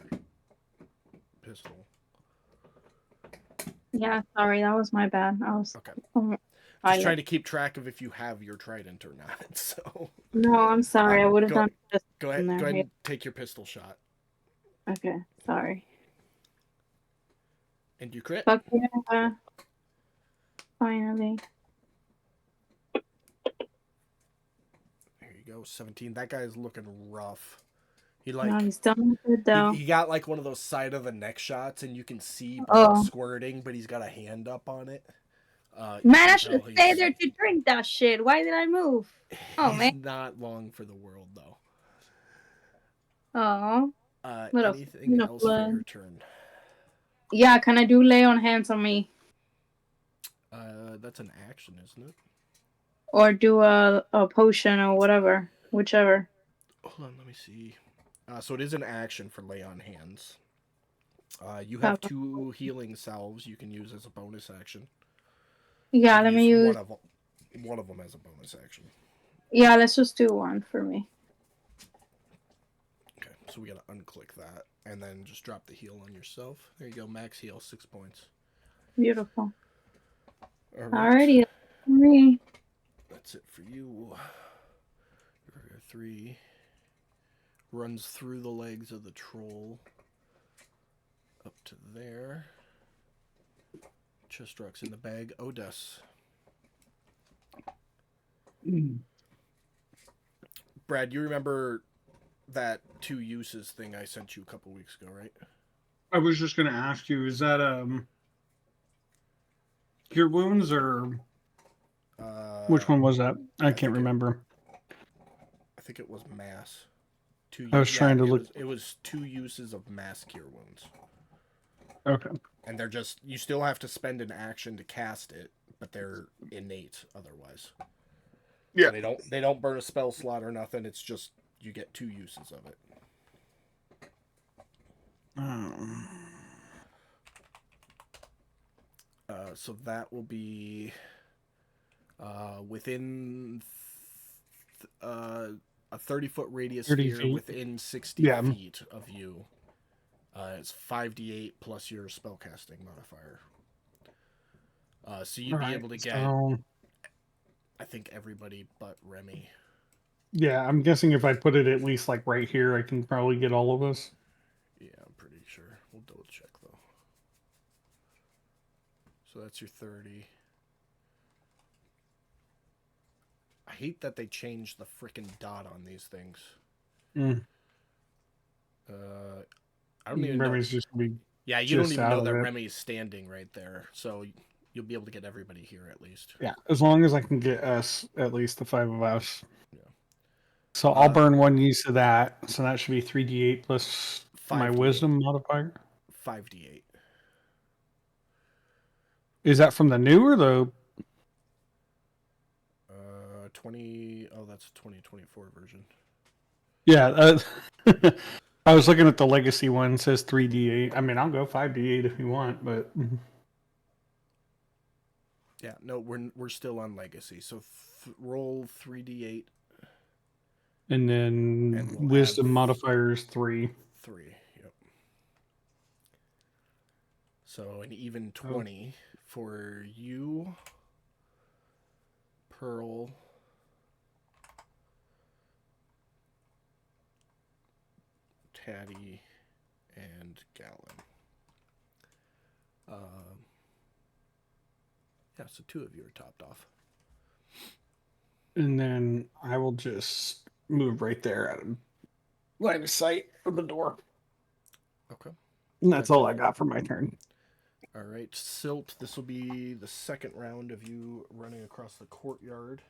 pistol.
Yeah, sorry, that was my bad. I was
Okay.
oh,
Just trying to keep track of if you have your trident or not. So
No, I'm sorry. I would have done this
go ahead.
in there.
Go ahead and take your pistol shot.
Okay, sorry.
And you crit.
Fuck yeah. Finally.
There you go. 17. That guy's looking rough. He
No, he's done good though.
he got like one of those side of the neck shots, and you can see blood
Oh.
squirting, but he's got a hand up on it.
Man, I should have stayed there to drink that shit. Why did I move? Oh,
he's
man.
not long for the world though.
Oh. What
Anything else for
blood.
your turn?
Yeah, can I do lay on hands on me?
That's an action, isn't it?
Or do a potion or whatever. Whichever.
Hold on, let me see. So it is an action for lay on hands. You have 2 healing salves you can use as a bonus action.
Yeah, let me use
one of them as a bonus action.
Yeah, let's just do one for me.
Okay, so we gotta unclick that and then just drop the heal on yourself. There you go, max heal, 6 points.
Beautiful.
All right.
Alrighty, me.
That's it for you. 3 runs through the legs of the troll up to there. Chest rocks in the bag. Odes. Brad, you remember that 2 uses thing I sent you a couple weeks ago, right?
I was just going to ask you, is that cure wounds or which one was that? I can't remember.
I think it was mass.
I was trying to look.
It was 2 uses of mass cure wounds.
Okay.
And they're just, you still have to spend an action to cast it, but they're innate otherwise.
Yeah.
So they don't burn a spell slot or nothing. It's just you get 2 uses of it. So that will be within a 30-foot radius
30
sphere
feet.
within 60 feet of you. It's 5d8 plus your spellcasting modifier. So you'd be able to get, I think, everybody but Remy.
Yeah, I'm guessing if I put it at least like right here, I can probably get all of us.
Yeah, I'm pretty sure. We'll double check though. So that's your 30. I hate that they changed the frickin' dot on these things. I don't even
Remy's
know.
just gonna be
Yeah, you don't
just
even
out
know
of
that
it.
Remy's standing right there, so you'll be able to get everybody here at least.
Yeah, as long as I can get us, at least the 5 of us.
Yeah.
So I'll burn 1 use of that. So that should be 3d8 plus my
5d8.
wisdom modifier.
5d8.
Is that from the new or the
20. Oh, that's a 2024 version.
Yeah, I was looking at the legacy one. It says 3d8. I mean, I'll go 5d8 if you want, but
Yeah, no, we're still on legacy. So roll 3d8.
and then
And we'll
wisdom
add
modifier is 3.
3. Yep. So an even 20 for you, Pearl, Taddy, and Gallon. Yeah, so 2 of you are topped off.
And then I will just move right there out of line of sight of the door.
Okay.
And that's all I got for my turn.
All right, Silt, this will be the second round of you running across the courtyard.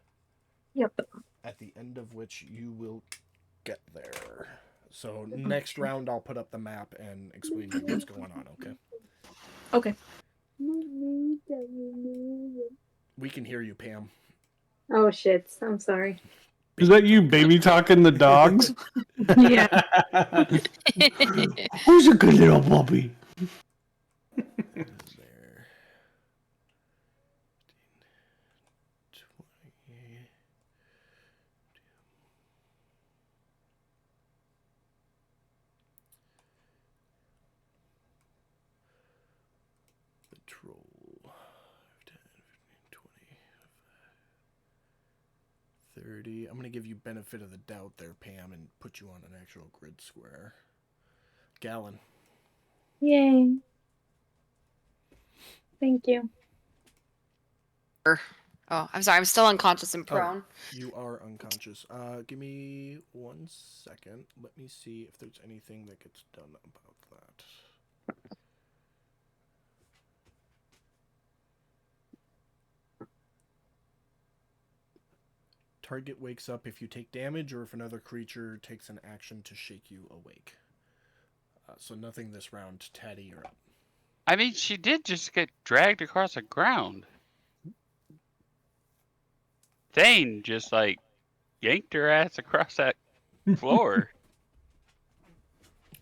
Yep.
At the end of which you will get there. So next round I'll put up the map and explain to you what's going on, okay?
Okay.
We can hear you, Pam.
Oh shit! I'm sorry.
Is that you baby talking the dogs?
Yeah.
Who's a good little puppy?
There. 20. The troll. 5, 10, 15, 20. 30. I'm going to give you benefit of the doubt there, Pam, and put you on an actual grid square. Gallon.
Yay. Thank you.
Oh, I'm sorry. I'm still unconscious and prone.
You are unconscious. Give me 1 second. Let me see if there's anything that gets done about that. Target wakes up if you take damage or if another creature takes an action to shake you awake. So nothing this round. Taddy, you're up.
I mean, she did just get dragged across the ground. Thane just like yanked her ass across that floor.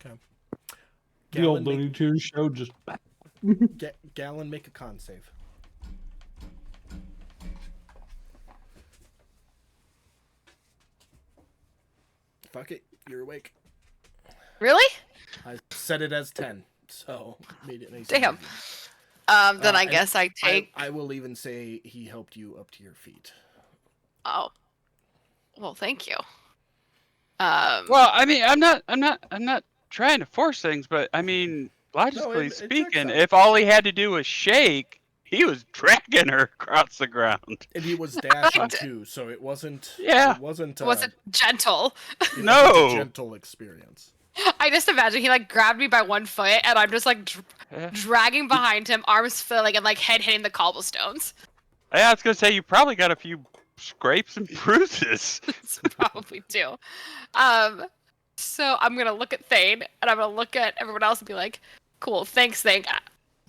Okay.
The old Looney Tunes show just.
Gallon, make a con save. Fuck it, you're awake.
Really?
I set it as 10, so made it nice.
Damn. Then I guess I take.
I will even say he helped you up to your feet.
Oh. Well, thank you.
Well, I mean, I'm not trying to force things, but I mean, logically
it checks
speaking,
out.
if all he had to do was shake, he was dragging her across the ground.
And he was dashing too, so it wasn't.
Yeah.
It wasn't.
It wasn't gentle.
It
No.
wasn't a gentle experience.
I just imagine he like grabbed me by one foot, and I'm just like dragging behind him, arms filling, and like head hitting the cobblestones.
Yeah, I was gonna say you probably got a few scrapes and bruises.
Probably do. So I'm gonna look at Thane, and I'm gonna look at everyone else and be like, "Cool, thanks, Thane.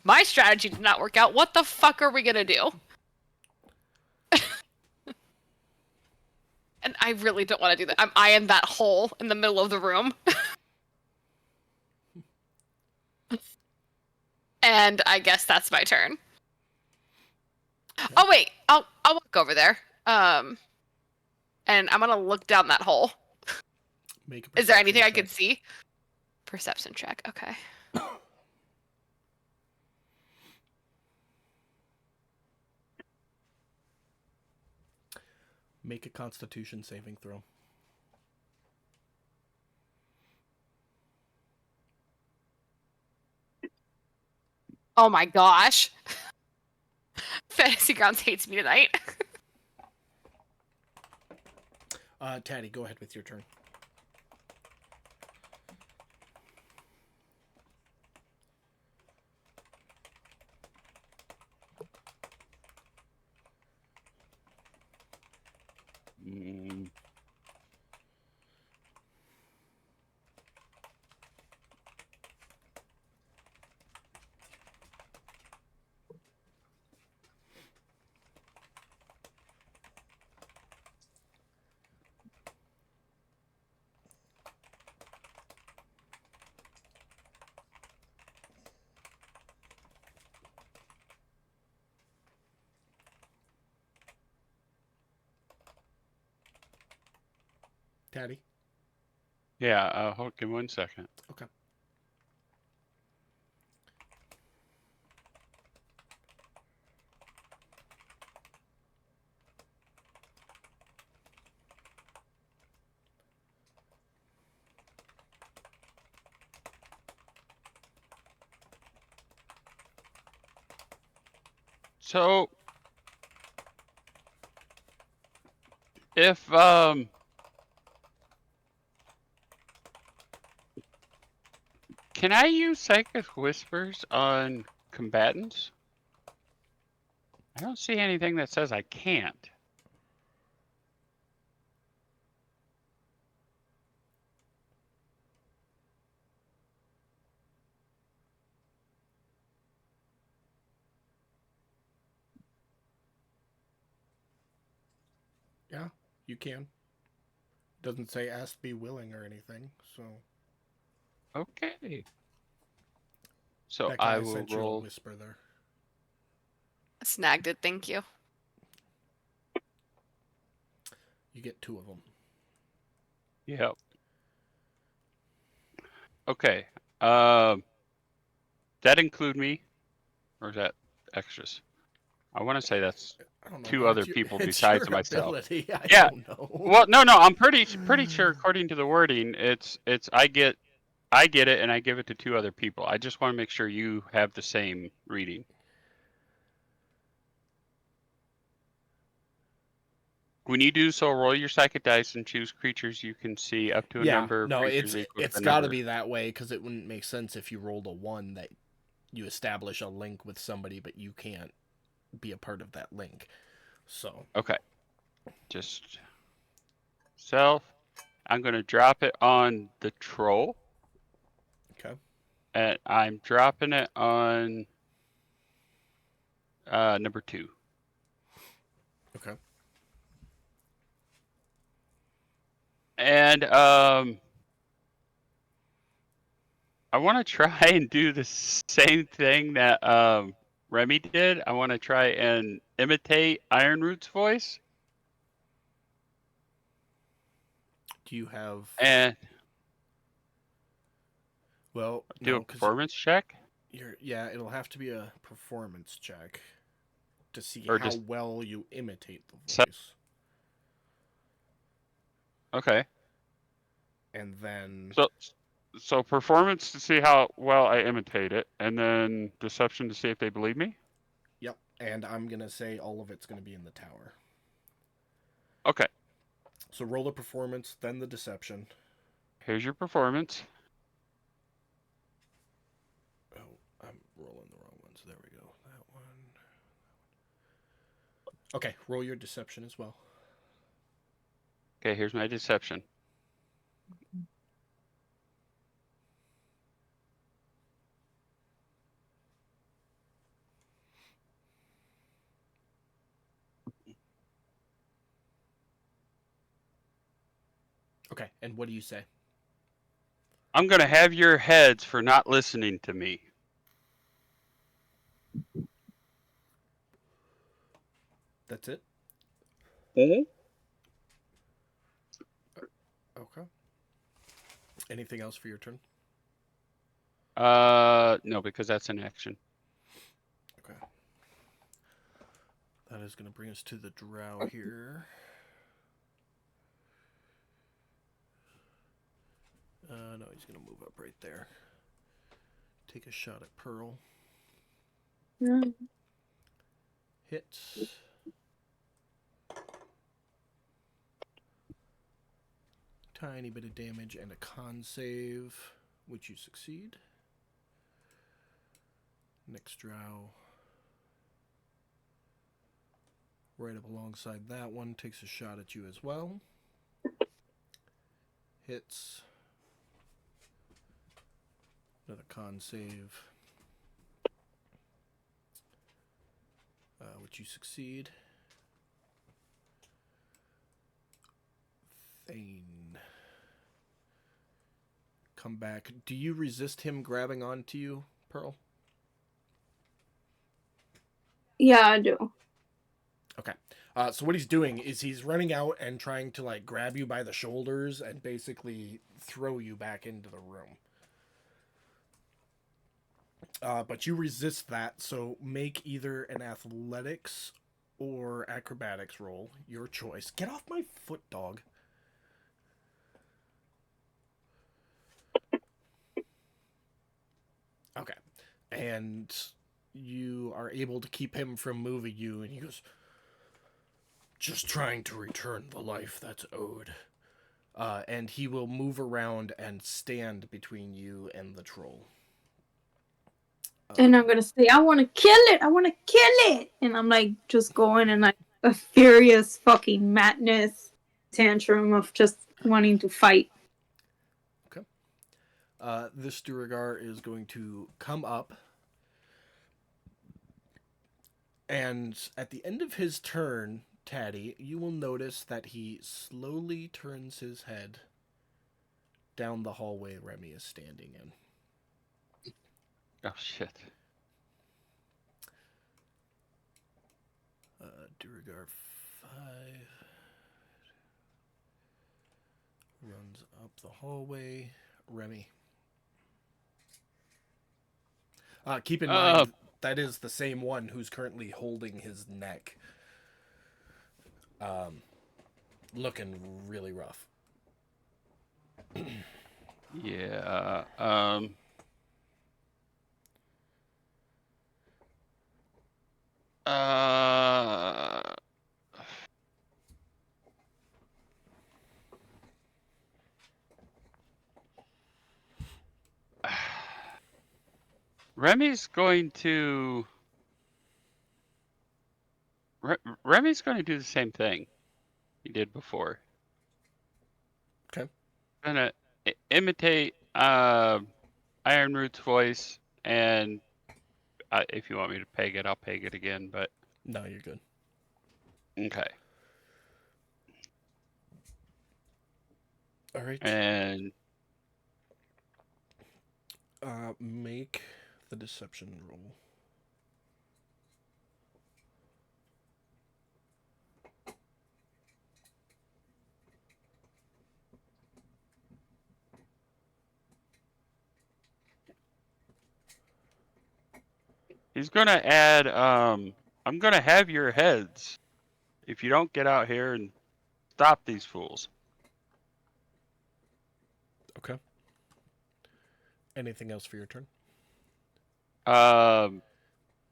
My strategy did not work out. What the fuck are we gonna do?" And I really don't want to do that. I'm eyeing that hole in the middle of the room. And I guess that's my turn. Oh wait, I'll walk over there. And I'm gonna look down that hole.
Make a
Is there anything I
perception
could see? Perception check. Okay.
Make a Constitution saving throw.
Oh my gosh. Fantasy Grounds hates me tonight.
Taddy, go ahead with your turn.
Mm.
Taddy.
Yeah, hold give me 1 second.
Okay.
So, if can I use Psychic Whispers on combatants? I don't see anything that says I can't.
Yeah, you can. Doesn't say ask be willing or anything, so.
Okay. So
That guy
I will
sent you a
roll.
whisper there.
Snagged it, thank you.
You get 2 of them.
Yep. Okay. That include me, or is that extras? I want to say that's
I don't know.
two
man,
other
it's your-
people
it's
besides
your
myself.
ability. I
Yeah,
don't know.
Well, no, I'm pretty sure according to the wording, it's I get it and I give it to two other people. I just want to make sure you have the same reading. When you do so, roll your psychic dice and choose creatures you can see up to a
Yeah,
number of
no,
creatures equal to
it's
the
got to
number.
be that way because it wouldn't make sense if you rolled a 1 that you establish a link with somebody, but you can't be a part of that link. So
Okay. Just self. I'm going to drop it on the troll.
okay,
And I'm dropping it on number 2.
okay,
And I want to try and do the same thing that Remy did. I want to try and imitate Ironroot's voice.
do you have?
And
Well,
do
no,
a
because
performance check.
yeah, it'll have to be a performance check to see
Or
how
just-
well you imitate the
So-
voice,
Okay.
and then
So performance to see how well I imitate it, and then deception to see if they believe me.
yep, and I'm gonna say all of it's gonna be in the tower.
Okay.
So roll the performance, then the deception.
Here's your performance.
Oh, I'm rolling the wrong ones. There we go. That one. Okay, roll your deception as well.
Okay, here's my deception.
Okay, and what do you say?
I'm gonna have your heads for not listening to me.
That's it?
Mm-hmm.
Okay. Anything else for your turn?
No, because that's an action.
Okay. That is going to bring us to the drow here. No, he's going to move up right there. Take a shot at Pearl.
Yeah.
Hits. Tiny bit of damage and a con save, which you succeed. Next drow. Right up alongside that one, takes a shot at you as well. Hits. Another con save. Which you succeed. Thane. Come back. Do you resist him grabbing onto you, Pearl?
Yeah, I do.
Okay. So what he's doing is he's running out and trying to like grab you by the shoulders and basically throw you back into the room. But you resist that, so make either an athletics or acrobatics roll, your choice. Get off my foot, dog. Okay. And you are able to keep him from moving you, and he goes, just trying to return the life that's owed. And he will move around and stand between you and the troll.
And I'm gonna say, I wanna kill it! I wanna kill it! And I'm like just going in like a furious fucking madness tantrum of just wanting to fight.
This Duragar is going to come up. And at the end of his turn, Taddy, you will notice that he slowly turns his head down the hallway Remy is standing in.
Oh shit.
Duragar 5 runs up the hallway. Remy. Keep in mind, that is the same one who's currently holding his neck. Looking really rough.
Yeah. Uh. Remy's going to. Remy's going to do the same thing he did before.
Okay.
Gonna imitate Ironroot's voice, and if you want me to peg it, I'll peg it again. But
No, you're good.
okay.
All right.
And
Make the deception roll.
he's gonna add. I'm gonna have your heads if you don't get out here and stop these fools.
Okay. Anything else for your turn?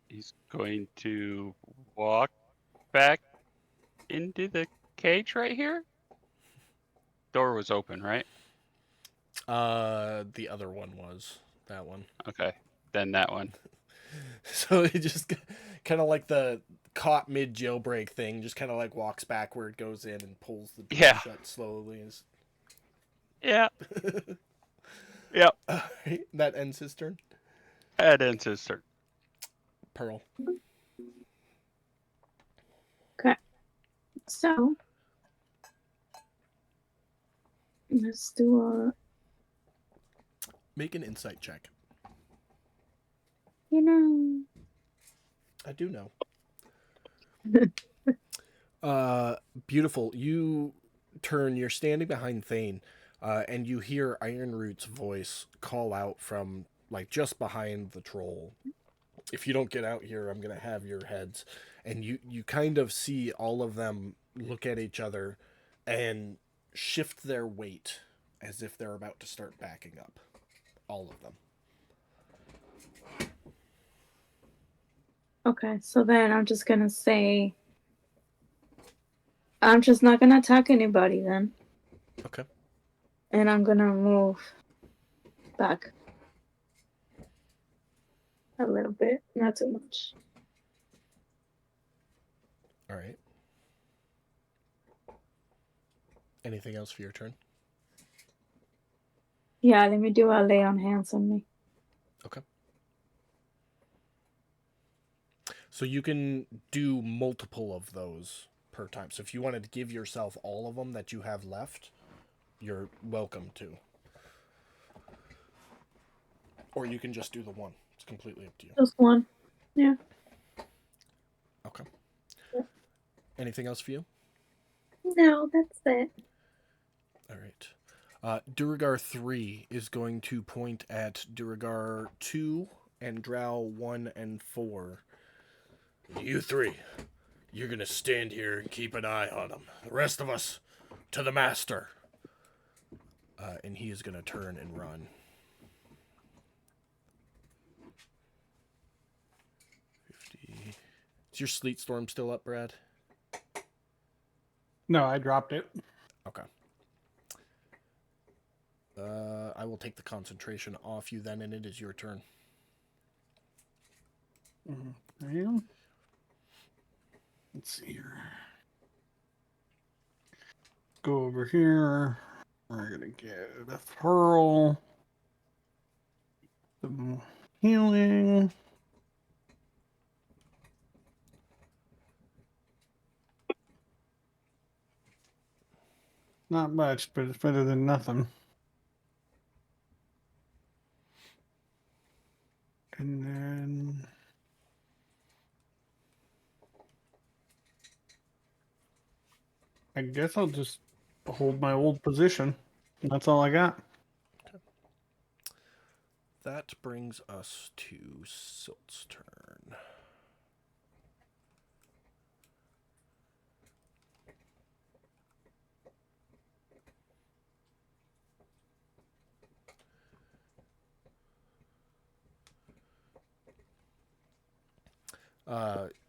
He's going to walk back into the cage right here. Door was open, right?
The other one was that one.
Okay, then that one.
So he just kind of like the caught mid jailbreak thing, just kind of like walks backward, goes in, and pulls the door
Yeah.
shut slowly.
Yeah. Yep.
Alright, that ends his turn.
That ends his turn.
Pearl.
So let's do a.
Make an insight check.
You know.
I do know. Beautiful. You turn, you're standing behind Thane, and you hear Ironroot's voice call out from, like, just behind the troll. If you don't get out here, I'm going to have your heads. And you kind of see all of them look at each other and shift their weight as if they're about to start backing up. All of them.
Okay, so then I'm just gonna say. I'm just not gonna attack anybody then.
Okay.
And I'm gonna move back a little bit, not too much.
All right. Anything else for your turn?
Yeah, let me do a lay on hands on me.
Okay. So you can do multiple of those per time. So if you wanted to give yourself all of them that you have left, you're welcome to. Or you can just do the one. It's completely up to you.
Just one. Yeah.
Okay.
Yeah.
Anything else for you?
No, that's it.
All right. Duragar 3 is going to point at Duragar 2 and Drow 1 and 4. You three, you're going to stand here and keep an eye on him. The rest of us, to the master. And he is going to turn and run. 50. Is your Sleet Storm still up, Brad?
No, I dropped it.
Okay. I will take the concentration off you then, and it is your turn.
Yeah. Let's see here. Go over here. We're gonna get a pearl. Some healing. Not much, but it's better than nothing. And then I guess I'll just hold my old position. That's all I got.
that brings us to Silt's turn.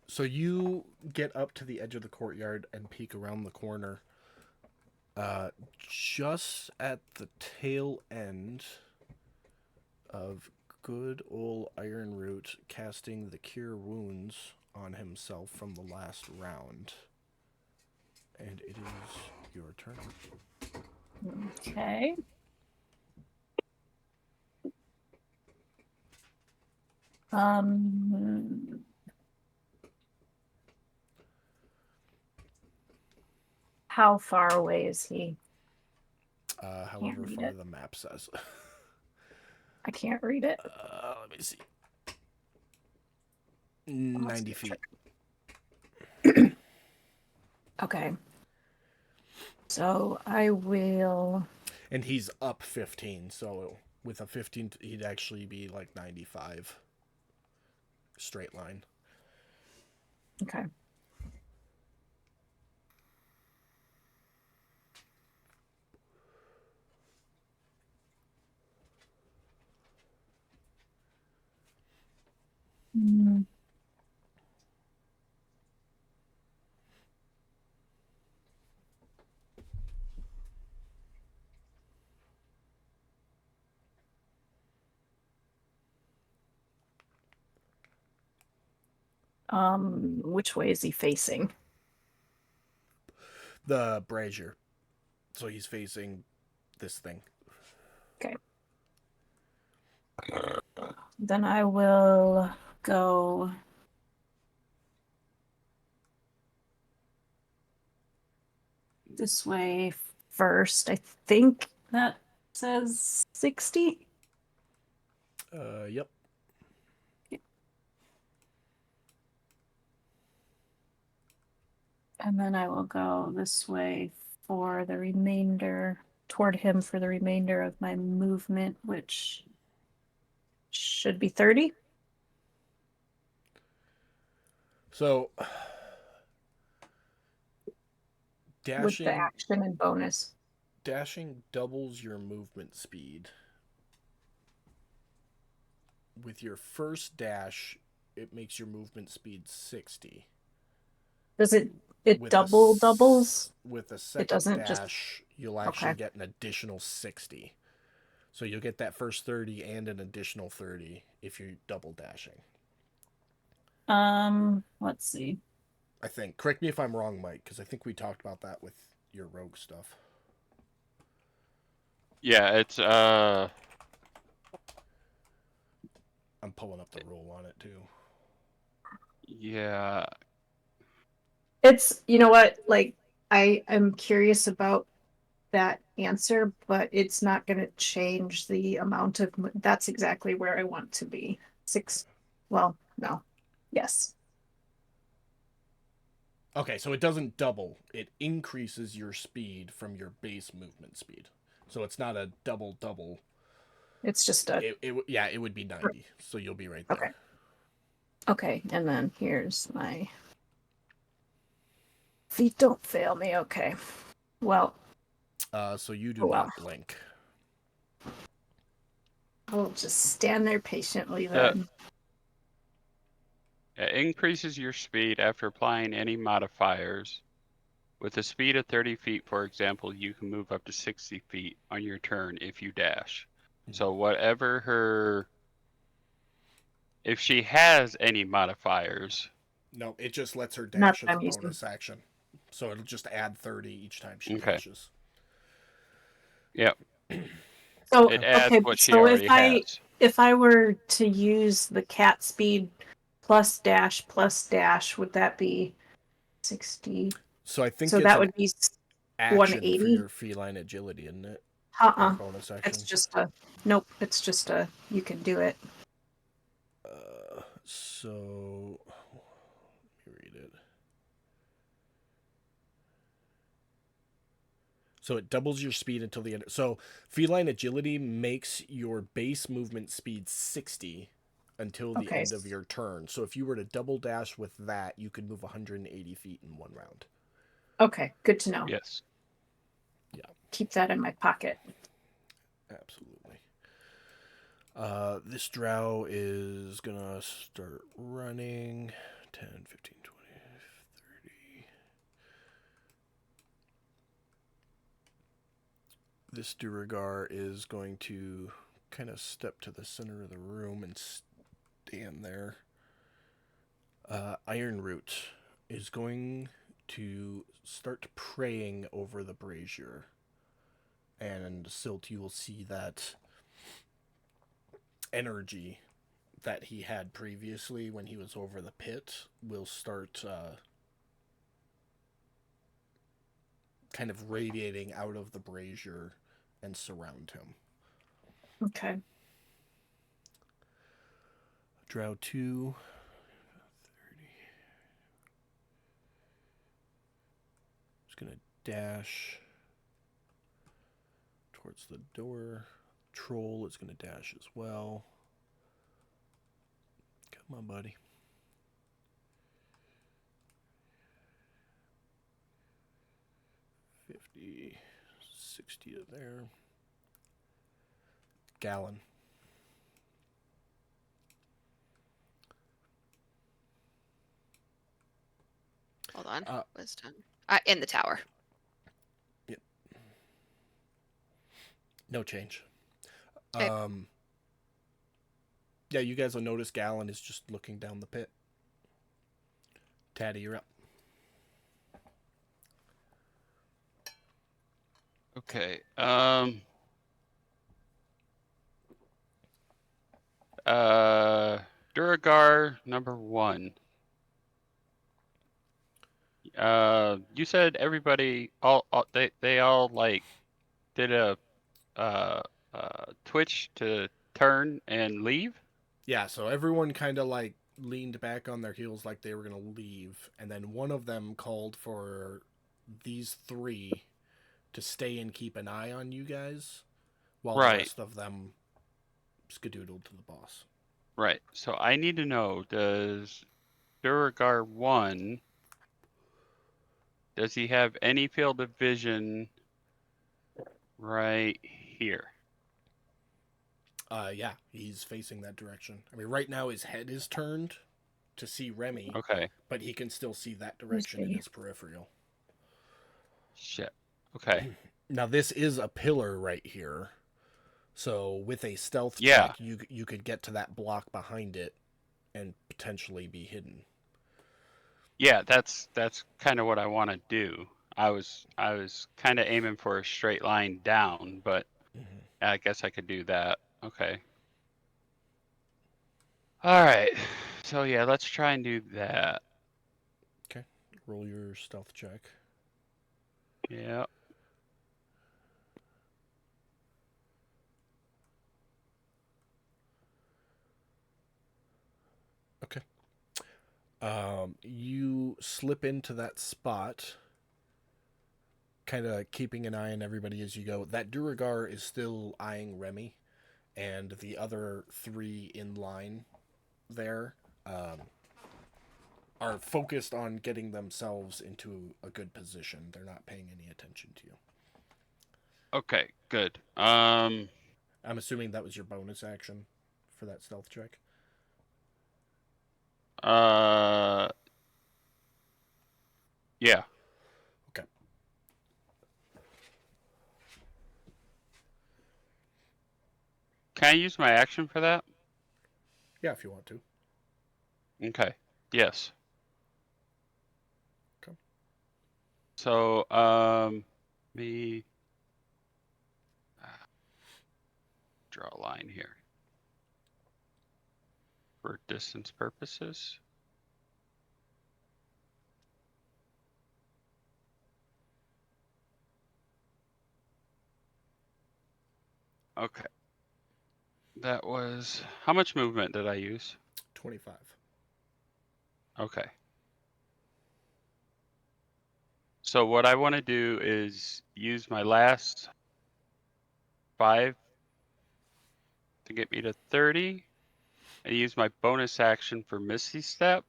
So you get up to the edge of the courtyard and peek around the corner. Just at the tail end of good old Ironroot casting the Cure Wounds on himself from the last round. And it is your turn.
Okay. How far away is he?
However
read
far
it.
the map says.
I can't read it.
Let me see. 90 feet.
Okay. So I will.
And he's up 15, so with a 15, he'd actually be like 95. Straight line.
Okay. Mm. Which way is he facing?
The brazier. So he's facing this thing.
Okay. Then I will go. This way first. I think that says 60.
Yep.
And then I will go this way for the remainder, toward him for the remainder of my movement, which should be 30.
So
With
dashing
the action and bonus.
dashing doubles your movement speed. With your first dash, it makes your movement speed 60.
Does it
With
doubles?
With the second
doesn't
dash,
just-
you'll actually
Okay.
get an additional 60. So you'll get that first 30 and an additional 30 if you're double dashing.
Let's see.
I think. Correct me if I'm wrong, Mike, because I think we talked about that with your rogue stuff.
Yeah, it's
I'm pulling up the rule on it too.
yeah.
It's, you know what, like, I am curious about that answer, but it's not going to change the amount of, that's exactly where I want to be. Well, no. Yes.
Okay, so it doesn't double. It increases your speed from your base movement speed. So it's not a double.
It's just a,
it would be 90. So you'll be right there.
okay. Okay, and then here's my feet don't fail me. Okay. Well,
So you do
Oh, wow.
not blink.
I'll just stand there patiently then.
It increases your speed after applying any modifiers. With a speed of 30 feet, for example, you can move up to 60 feet on your turn if you dash. So whatever her... If she has any modifiers...
No, it just lets her
Not
dash
that
as a
I'm using.
bonus action. So it'll just add 30 each time she
Okay.
dashes.
Yep.
So
It adds
okay,
what she
so
already has.
if I were to use the cat speed plus dash, would that be 60?
So I think
So
it's
that
an
would be
action for
180.
your feline agility, isn't it? Or a bonus action.
It's just a nope. It's just a you can do it.
So let me read it. So it doubles your speed until the end. So feline agility makes your base movement speed 60 until the
Okay.
end of your turn. So if you were to double dash with that, you could move 180 feet in one round.
Okay, good to know.
Yes.
Keep that in my pocket.
Absolutely. This drow is going to start running 10, 15, 20, 30. This Duergar is going to kind of step to the center of the room and stand there. Ironroot is going to start praying over the brazier. And Silt, you will see that energy that he had previously when he was over the pit will start kind of radiating out of the brazier and surround him.
Okay.
Drow 2, 30. Just going to dash towards the door. Troll is going to dash as well. Come on, buddy. $50, $60 to there. Gallon.
Hold on. Wisdom. In the tower.
Yep. No change.
Okay.
Yeah, you guys will notice Gallon is just looking down the pit. Taddy, you're up.
Okay. Duergar number 1. You said everybody they all like did a twitch to turn and leave?
Yeah, so everyone kind of like leaned back on their heels like they were going to leave, and then one of them called for these 3 to stay and keep an eye on you guys while the
Right.
rest of them skedoodled to the boss.
Right. So I need to know, does Duergar 1, does he have any field of vision right here?
Yeah, he's facing that direction. I mean, right now his head is turned to see Remy,
Okay.
but he can still see that direction in
see.
his peripheral.
Shit. Okay.
Now this is a pillar right here, so with a stealth
Yeah.
check, you could get to that block behind it and potentially be hidden.
Yeah, that's kind of what I want to do. I was kind of aiming for a straight line down, but I guess I could do that. Okay. All right. So yeah, let's try and do that.
Okay, roll your stealth check.
Yeah.
Okay. You slip into that spot, kind of keeping an eye on everybody as you go. That Duergar is still eyeing Remy, and the other 3 in line there are focused on getting themselves into a good position. They're not paying any attention to you.
Okay, good.
I'm assuming that was your bonus action for that stealth check.
Yeah.
Okay.
Can I use my action for that?
Yeah, if you want to.
Okay. Yes.
Okay.
So, me draw a line here for distance purposes. Okay. That was, how much movement did I use?
25.
Okay. So what I want to do is use my last 5 to get me to 30, and use my bonus action for Misty Step,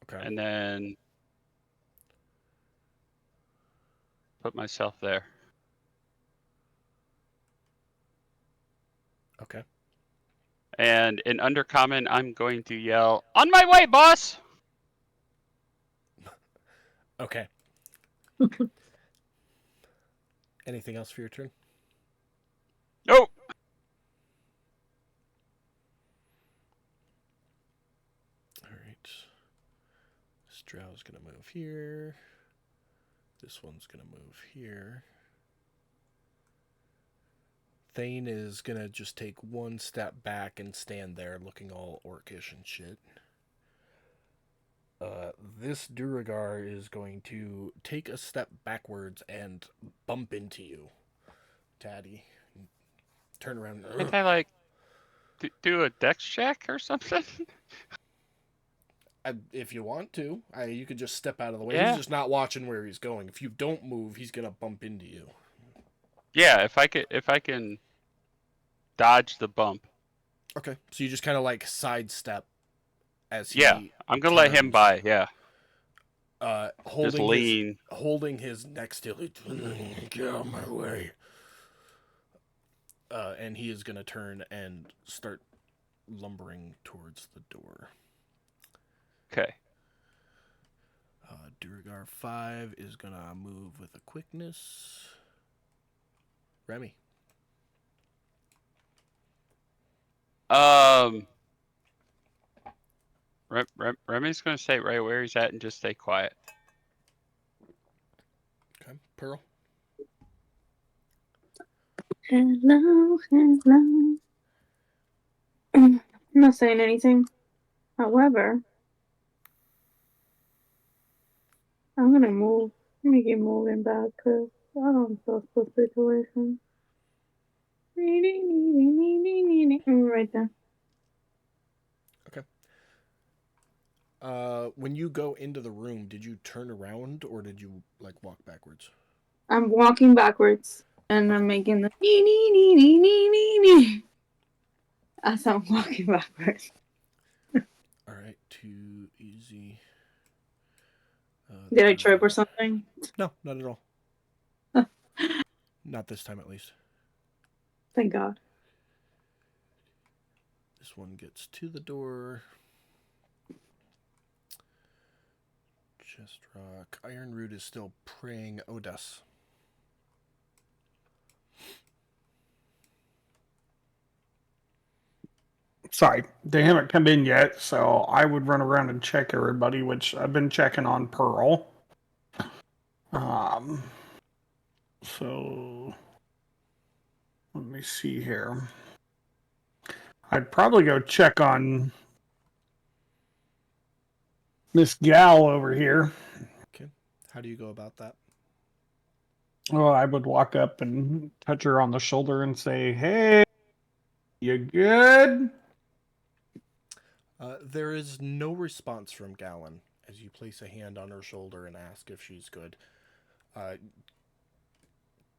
Okay.
and then put myself there.
Okay.
And in Undercommon, I'm going to yell, "On my way, boss!"
Okay. Anything else for your turn?
Nope.
All right. This drow's gonna move here. This one's gonna move here. Thane is gonna just take one step back and stand there looking all orcish and shit. This Duragar is going to take a step backwards and bump into you, Taddy. Turn around.
Can't I, like, do a dex check or something?
If you want to, you could just step out of the way.
Yeah.
He's just not watching where he's going. If you don't move, he's gonna bump into you.
Yeah, if I can dodge the bump.
Okay. So you just kind of like sidestep as he.
Yeah, I'm gonna let him
turns.
by. Yeah, just
Holding
lean.
his neck still. Get out of my way. And he is gonna turn and start lumbering towards the door.
Okay.
Duragar 5 is gonna move with a quickness. Remy.
Remy's gonna stay right where he's at and just stay quiet.
Okay. Pearl.
Hello, hello. I'm not saying anything. However, I'm gonna move. Let me get moving back because I don't trust the situation. Right there.
When you go into the room, did you turn around or did you like walk backwards?
I'm walking backwards and I'm making the nee nee nee nee nee nee nee as I'm walking backwards.
All right, too easy.
Did I trip or something?
No, not at all. Not this time, at least.
Thank God.
This one gets to the door. Chest Rock. Iron Root is still praying Odes.
Sorry, they haven't come in yet, so I would run around and check everybody, which I've been checking on Pearl. So let me see here. I'd probably go check on Miss Gal over here.
Okay. How do you go about that?
Well, I would walk up and touch her on the shoulder and say, "Hey, you good?"
There is no response from Gallon as you place a hand on her shoulder and ask if she's good.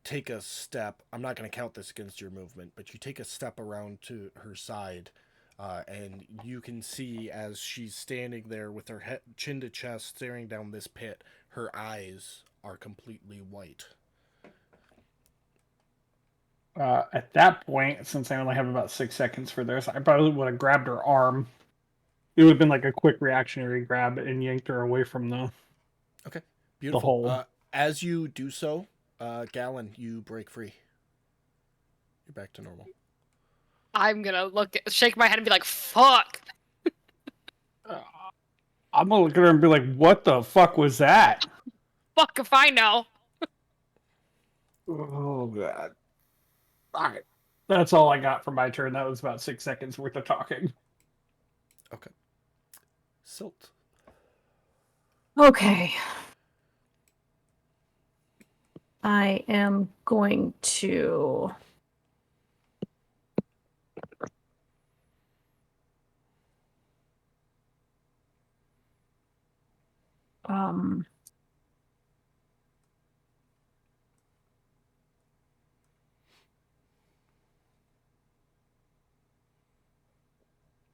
Take a step. I'm not going to count this against your movement, but you take a step around to her side, and you can see as she's standing there with her head, chin to chest, staring down this pit, her eyes are completely white.
At that point, since I only have about 6 seconds for this, I probably would have grabbed her arm. It would have been like a quick reactionary grab and yanked her away from the
Beautiful.
hole.
As you do so, Gallon, you break free. You're back to normal.
I'm gonna shake my head and be like, fuck!
I'm gonna look at her and be like, "What the fuck was that?"
Fuck if I know.
Oh God! All right, that's all I got for my turn. That was about 6 seconds worth of talking.
Okay. Silt.
Okay. I am going to Um,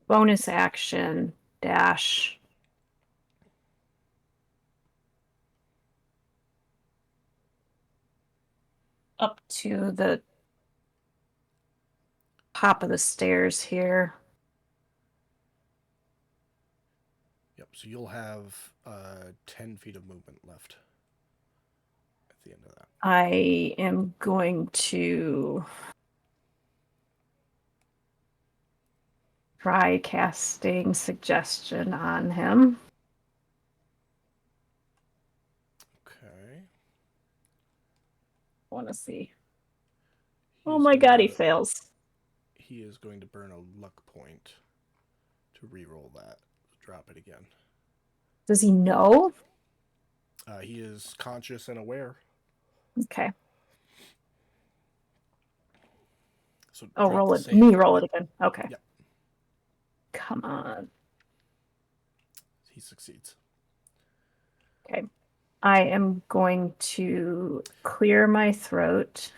bonus action dash. Up to the top of the stairs here.
Yep, so you'll have 10 feet of movement left at the end of that.
I am going to try casting suggestion on him.
Okay.
I want to see. Oh
He's
my god, he
gonna-
fails.
He is going to burn a luck point to re-roll that. Drop it again.
Does he know?
He is conscious and aware.
Okay.
So
Oh,
drop
roll
the
it.
save.
Me roll it again. Okay.
Yep.
Come on.
He succeeds.
Okay. I am going to clear my throat.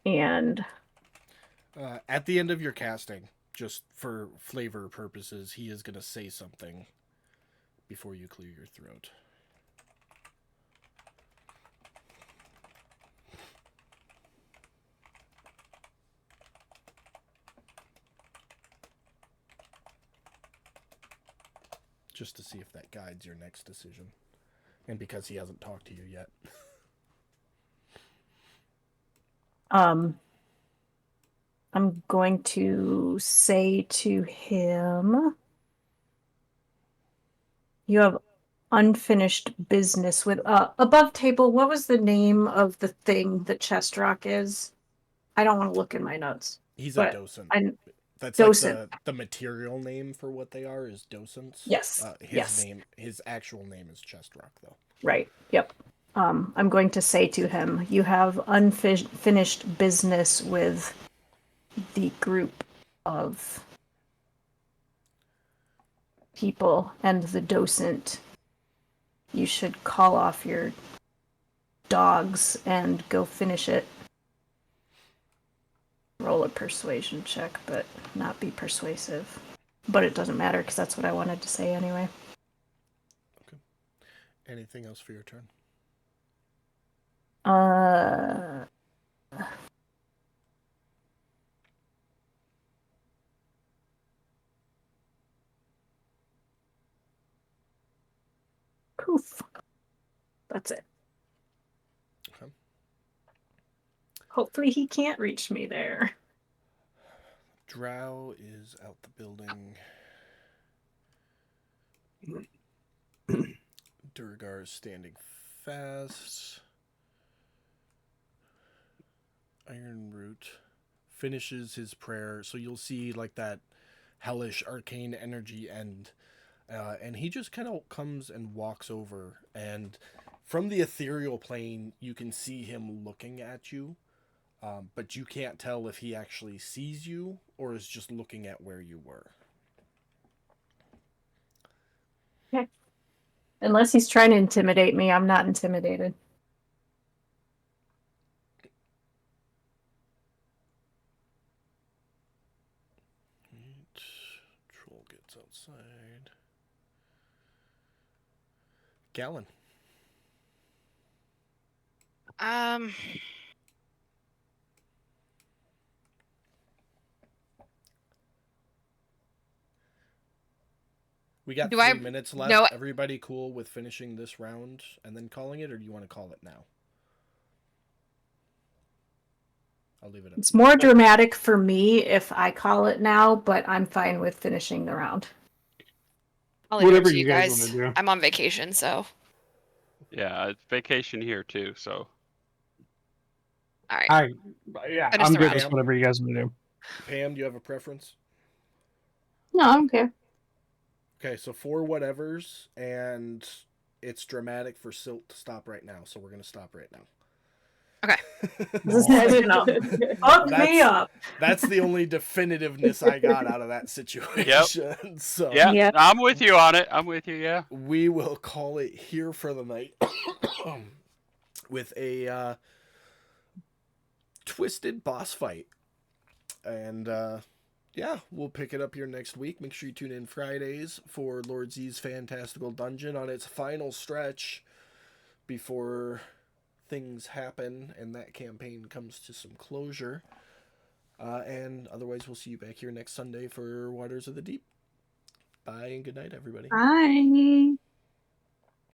And
At the end of your casting, just for flavor purposes, he is going to say something before you clear your throat. Just to see if that guides your next decision. And because he hasn't talked to you yet.
I'm going to say to him, you have unfinished business with above table. What was the name of the thing that Chest Rock is? I don't want to look in my notes.
He's
But
a docent.
I-
That's
docent.
like the material name for what they are is docents.
Yes.
His name, his actual name is Chest Rock, though.
Right. Yep. I'm going to say to him, you have unfinished business with the group of people and the docent. You should call off your dogs and go finish it. Roll a persuasion check, but not be persuasive. But it doesn't matter because that's what I wanted to say anyway.
Anything else for your turn?
Poof. That's it.
Okay.
Hopefully he can't reach me there.
Drow is out the building. Durgar is standing fast. Ironroot finishes his prayer, so you'll see like that hellish arcane energy end, and he just kind of comes and walks over, and from the ethereal plane you can see him looking at you, but you can't tell if he actually sees you or is just looking at where you were.
Okay. Unless he's trying to intimidate me, I'm not intimidated.
Right. Troll gets outside. Gallon. We got
Do
3
I-
minutes left.
no.
Everybody cool with finishing this round and then calling it, or do you want to call it now? I'll leave it up.
It's more dramatic for me if I call it now, but I'm fine with finishing the round.
I'll leave it up
Whatever
to
you
you
guys
guys.
wanna do.
I'm on vacation, so
Yeah, it's vacation here too, so
all right.
Yeah,
Finish
I'm
the
good
round.
with whatever you guys want to do.
Pam, do you have a preference?
No, I don't care.
Okay, so 4 whatevers, and it's dramatic for Silt to stop right now, so we're going to stop right now.
This is good enough. Fuck me up.
That's the only definitiveness I got out of that situation. So
Yeah,
Yep.
I'm with you on it. I'm with you. Yeah.
we will call it here for the night with a twisted boss fight. And yeah, we'll pick it up here next week. Make sure you tune in Fridays for Lord Z's Fantastical Dungeon on its final stretch before things happen and that campaign comes to some closure. And otherwise, we'll see you back here next Sunday for Waters of the Deep. Bye and good night, everybody.
Bye.